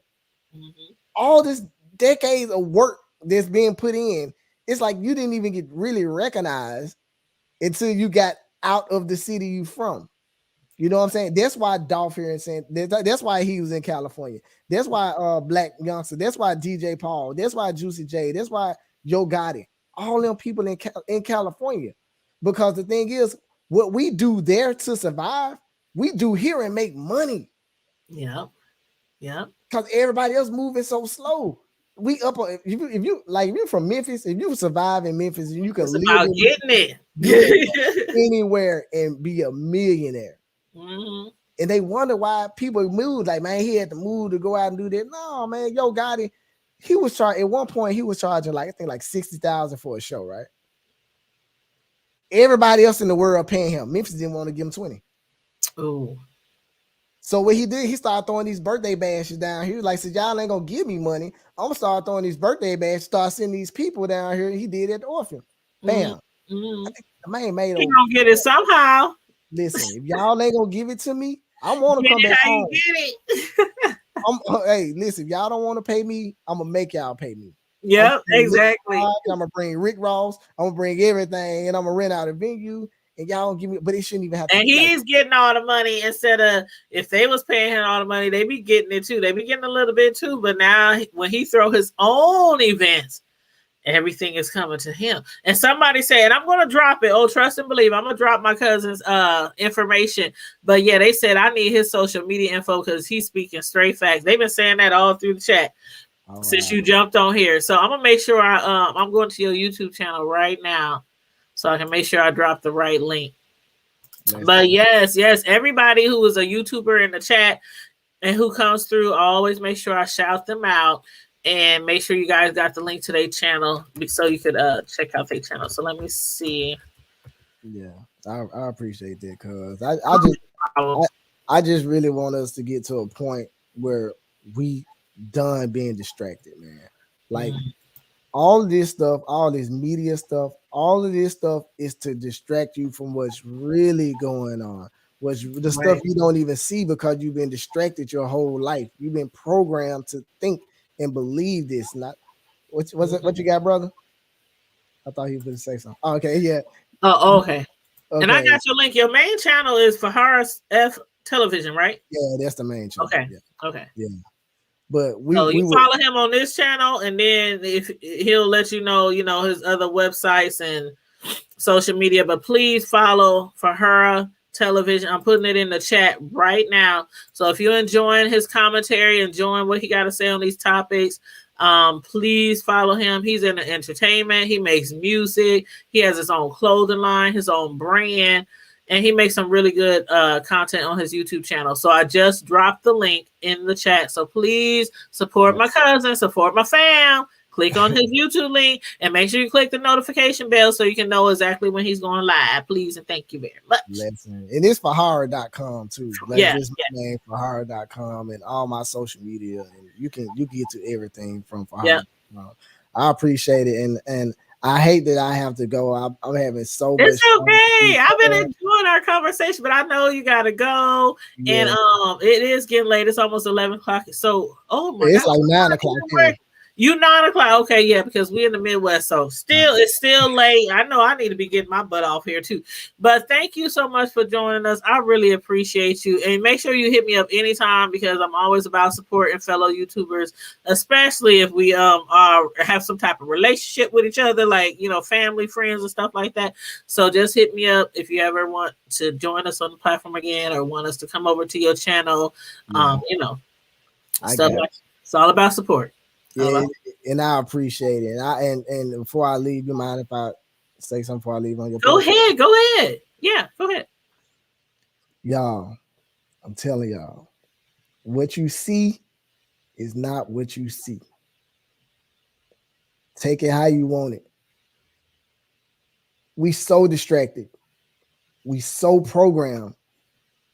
[SPEAKER 8] All this decades of work that's being put in, it's like you didn't even get really recognized until you got out of the city you from. You know what I'm saying? That's why Dolph here in that's why he was in California. That's why Black Youngster. That's why DJ Paul. That's why Juicy J. That's why Yo Gotti. All them people in California. Because the thing is, what we do there to survive, we do here and make money.
[SPEAKER 2] Yeah.
[SPEAKER 8] Because everybody else moving so slow. We up if you're from Memphis, if you survive in Memphis, and you can live
[SPEAKER 2] about getting it
[SPEAKER 8] anywhere and be a millionaire. And they wonder why people move. Like, man, he had to move to go out and do that. No, man, Yo Gotti, he was charging at one point. He was charging like I think like $60,000 for a show, right? Everybody else in the world paying him. Memphis didn't want to give him 20.
[SPEAKER 2] Oh,
[SPEAKER 8] So what he did, he started throwing these birthday bashes down. He was like, "So y'all ain't gonna give me money. I'm gonna start throwing these birthday bashes, start sending these people down here." He did it at the orphan. Bam.
[SPEAKER 2] Mm-hmm.
[SPEAKER 8] I think the man made
[SPEAKER 2] He gonna get it somehow.
[SPEAKER 8] Listen, if y'all ain't gonna give it to me, I want to
[SPEAKER 2] Get
[SPEAKER 8] come
[SPEAKER 2] it
[SPEAKER 8] back
[SPEAKER 2] how
[SPEAKER 8] home.
[SPEAKER 2] you get it.
[SPEAKER 8] Hey, listen, if y'all don't want to pay me, I'm gonna make y'all pay me.
[SPEAKER 2] Yep, exactly.
[SPEAKER 8] I'm gonna bring Rick Ross. I'm gonna bring everything, and I'm gonna rent out a venue. And y'all don't give me, but it shouldn't even have to.
[SPEAKER 2] And he's getting all the money instead of if they was paying him all the money, they be getting it too. They be getting a little bit too. But now when he throw his own events, everything is coming to him. And somebody said, I'm going to drop it. Oh, trust and believe. I'm going to drop my cousin's information. But yeah, they said I need his social media info because he's speaking straight facts. They've been saying that all through the chat since you jumped on here. So I'm going to make sure I'm going to your YouTube channel right now so I can make sure I drop the right link. But yes, everybody who is a YouTuber in the chat and who comes through, I always make sure I shout them out and make sure you guys got the link to their channel so you could check out their channel. So let me see.
[SPEAKER 8] Yeah, I appreciate that because I just really want us to get to a point where we done being distracted, man. Like all of this stuff, all this media stuff, all of this stuff is to distract you from what's really going on. What's the stuff you don't even see because you've been distracted your whole life. You've been programmed to think and believe this. Not what you got, brother? I thought he was going to say something. Oh, okay, yeah.
[SPEAKER 2] Oh, okay. And I got your link. Your main channel is Fahara's F Television, right?
[SPEAKER 8] Yeah, that's the main channel.
[SPEAKER 2] Okay.
[SPEAKER 8] Yeah.
[SPEAKER 2] Okay.
[SPEAKER 8] Yeah. But we
[SPEAKER 2] follow him on this channel, and then if he'll let you know his other websites and social media. But please follow Fahara Television. I'm putting it in the chat right now. So if you're enjoying his commentary, enjoying what he got to say on these topics, please follow him. He's in the entertainment. He makes music. He has his own clothing line, his own brand. And he makes some really good content on his YouTube channel. So I just dropped the link in the chat. So please support my cousin, support my fam. Click on his YouTube link and make sure you click the notification bell so you can know exactly when he's going live. Please and thank you very much.
[SPEAKER 8] Listen, and it's Fahara.com too. Like just my name, Fahara.com, and all my social media. And you get to everything from Fahara. I appreciate it. And I hate that I have to go. I'm having so much.
[SPEAKER 2] It's okay. I've been enjoying our conversation, but I know you gotta go. Yeah. And it is getting late. It's almost 11 o'clock. So
[SPEAKER 8] it's like 9 o'clock here.
[SPEAKER 2] You 9 o'clock. Okay, yeah, because we're in the Midwest. So it's still late. I know I need to be getting my butt off here too. But thank you so much for joining us. I really appreciate you. And make sure you hit me up anytime because I'm always about supporting fellow YouTubers, especially if we have some type of relationship with each other, like family, friends, and stuff like that. So just hit me up if you ever want to join us on the platform again or want us to come over to your channel. Stuff like it's all about support.
[SPEAKER 8] Yeah, and I appreciate it. And before I leave, you mind if I say something before I leave on your
[SPEAKER 2] Go ahead. Yeah, go ahead.
[SPEAKER 8] Y'all, I'm telling y'all, what you see is not what you see. Take it how you want it. We so distracted. We so programmed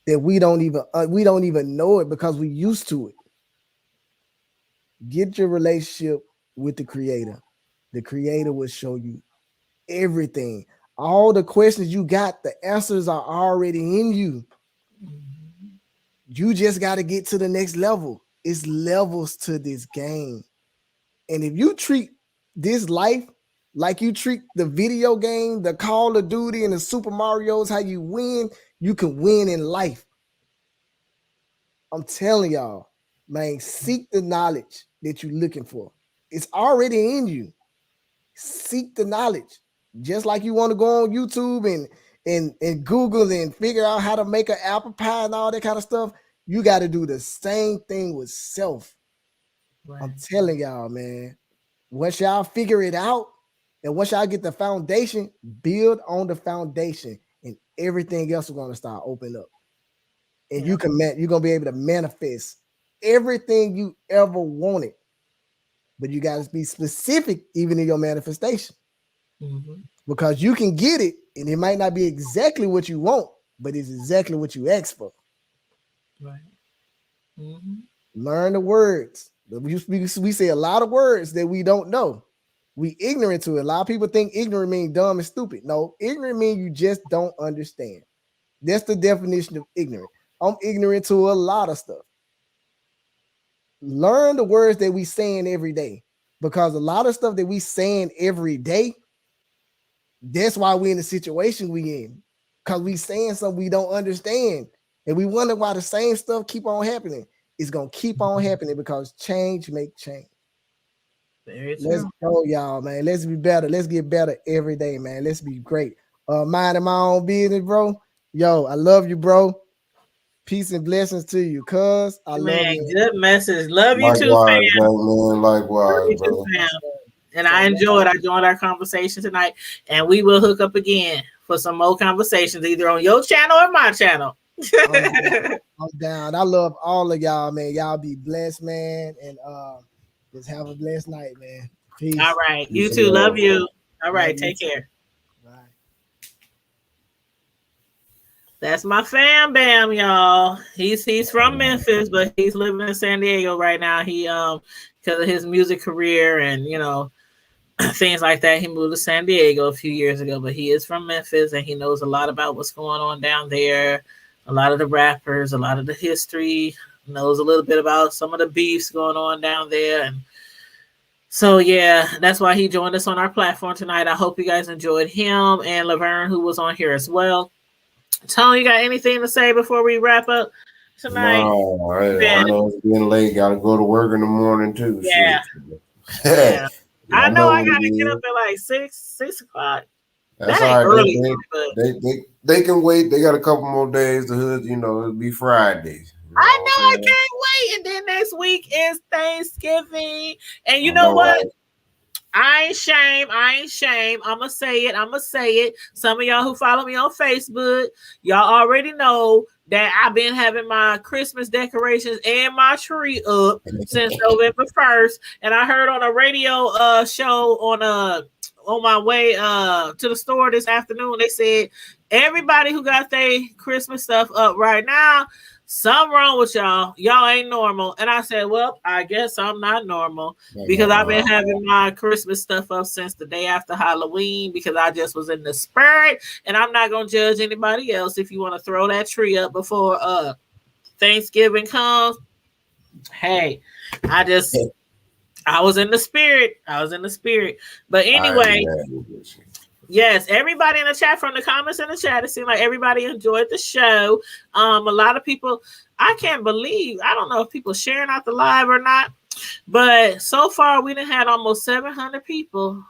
[SPEAKER 8] that we don't even know it because we used to it. Get your relationship with the creator. The creator will show you everything. All the questions you got, the answers are already in you. You just got to get to the next level. It's levels to this game. And if you treat this life like you treat the video game, the Call of Duty and the Super Mario's, how you win, you can win in life. I'm telling y'all, man, seek the knowledge that you're looking for. It's already in you. Seek the knowledge. Just like you want to go on YouTube and Google and figure out how to make an apple pie and all that kind of stuff, you got to do the same thing with self. Right. I'm telling y'all, man, once y'all figure it out and once y'all get the foundation, build on the foundation and everything else is going to start opening up. And you're going to be able to manifest everything you ever wanted. But you got to be specific even in your manifestation. Because you can get it and it might not be exactly what you want, but it's exactly what you asked for.
[SPEAKER 2] Right.
[SPEAKER 8] Learn the words. We say a lot of words that we don't know. We ignorant to it. A lot of people think ignorant means dumb and stupid. No, ignorant means you just don't understand. That's the definition of ignorant. I'm ignorant to a lot of stuff. Learn the words that we saying every day, because a lot of stuff that we saying every day, that's why we in the situation we in, because we saying something we don't understand, and we wonder why the same stuff keep on happening. It's gonna keep on happening because change make change. Let's go, y'all, man. Let's be better. Let's get better every day, man. Let's be great. Minding my own business, bro. Yo, I love you, bro. Peace and blessings to you, cuz. I love you.
[SPEAKER 2] Good message. Love you too,
[SPEAKER 9] Likewise,
[SPEAKER 2] fam.
[SPEAKER 9] Likewise,
[SPEAKER 2] too, fam. And I enjoyed our conversation tonight. And we will hook up again for some more conversations, either on your channel or my channel.
[SPEAKER 8] I'm down. I love all of y'all, man. Y'all be blessed, man. And just have a blessed night, man. Peace.
[SPEAKER 2] All right. You too. Love you. All right. Take care.
[SPEAKER 8] Bye.
[SPEAKER 2] That's my fam bam, y'all. He's from Memphis, but he's living in San Diego right now. He because of his music career and things like that, he moved to San Diego a few years ago. But he is from Memphis and he knows a lot about what's going on down there. A lot of the rappers, a lot of the history, knows a little bit about some of the beefs going on down there. And so, yeah, that's why he joined us on our platform tonight. I hope you guys enjoyed him and Lavern, who was on here as well. Tony, you got anything to say before we wrap up tonight?
[SPEAKER 9] No, I know it's getting late. Got to go to work in the morning, too.
[SPEAKER 2] Yeah.
[SPEAKER 9] Yeah.
[SPEAKER 2] I know I got to get up at like 6 o'clock.
[SPEAKER 9] That's
[SPEAKER 2] that
[SPEAKER 9] all right.
[SPEAKER 2] Early,
[SPEAKER 9] they can wait. They got a couple more days. The hood, it'll be Friday.
[SPEAKER 2] I know, I can't wait. And then next week is Thanksgiving. And you know what? Right. I ain't shame. I'ma say it. Some of y'all who follow me on Facebook, y'all already know that I've been having my Christmas decorations and my tree up since November 1st. And I heard on a radio show on my way to the store this afternoon, they said everybody who got their Christmas stuff up right now, something wrong with y'all. Y'all ain't normal. And I said, well, I guess I'm not normal because I've been having my Christmas stuff up since the day after Halloween because I just was in the spirit. And I'm not going to judge anybody else. If you want to throw that tree up before Thanksgiving comes, hey, I was in the spirit. But anyway, yes, everybody in the chat, from the comments in the chat, it seemed like everybody enjoyed the show. A lot of people, I can't believe, I don't know if people sharing out the live or not, but so far we done had almost 700 people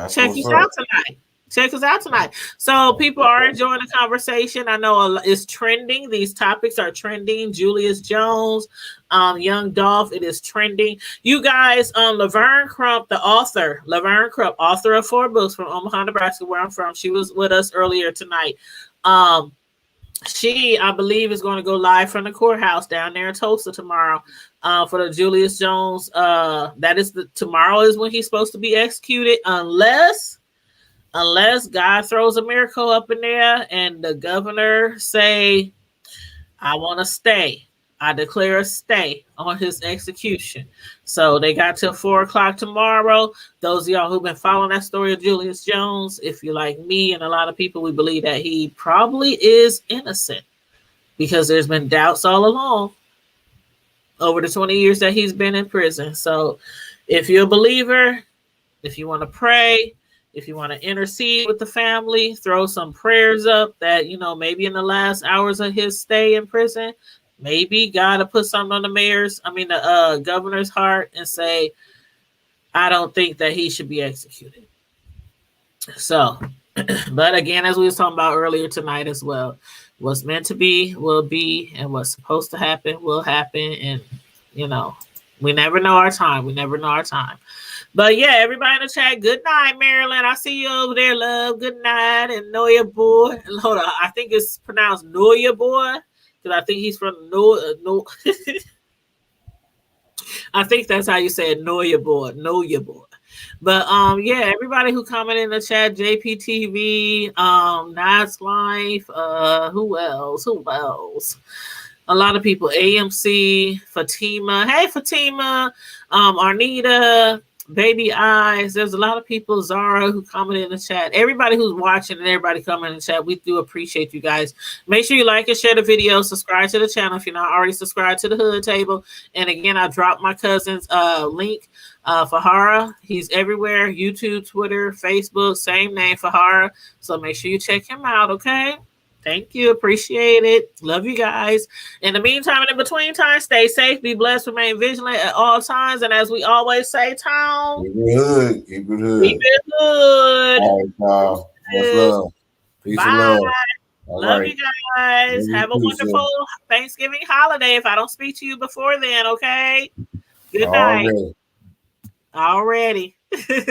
[SPEAKER 2] check us out tonight. So people are enjoying the conversation. I know it's trending. These topics are trending. Julius Jones, young Dolph, it is trending. You guys, Lavern Crump, author of 4 books from Omaha, Nebraska, where I'm from. She was with us earlier tonight. She, I believe, is going to go live from the courthouse down there in Tulsa tomorrow for the Julius Jones. Tomorrow is when he's supposed to be executed, unless God throws a miracle up in there and the governor say, I want to stay. I declare a stay on his execution. So they got till 4:00 tomorrow. Those of y'all who've been following that story of Julius Jones, if you're like me and a lot of people, we believe that he probably is innocent because there's been doubts all along over the 20 years that he's been in prison. So if you're a believer, if you want to pray, if you want to intercede with the family, throw some prayers up that, maybe in the last hours of his stay in prison, maybe God will put something on the governor's heart and say, I don't think that he should be executed. So, but again, as we was talking about earlier tonight as well, what's meant to be will be, and what's supposed to happen will happen. And, we never know our time. But yeah, everybody in the chat, good night, Marilyn. I see you over there, love. Good night. And Noya boy. Hold on. I think it's pronounced Noya boy. Because I think he's from No. I think that's how you say it, Noya boy. But yeah, everybody who commented in the chat, JPTV, Nice Life, who else? A lot of people, AMC, Fatima. Hey, Fatima, Arnita, Baby Eyes. There's a lot of people, Zara, who commented in the chat. Everybody who's watching and everybody coming in the chat, we do appreciate you guys. Make sure you like and share the video. Subscribe to the channel if you're not already subscribed to the Hood Table. And again, I dropped my cousin's link, Fahara. He's everywhere, YouTube, Twitter, Facebook, same name, Fahara. So make sure you check him out, okay? Thank you. Appreciate it. Love you guys. In the meantime and in between time, stay safe, be blessed, remain vigilant at all times. And as we always say, Tom,
[SPEAKER 9] keep it hood. Keep it hood.
[SPEAKER 2] Keep it hood.
[SPEAKER 9] All right, y'all. Much love. Peace and
[SPEAKER 2] Bye.
[SPEAKER 9] love.
[SPEAKER 2] Love you guys. Have a wonderful Thanksgiving holiday if I don't speak to you before then, okay? Good night. Already.